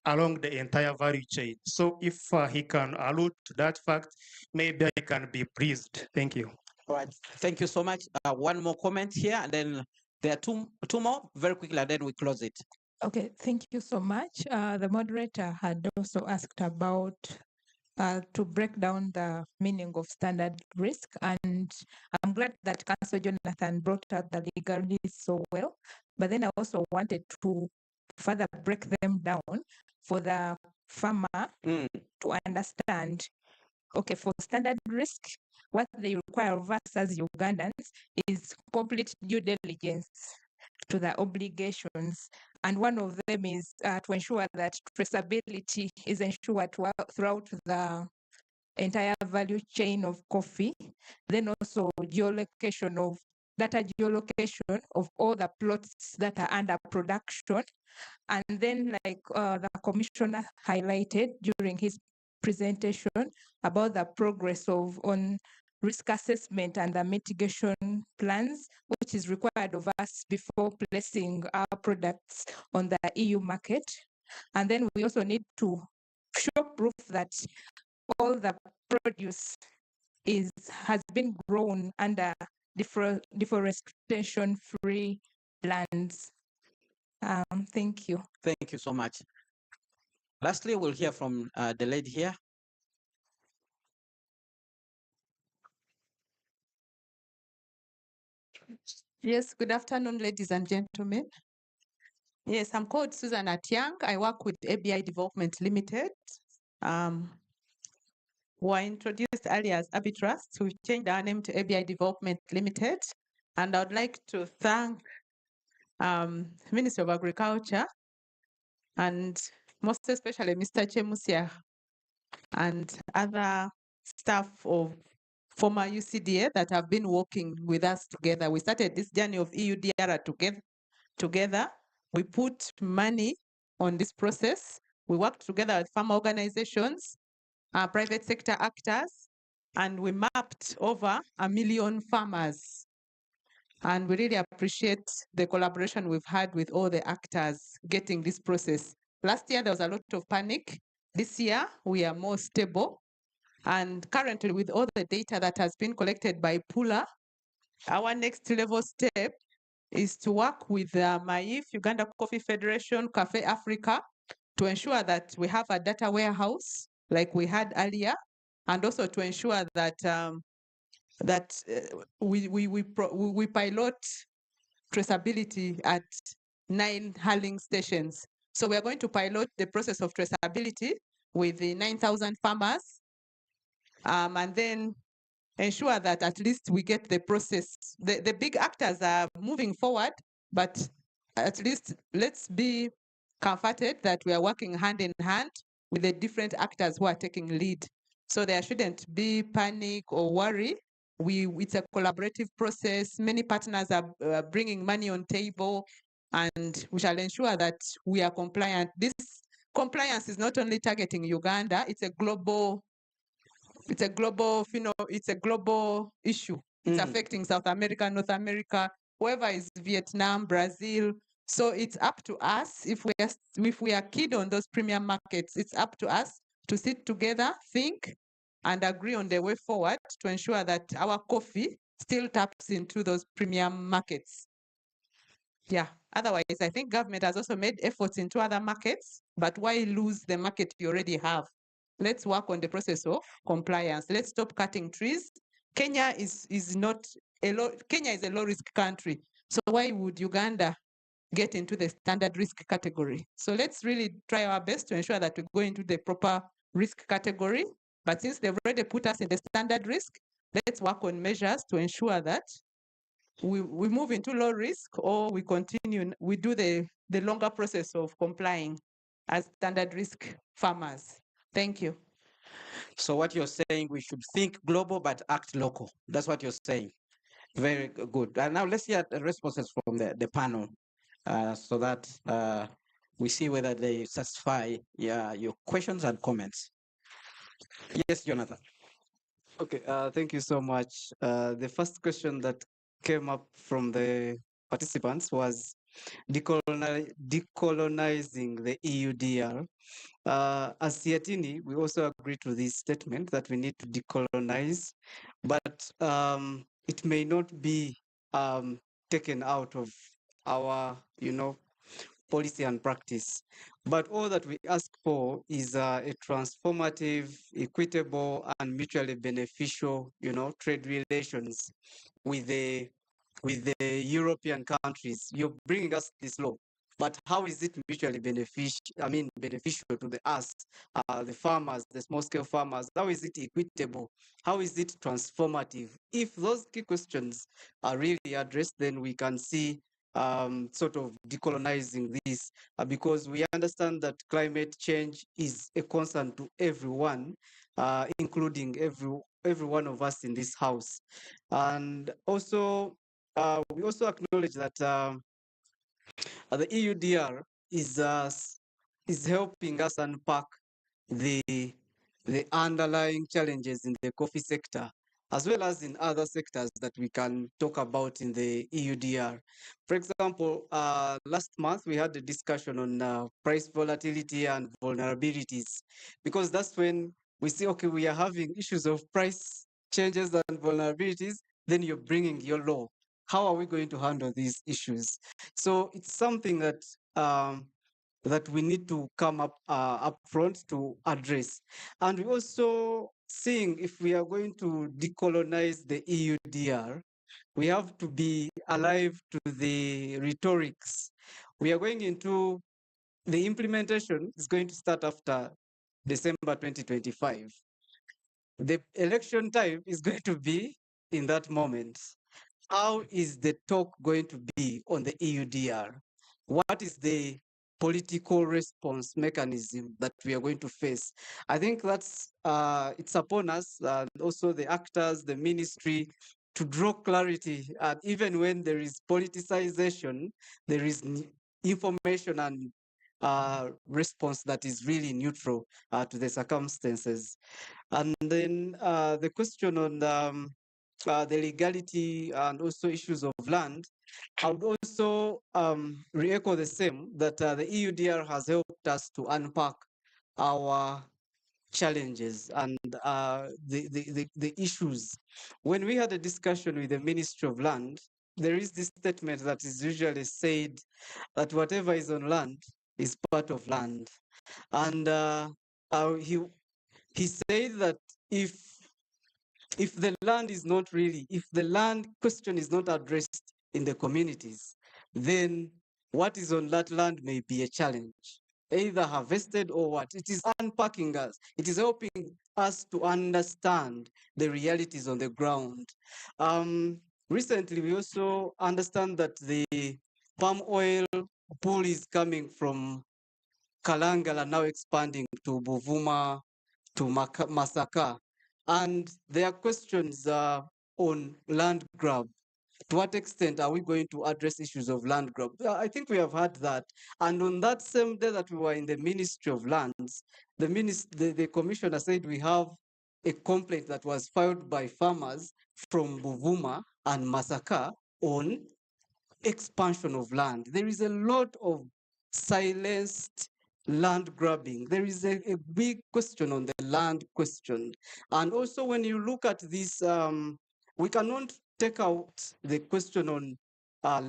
along the entire value chain? So if he can allude to that fact, maybe I can be pleased. Thank you. All right, thank you so much. One more comment here, and then there are two more very quickly, and then we close it. Okay, thank you so much. The moderator had also asked about to break down the meaning of standard risk, and I'm glad that Councillor Jonathan brought out the legalities so well. But then I also wanted to further break them down for the farmer to understand. Okay, for standard risk, what they require of us as Ugandans is complete due diligence to the obligations. And one of them is to ensure that traceability is ensured throughout the entire value chain of coffee. Then also geolocation of geolocation of all the plots that are under production. And then like the commissioner highlighted during his presentation about the progress on risk assessment and the mitigation plans, which is required of us before placing our products on the EU market. And then we also need to show proof that all the produce has been grown under deforestation-free lands. Thank you. Thank you so much. Lastly, we'll hear from the lady here. Yes, good afternoon, ladies and gentlemen. Yes, I'm called Susan Atiang. I work with ABI Development Limited. Were introduced earlier as Abitrust. We've changed our name to ABI Development Limited. And I would like to thank Minister of Agriculture and most especially Mr. Chemusia and other staff of former UCDA that have been working with us together. We started this journey of EUDR together. We put money on this process. We worked together with farmer organizations, private sector actors, and we mapped over 1 million farmers. And we really appreciate the collaboration we've had with all the actors getting this process. Last year, there was a lot of panic. This year, we are more stable. And currently, with all the data that has been collected by Pula, our next level step is to work with MAIF, Uganda Coffee Federation, Cafe Africa, to ensure that we have a data warehouse like we had earlier, and also to ensure that we pilot traceability at 9 hauling stations. So we are going to pilot the process of traceability with the 9,000 farmers, and then ensure that at least we get the process. The big actors are moving forward, but at least let's be comforted that we are working hand in hand with the different actors who are taking lead. So there shouldn't be panic or worry. It's a collaborative process. Many partners are bringing money on table, and we shall ensure that we are compliant. This compliance is not only targeting Uganda, it's a global it's a global issue. It's affecting South America, North America, whoever is Vietnam, Brazil. So it's up to us if we are keen on those premium markets. It's up to us to sit together, think, and agree on the way forward to ensure that our coffee still taps into those premium markets. Yeah. Otherwise, I think government has also made efforts into other markets, but why lose the market you already have? Let's work on the process of compliance. Let's stop cutting trees. Kenya is not Kenya is a low risk country. So why would Uganda get into the standard risk category? So let's really try our best to ensure that we go into the proper risk category. But since they've already put us in the standard risk, let's work on measures to ensure that we move into low risk, or we continue, we do the longer process of complying as standard risk farmers. Thank you. So what you're saying, we should think global but act local. That's what you're saying. Very good. And now let's hear the responses from the panel, so that we see whether they satisfy your questions and comments. Yes, Jonathan. Okay, thank you so much. The first question that came up from the participants was decolonizing the EUDR. As Siatini, we also agree to this statement that we need to decolonize, but it may not be taken out of our, policy and practice. But all that we ask for is a transformative, equitable, and mutually beneficial, trade relations with the European countries. You're bringing us this law, but how is it mutually beneficial? Beneficial to us, the farmers, the small-scale farmers. How is it equitable? How is it transformative? If those key questions are really addressed, then we can see sort of decolonizing this, because we understand that climate change is a concern to everyone, including every one of us in this house. And also, we also acknowledge that the EUDR is helping us unpack the underlying challenges in the coffee sector, as well as in other sectors that we can talk about in the EUDR. For example, last month we had a discussion on price volatility and vulnerabilities, because that's when we see, okay, we are having issues of price changes and vulnerabilities, then you're bringing your law. How are we going to handle these issues? So it's something that that we need to come up front to address. And we also seeing if we are going to decolonize the EUDR, we have to be alive to the rhetorics. We are going into the implementation is going to start after December 2025. The election time is going to be in that moment. How is the talk going to be on the EUDR? What is the political response mechanism that we are going to face? I think that's it's upon us, and also the actors, the ministry, to draw clarity. And even when there is politicization, there is information and response that is really neutral to the circumstances. And then the question on the legality and also issues of land, I would also re-echo the same, that the EUDR has helped us to unpack our challenges and the issues. When we had a discussion with the Ministry of Land, there is this statement that is usually said that whatever is on land is part of land. And he said that if the land is not really, if the land question is not addressed in the communities, then what is on that land may be a challenge, either harvested or what. It is unpacking us. It is helping us to understand the realities on the ground. Recently, we also understand that the palm oil pool is coming from Kalangala, now expanding to Buvuma, to Masaka. And there are questions on land grab. To what extent are we going to address issues of land grab? I think we have had that. And on that same day that we were in the Ministry of Lands, the commissioner said we have a complaint that was filed by farmers from Buvuma and Masaka on expansion of land. There is a lot of silenced land grabbing. There is a big question on the land question. And also when you look at this, we cannot take out the question on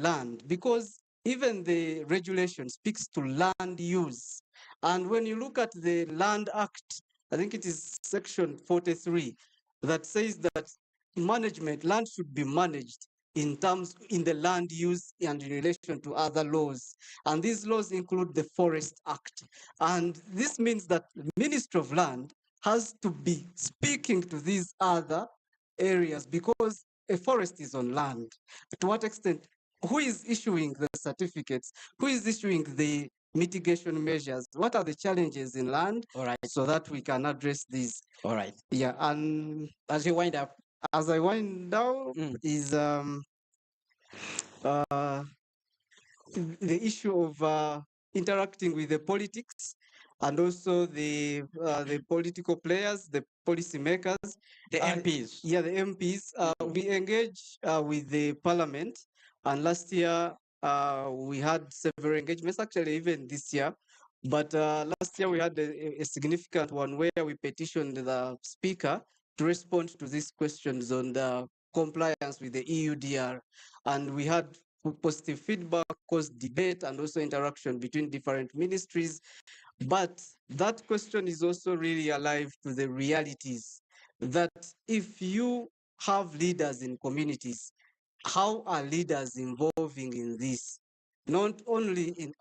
land, because even the regulation speaks to land use. And when you look at the Land Act, I think it is section 43, that says that land should be managed in the land use and in relation to other laws. And these laws include the Forest Act. And this means that the Ministry of Land has to be speaking to these other areas, because a forest is on land. To what extent? Who is issuing the certificates? Who is issuing the mitigation measures? What are the challenges in land? All right. So that we can address these. All right. Yeah, and as you wind up, as I wind down, is the issue of interacting with the politics and also the political players, the policymakers, the MPs. Yeah, the MPs. We engage with the parliament, and last year we had several engagements. Actually, even this year. But last year we had a significant one where we petitioned the speaker to respond to these questions on the compliance with the EUDR. And we had positive feedback, caused debate, and also interaction between different ministries. But that question is also really alive to the realities that if you have leaders in communities, how are leaders involving in this? Not only,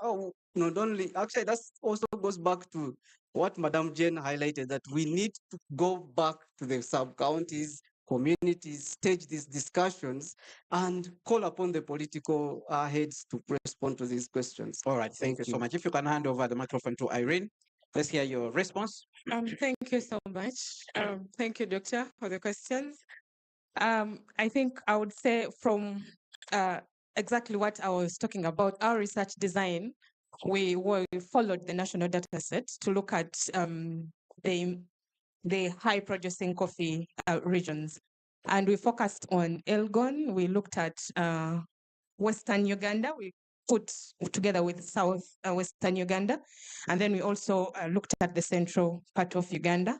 actually, that also goes back to what Madam Jane highlighted, that we need to go back to the sub-counties, communities, stage these discussions, and call upon the political heads to respond to these questions. All right, thank you so much. If you can hand over the microphone to Irene, let's hear your response. Thank you so much. Thank you, Doctor, for the questions. I think I would say from exactly what I was talking about, our research design, we followed the national data set to look at the high producing coffee regions. And we focused on Elgon. We looked at Western Uganda. We put together with South Western Uganda. And then we also looked at the central part of Uganda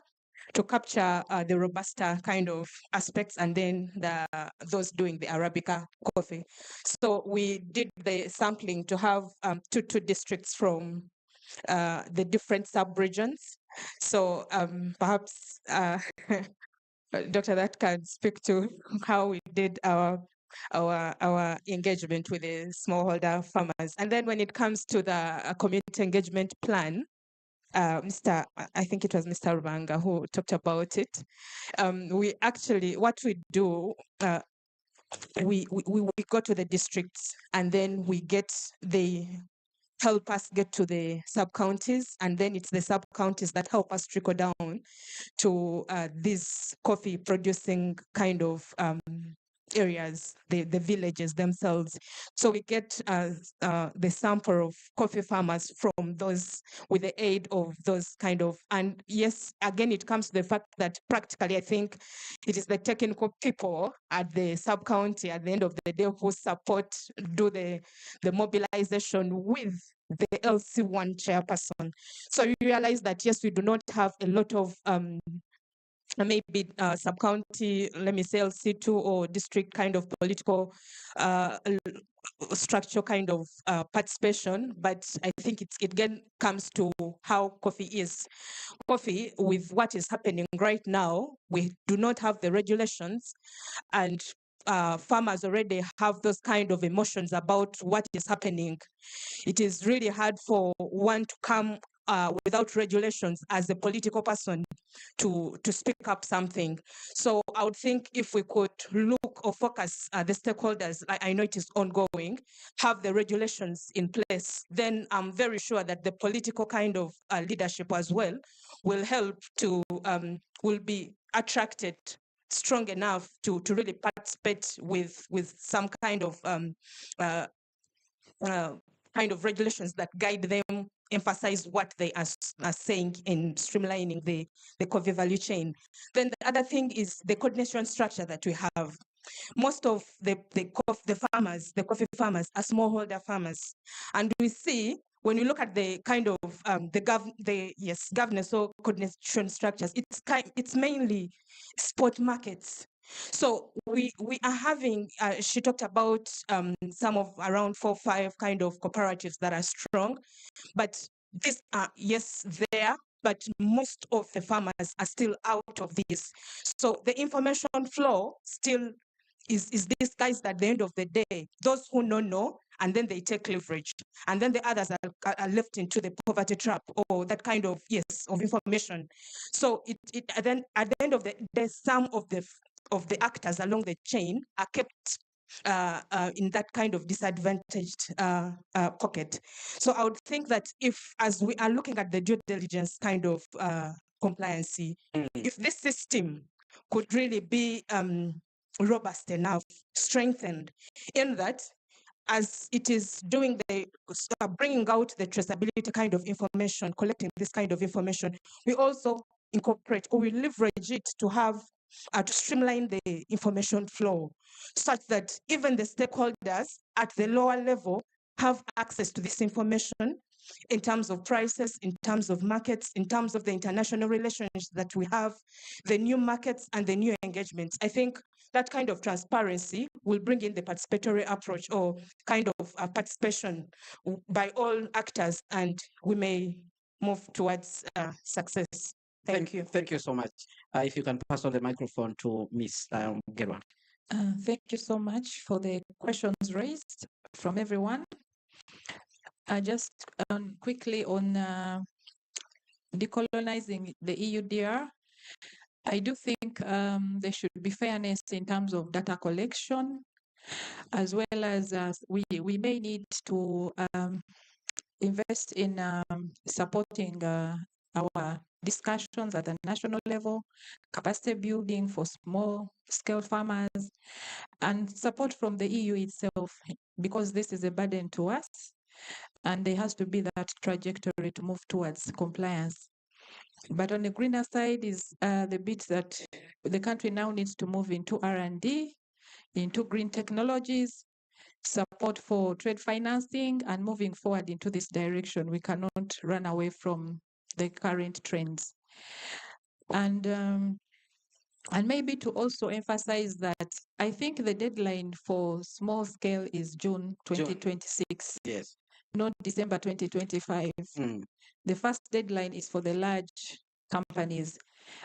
to capture the Robusta kind of aspects, and then those doing the Arabica coffee. So we did the sampling to have two districts from the different sub-regions. So perhaps Dr. That can speak to how we did our engagement with the smallholder farmers. And then when it comes to the community engagement plan, I think it was Mr. Rubanga who talked about it. We actually, what we do, we go to the districts, and then help us get to the sub-counties, and then it's the sub-counties that help us trickle down to these coffee producing kind of areas, the villages themselves. So we get the sample of coffee farmers from those, with the aid of those kind of, and yes, again, it comes to the fact that practically, I think it is the technical people at the sub-county at the end of the day who do the mobilization with the LC1 chairperson. So you realize that, yes, we do not have a lot of maybe sub-county, let me say LC2 or district kind of political structure kind of participation, but I think it again comes to how coffee is. Coffee, with what is happening right now, we do not have the regulations, and farmers already have those kind of emotions about what is happening. It is really hard for one to come without regulations as a political person to speak up something. So I would think if we could look or focus the stakeholders, I know it is ongoing, have the regulations in place, then I'm very sure that the political kind of leadership as well will help to, will be attracted strong enough to really participate with some kind of kind of regulations that guide them, emphasize what they are saying in streamlining the coffee value chain. Then the other thing is the coordination structure that we have. Most of the farmers, the coffee farmers, are smallholder farmers, and we see when we look at the kind of governance or coordination structures, it's mainly spot markets. So we are having, she talked about some of around 4 or 5 kind of cooperatives that are strong, but these are, yes, there, but most of the farmers are still out of this. So the information flow still is disguised at the end of the day. Those who know, and then they take leverage. And then the others are left into the poverty trap or that kind of, yes, of information. So then at the end of the day, some of the actors along the chain are kept in that kind of disadvantaged pocket. So I would think that if, as we are looking at the due diligence kind of compliancy, if this system could really be robust enough, strengthened, in that as it is doing the bringing out the traceability kind of information, collecting this kind of information, we also incorporate or we leverage it to have to streamline the information flow, such that even the stakeholders at the lower level have access to this information in terms of prices, in terms of markets, in terms of the international relations that we have, the new markets and the new engagements. I think that kind of transparency will bring in the participatory approach or kind of participation by all actors, and we may move towards success. Thank you. Thank you so much. If you can pass on the microphone to Ms. Gerwan. Thank you so much for the questions raised from everyone. Just quickly on decolonizing the EUDR, I do think there should be fairness in terms of data collection, as well as we may need to invest in supporting our discussions at the national level, capacity building for small scale farmers, and support from the EU itself, because this is a burden to us, and there has to be that trajectory to move towards compliance. But on the greener side is the bit that the country now needs to move into R&D, into green technologies, support for trade financing, and moving forward into this direction. We cannot run away from the current trends. And maybe to also emphasize that I think the deadline for small scale is June 2026. Yes. Not December 2025. The first deadline is for the large companies.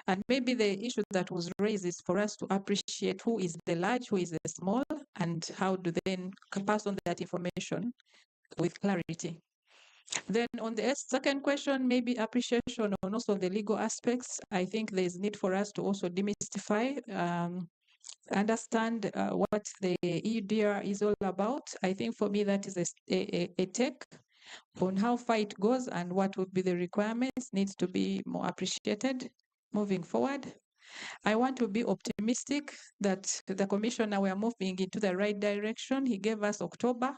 And maybe the issue that was raised is for us to appreciate who is the large, who is the small, and how do they then pass on that information with clarity. Then on the second question, maybe appreciation on also the legal aspects. I think there's need for us to also demystify, understand what the EUDR is all about. I think for me that is a take on how far it goes and what would be the requirements needs to be more appreciated moving forward. I want to be optimistic that the commissioner, we are moving into the right direction. He gave us October.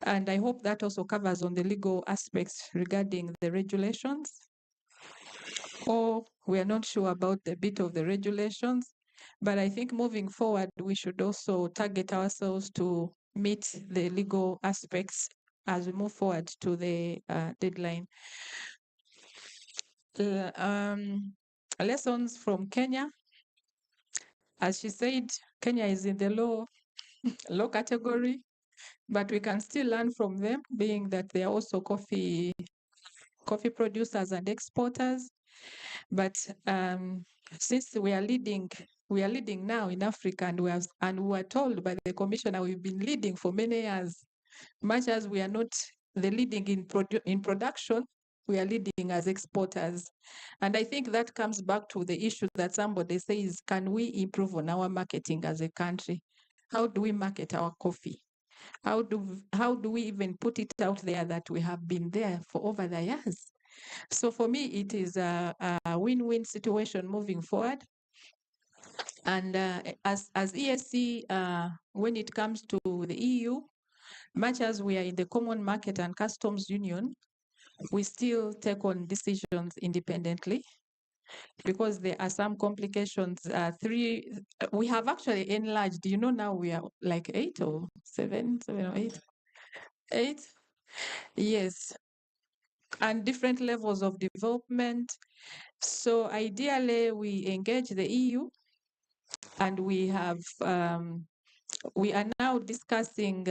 And I hope that also covers on the legal aspects regarding the regulations. Or we are not sure about the bit of the regulations, but I think moving forward, we should also target ourselves to meet the legal aspects as we move forward to the deadline. lessons from Kenya. As she said, Kenya is in the low category, but we can still learn from them, being that they are also coffee producers and exporters. But since we are leading now in Africa, and we were told by the commissioner we've been leading for many years. Much as we are not the leading in production, we are leading as exporters. And I think that comes back to the issue that somebody says, can we improve on our marketing as a country? How do we market our coffee? How do we even put it out there that we have been there for over the years? So for me, it is a win-win situation moving forward. And as ESC, when it comes to the EU, much as we are in the Common Market and Customs Union, we still take on decisions independently because there are some complications. We have actually enlarged, now we are like 8 or 7 or 8. 8? Yes. And different levels of development. So ideally, we engage the EU, and we have we are now discussing.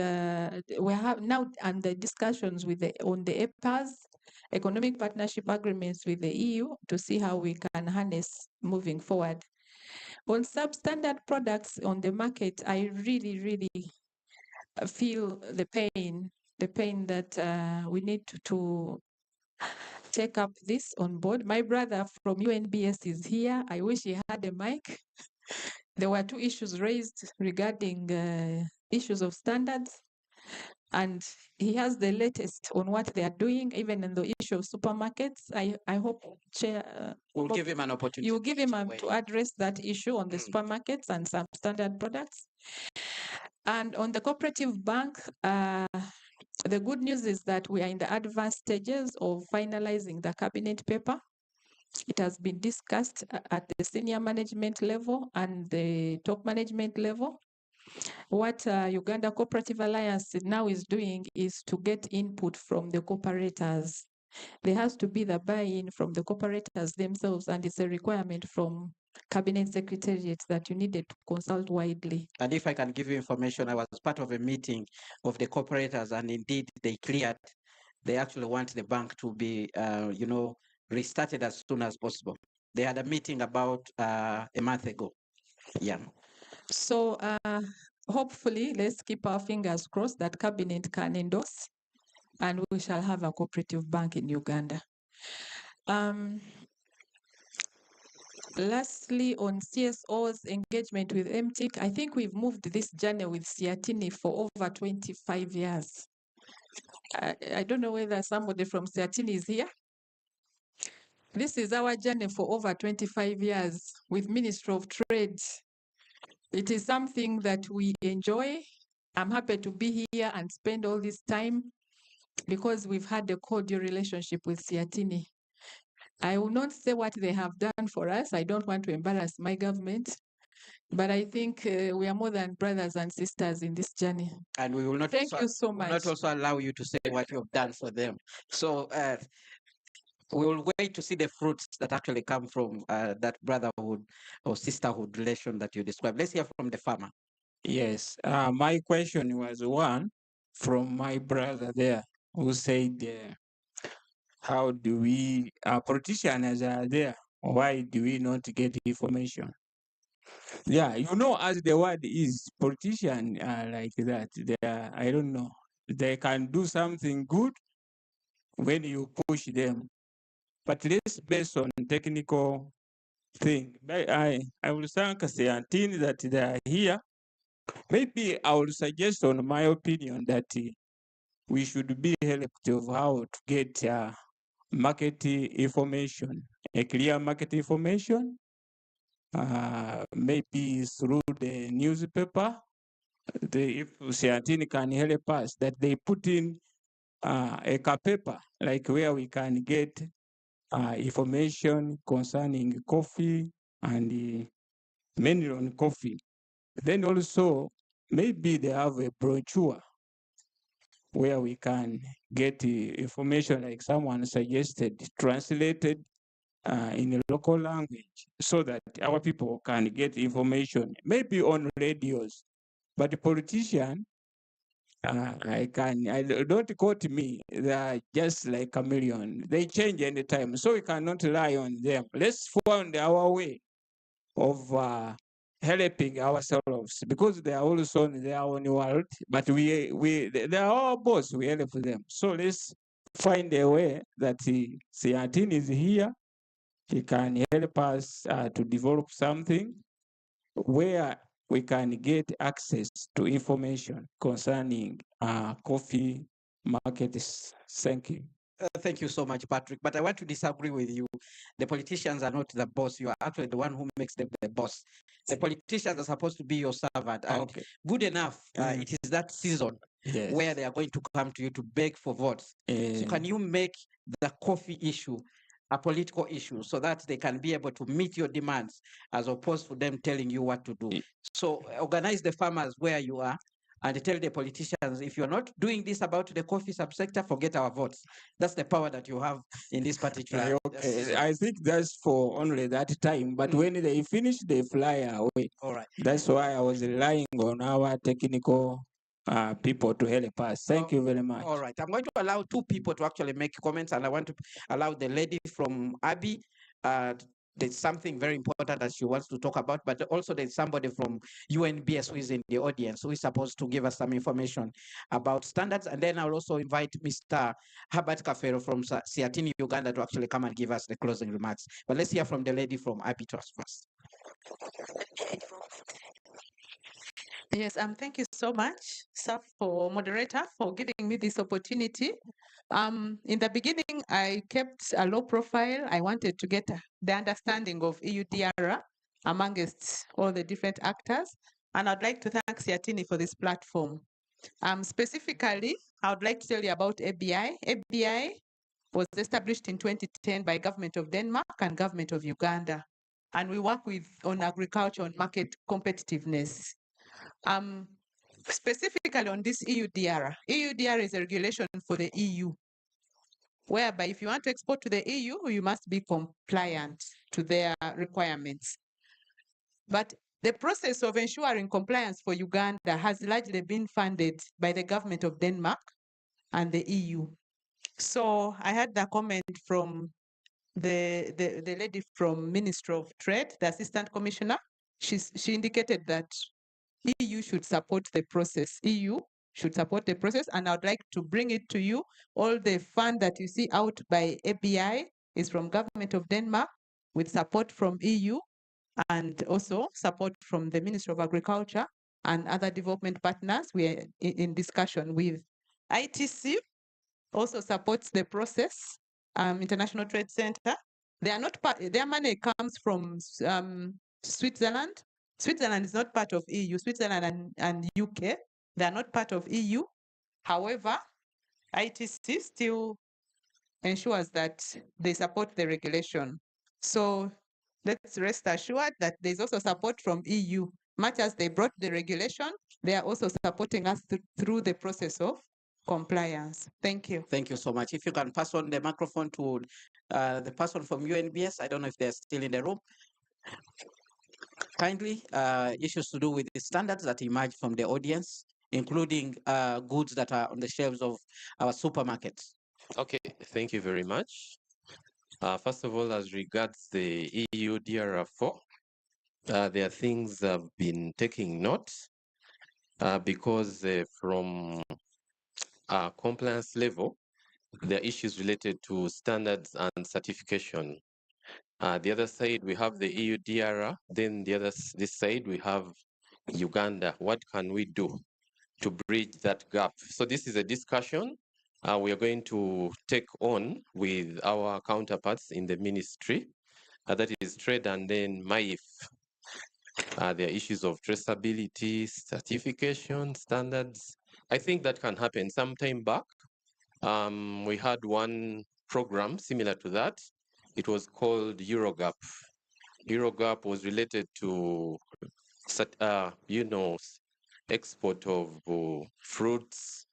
We have now under discussions with on the EPAs, economic partnership agreements with the EU, to see how we can harness moving forward. On substandard products on the market, I really feel the pain that we need to take up this on board. My brother from UNBS is here. I wish he had a mic. There were 2 issues raised regarding issues of standards, and he has the latest on what they are doing, even in the issue of supermarkets. I hope, Chair, we'll give him an opportunity. You give him to address that issue on the supermarkets and substandard products. And on the cooperative bank, the good news is that we are in the advanced stages of finalizing the cabinet paper. It has been discussed at the senior management level and the top management level. What Uganda Cooperative Alliance now is doing is to get input from the cooperators. There has to be the buy-in from the cooperators themselves, and it's a requirement from Cabinet Secretariat that you needed to consult widely. And if I can give you information, I was part of a meeting of the cooperators, and indeed they cleared. They actually want the bank to be, restarted as soon as possible. They had a meeting about a month ago. Yeah. So hopefully, let's keep our fingers crossed that Cabinet can endorse, and we shall have a cooperative bank in Uganda. Lastly, on CSO's engagement with MTIC, I think we've moved this journey with Siatini for over 25 years. I don't know whether somebody from Siatini is here. This is our journey for over 25 years with Ministry of Trade. It is something that we enjoy. I'm happy to be here and spend all this time because we've had a cordial relationship with Siatini. I will not say what they have done for us. I don't want to embarrass my government, but I think we are more than brothers and sisters in this journey. And we will not. Thank you so much. Will not also allow you to say what you have done for them. So we will wait to see the fruits that actually come from that brotherhood or sisterhood relation that you described. Let's hear from the farmer. Yes, my question was one from my brother there who said, how do we, politicians are there, why do we not get information? Yeah, as the word is, politicians are like that. They are, I don't know, they can do something good when you push them, but let's based on technical thing. I will thank Seantini that they are here. Maybe I will suggest, on my opinion, that we should be helped of how to get market information, a clear market information, maybe through the newspaper. If Seantini can help us, that they put in a paper, like where we can get information concerning coffee and mainly on coffee. Then also, maybe they have a brochure where we can get information, like someone suggested, translated in a local language so that our people can get information, maybe on radios. But the politician, don't quote me, they are just like chameleon. They change anytime, so we cannot rely on them. Let's find our way of helping ourselves because they are also in their own world, but they are our boss, we help them. So let's find a way that Siatin is here. He can help us to develop something where we can get access to information concerning coffee markets. Thank you. Thank you so much, Patrick. But I want to disagree with you. The politicians are not the boss. You are actually the one who makes them the boss. The politicians are supposed to be your servant. And good enough, it is that season where they are going to come to you to beg for votes. So can you make the coffee issue a political issue so that they can be able to meet your demands as opposed to them telling you what to do? So organize the farmers where you are and tell the politicians, if you're not doing this about the coffee subsector, forget our votes. That's the power that you have in this particular season. I think that's for only that time, but when they finish, they fly away. All right. That's why I was relying on our technical people to help us. Thank you very much. All right. I'm going to allow two people to actually make comments, and I want to allow the lady from Abi. There's something very important that she wants to talk about, but also there's somebody from UNBS who is in the audience who is supposed to give us some information about standards. And then I'll also invite Mr. Herbert Kafero from Siatini, Uganda to actually come and give us the closing remarks. But let's hear from the lady from Abi first. Yes, thank you so much, sir, for moderator, for giving me this opportunity. In the beginning, I kept a low profile. I wanted to get the understanding of Eudr amongst all the different actors. And I'd like to thank Siatini for this platform. Specifically, I would like to tell you about ABI. ABI was established in 2010 by Government of Denmark and Government of Uganda. And we work on agriculture, on market competitiveness. Specifically on this EUDR. EUDR is a regulation for the EU, whereby if you want to export to the EU, you must be compliant to their requirements. But the process of ensuring compliance for Uganda has largely been funded by the government of Denmark and the EU. So I had the comment from the lady from Ministry of Trade, the Assistant Commissioner. She indicated that EU should support the process. EU should support the process, and I'd like to bring it to you. All the fund that you see out by ABI is from Government of Denmark with support from EU and also support from the Ministry of Agriculture and other development partners we are in discussion with. ITC also supports the process, International Trade Center. They are not part, their money comes from Switzerland. Switzerland is not part of EU. Switzerland and UK, they are not part of EU. However, ITC still ensures that they support the regulation. So let's rest assured that there's also support from EU. Much as they brought the regulation, they are also supporting us through the process of compliance. Thank you. Thank you so much. If you can pass on the microphone to the person from UNBS, I don't know if they're still in the room. Kindly, issues to do with the standards that emerge from the audience, including goods that are on the shelves of our supermarkets. Okay, thank you very much. First of all, as regards the EU DRR4, there are things I've been taking note because from compliance level, there are issues related to standards and certification. The other side, we have the EU DRR, then this side, we have Uganda. What can we do to bridge that gap? So this is a discussion we are going to take on with our counterparts in the ministry, that is trade and then MIF. There are issues of traceability, certification, standards. I think that can happen. Some time back, we had one program similar to that. It was called Eurogap. Eurogap was related to, export of fruits,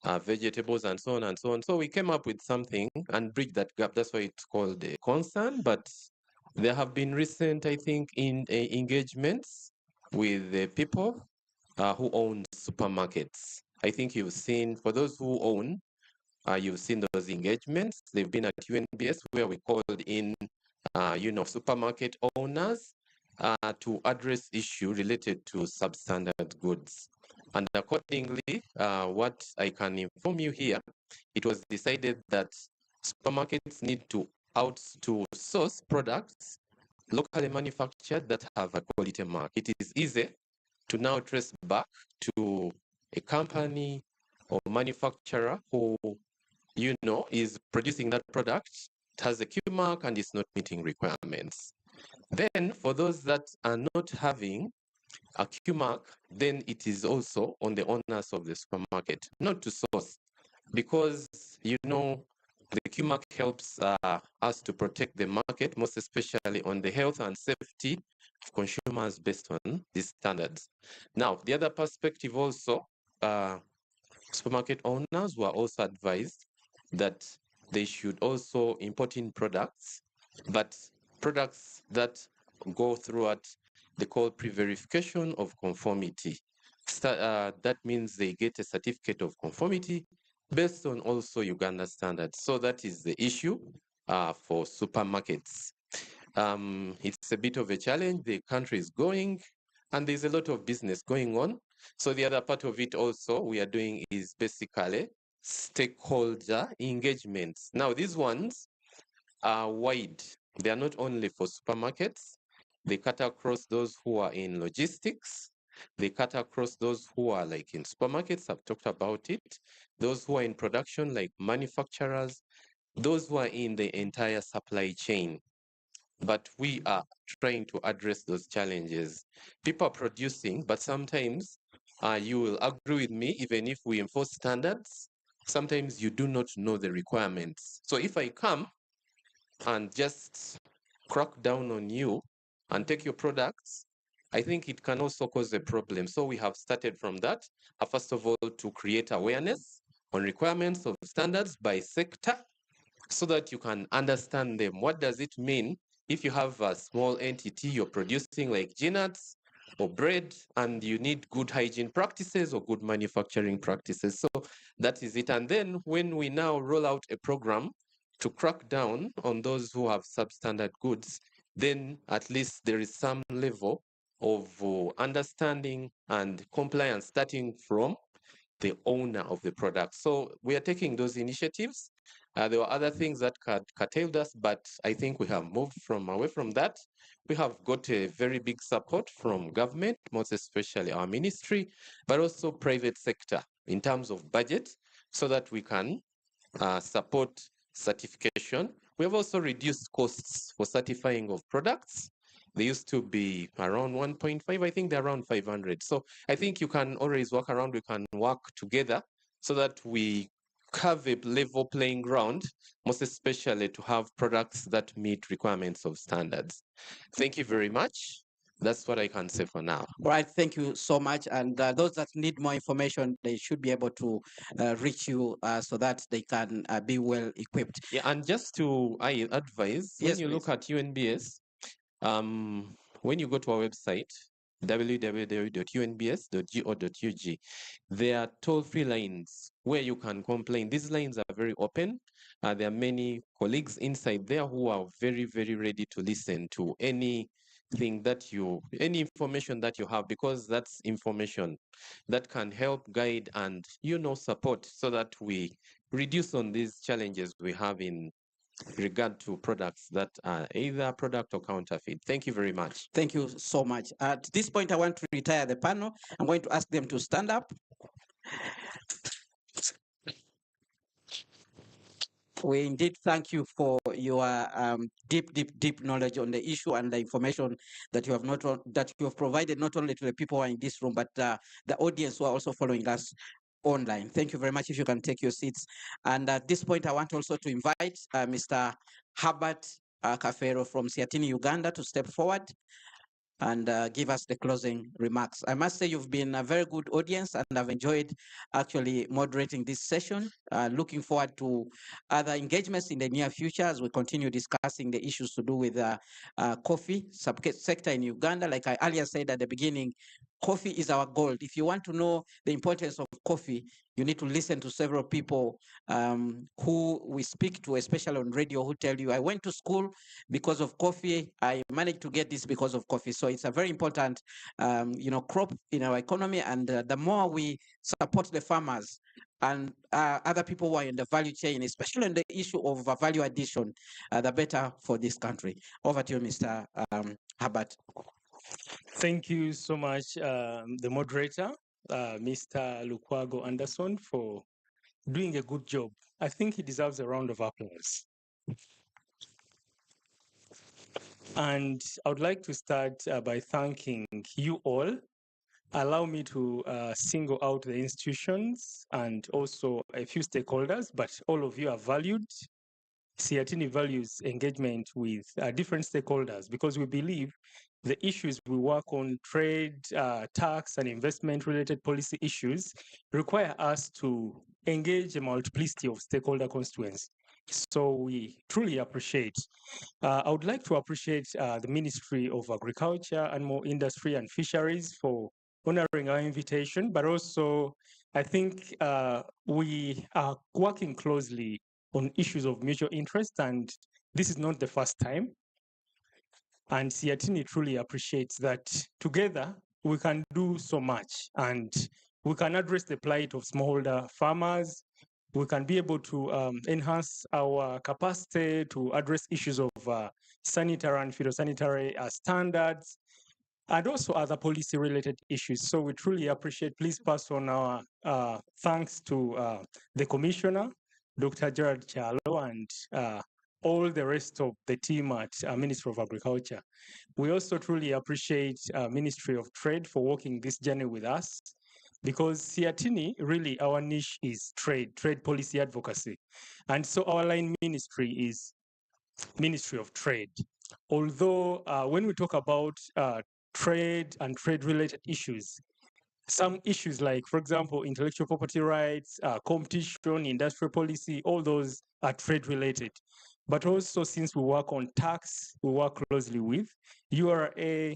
vegetables and so on and so on. So we came up with something and bridge that gap. That's why it's called a concern. But there have been recent, I think, engagements with the people who own supermarkets. I think you've seen, for those who own, you've seen those engagements. They've been at UNBS where we called in, supermarket owners to address issue related to substandard goods. And accordingly, what I can inform you here, it was decided that supermarkets need to source products locally manufactured that have a quality mark. It is easy to now trace back to a company or manufacturer who, is producing that product. It has a Q mark and is not meeting requirements. Then for those that are not having a Q mark, then it is also on the owners of the supermarket not to source, because the Q mark helps us to protect the market, most especially on the health and safety of consumers based on these standards. Now, the other perspective also, supermarket owners were also advised that they should also import in products, but products that go through what they call pre-verification of conformity. That means they get a certificate of conformity based on also Uganda standards. So that is the issue for supermarkets. It's a bit of a challenge. The country is going, and there's a lot of business going on. So the other part of it also we are doing is basically stakeholder engagements. Now, these ones are wide. They are not only for supermarkets. They cut across those who are in logistics. They cut across those who are like in supermarkets. I've talked about it. Those who are in production, like manufacturers. Those who are in the entire supply chain. But we are trying to address those challenges. People are producing, but sometimes you will agree with me, even if we enforce standards, sometimes you do not know the requirements. So if I come and just crack down on you and take your products, I think it can also cause a problem. So we have started from that, first of all, to create awareness on requirements of standards by sector so that you can understand them. What does it mean if you have a small entity you're producing like peanuts or bread and you need good hygiene practices or good manufacturing practices? So that is it. And then when we now roll out a program to crack down on those who have substandard goods, then at least there is some level of understanding and compliance starting from the owner of the product. So we are taking those initiatives. There were other things that curtailed us, but I think we have moved away from that. We have got a very big support from government, most especially our ministry, but also private sector in terms of budget, so that we can support certification. We have also reduced costs for certifying of products. They used to be around 1.5. I think they're around 500. So I think you can always work around. We can work together so that we have a level playing ground, most especially to have products that meet requirements of standards. Thank you very much. That's what I can say for now. All right, thank you so much. And those that need more information, they should be able to reach you so that they can be well equipped. Yeah, and just to advise, when you look at UNBS, when you go to our website, www.unbs.go.ug, there are toll-free lines where you can complain. These lines are very open. There are many colleagues inside there who are very, very ready to listen to any information that you have, because that's information that can help guide and support so that we reduce on these challenges we have in regard to products that are either product or counterfeit. Thank you very much. Thank you so much. At this point, I want to retire the panel. I'm going to ask them to stand up. We indeed thank you for your deep knowledge on the issue and the information that you have provided not only to the people who are in this room, but the audience who are also following us online. Thank you very much. If you can take your seats. And at this point, I want also to invite Mr. Herbert Kafero from Siatini, Uganda, to step forward. and give us the closing remarks. I must say you've been a very good audience, and I've enjoyed actually moderating this session. Looking forward to other engagements in the near future as we continue discussing the issues to do with coffee sector in Uganda. Like I earlier said at the beginning, coffee is our gold. If you want to know the importance of coffee, you need to listen to several people who we speak to, especially on radio, who tell you, I went to school because of coffee. I managed to get this because of coffee. So it's a very important, crop in our economy. And the more we support the farmers and other people who are in the value chain, especially on the issue of value addition, the better for this country. Over to you, Mr. Herbert. Thank you so much, the moderator, Mr. Lukwago Anderson, for doing a good job. I think he deserves a round of applause. And I would like to start by thanking you all. Allow me to single out the institutions and also a few stakeholders, but all of you are valued. Siatini values engagement with different stakeholders because we believe the issues we work on, trade, tax, and investment-related policy issues, require us to engage a multiplicity of stakeholder constituents. So we truly appreciate. I would like to appreciate the Ministry of Agriculture, Animal Industry, and Fisheries for honoring our invitation, but also I think we are working closely on issues of mutual interest, and this is not the first time. And Siatini truly appreciates that together we can do so much, and we can address the plight of smallholder farmers. We can be able to enhance our capacity to address issues of sanitary and phytosanitary standards, and also other policy-related issues. So we truly appreciate. Please pass on our thanks to the Commissioner, Dr. Gerard Chalo, and all the rest of the team at Ministry of Agriculture. We also truly appreciate Ministry of Trade for walking this journey with us, because Siatini, really our niche is trade policy advocacy. And so our line ministry is Ministry of Trade. Although when we talk about trade and trade-related issues, some issues like, for example, intellectual property rights, competition, industrial policy, all those are trade-related. But also, since we work on tax, we work closely with URA,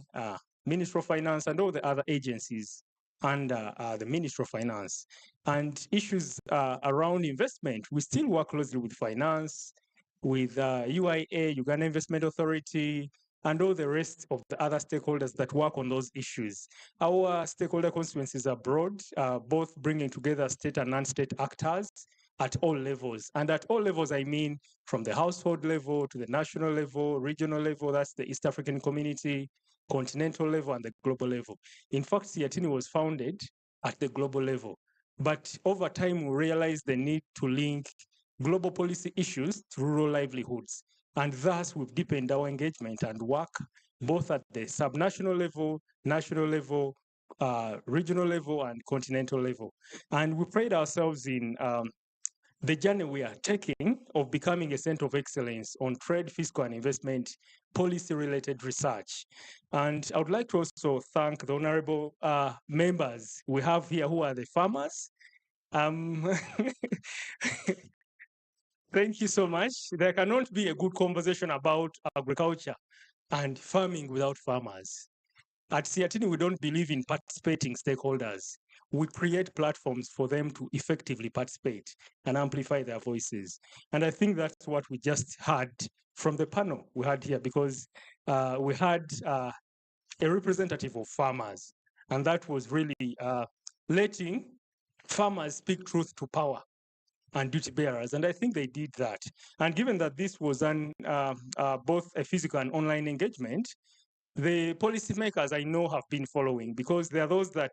Ministry of Finance, and all the other agencies under the Ministry of Finance. And issues around investment, we still work closely with finance, with UIA, Uganda Investment Authority, and all the rest of the other stakeholders that work on those issues. Our stakeholder constituencies are broad, both bringing together state and non-state actors at all levels. And at all levels, I mean from the household level to the national level, regional level, that's the East African community, continental level, and the global level. In fact, Siatini was founded at the global level. But over time, we realized the need to link global policy issues to rural livelihoods. And thus, we've deepened our engagement and work both at the subnational level, national level, regional level, and continental level. And we pride ourselves in the journey we are taking of becoming a center of excellence on trade, fiscal, and investment policy-related research. And I would like to also thank the honorable members we have here who are the farmers. Thank you so much. There cannot be a good conversation about agriculture and farming without farmers. At Siatini, we don't believe in participating stakeholders. We create platforms for them to effectively participate and amplify their voices. And I think that's what we just heard from the panel we had here, because we had a representative of farmers, and that was really letting farmers speak truth to power and duty bearers, and I think they did that. And given that this was both a physical and online engagement, the policymakers I know have been following, because there are those that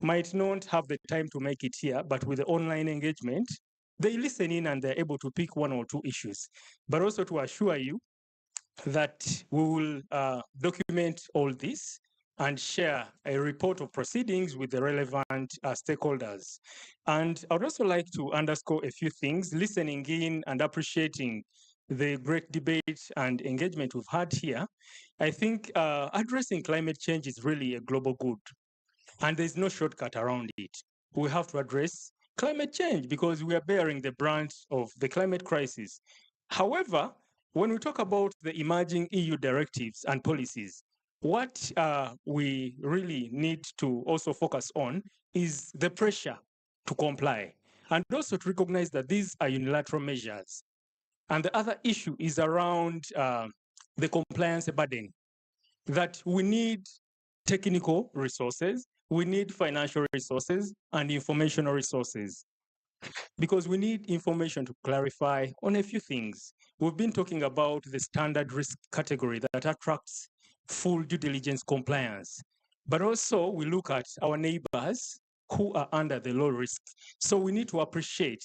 might not have the time to make it here, but with the online engagement, they listen in and they're able to pick one or two issues. But also to assure you that we will document all this and share a report of proceedings with the relevant stakeholders. And I would also like to underscore a few things, listening in and appreciating the great debate and engagement we've had here, I think addressing climate change is really a global good, and there's no shortcut around it. We have to address climate change because we are bearing the brunt of the climate crisis. However, when we talk about the emerging EU directives and policies, what we really need to also focus on is the pressure to comply and also to recognize that these are unilateral measures. And the other issue is around the compliance burden, that we need technical resources, we need financial resources and informational resources, because we need information to clarify on a few things. We've been talking about the standard risk category that attracts full due diligence compliance, but also we look at our neighbors who are under the low risk. So we need to appreciate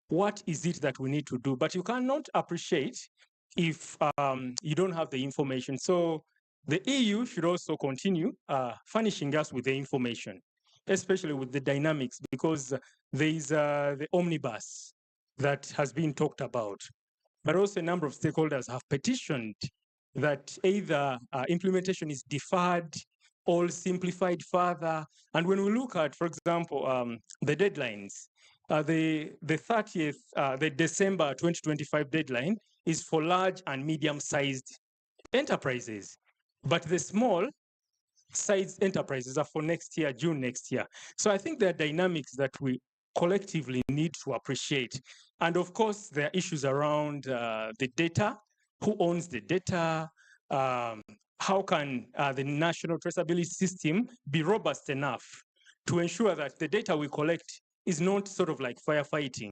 what is it that we need to do, but you cannot appreciate if you don't have the information. So the EU should also continue furnishing us with the information, especially with the dynamics, because there is the omnibus that has been talked about. But also a number of stakeholders have petitioned that either implementation is deferred or simplified further. And when we look at, for example, the deadlines, the 30th, the December 2025 deadline is for large and medium-sized enterprises, but the small sized enterprises are for next year, June next year. So I think there are dynamics that we collectively need to appreciate. And of course, there are issues around the data, who owns the data, how can the national traceability system be robust enough to ensure that the data we collect is not sort of like firefighting.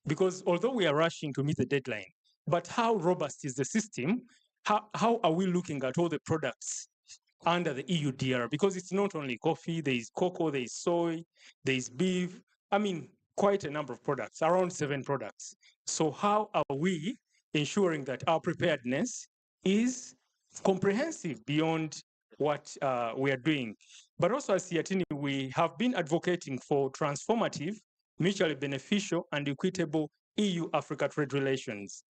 Because although we are rushing to meet the deadline, but how robust is the system? How are we looking at all the products under the EUDR? Because it's not only coffee, there is cocoa, there is soy, there is beef. I mean, quite a number of products, around 7 products. So how are we ensuring that our preparedness is comprehensive beyond what we are doing? But also as Siatini, we have been advocating for transformative, mutually beneficial and equitable EU-Africa trade relations.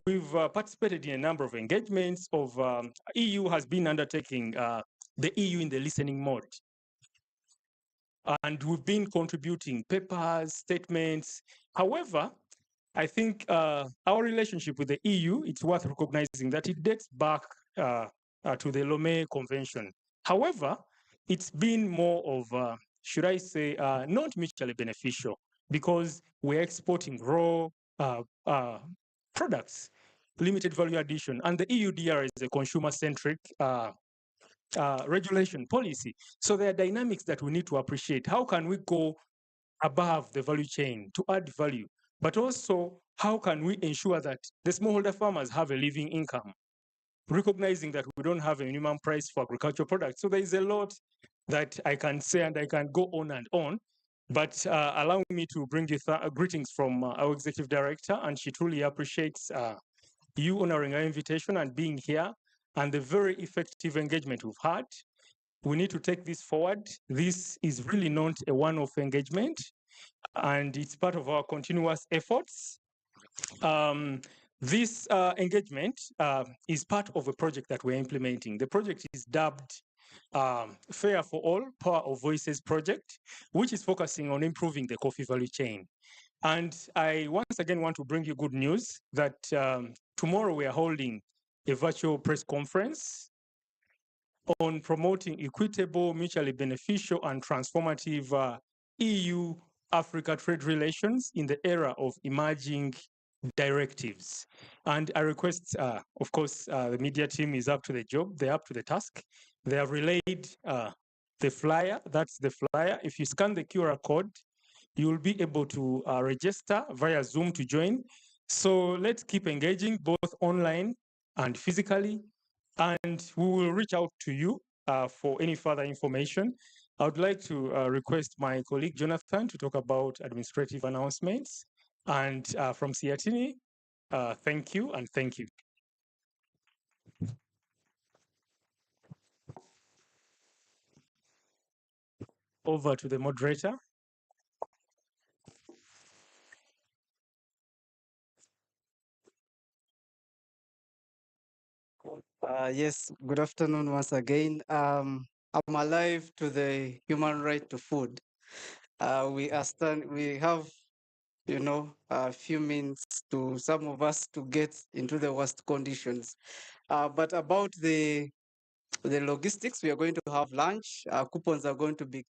We've participated in a number of engagements of EU has been undertaking the EU in the listening mode. And we've been contributing papers, statements. However, I think our relationship with the EU, it's worth recognizing that it dates back to the Lomé Convention. However, it's been more of, should I say, not mutually beneficial, because we're exporting raw products, limited value addition, and the EUDR is a consumer-centric regulation policy. So there are dynamics that we need to appreciate. How can we go above the value chain to add value? But also, how can we ensure that the smallholder farmers have a living income, recognizing that we don't have a minimum price for agricultural products? So there is a lot that I can say, and I can go on and on. But allow me to bring you greetings from our executive director, and she truly appreciates you honoring our invitation and being here, and the very effective engagement we've had. We need to take this forward. This is really not a one-off engagement, and it's part of our continuous efforts. This engagement is part of a project that we're implementing. The project is dubbed Fair for All, Power of Voices project, which is focusing on improving the coffee value chain. And I once again want to bring you good news that tomorrow we are holding a virtual press conference on promoting equitable, mutually beneficial, and transformative EU-Africa trade relations in the era of emerging directives. And I request, of course, the media team is up to the job, they're up to the task. They have relayed the flyer, that's the flyer. If you scan the QR code, you will be able to register via Zoom to join. So let's keep engaging both online and physically, and we will reach out to you for any further information. I would like to request my colleague Jonathan to talk about administrative announcements. And from Siatini, thank you and thank you. Over to the moderator. Yes, good afternoon once again. I'm alive to the human right to food. We have, a few minutes to some of us to get into the worst conditions. But about the logistics, we are going to have lunch. Coupons are going to be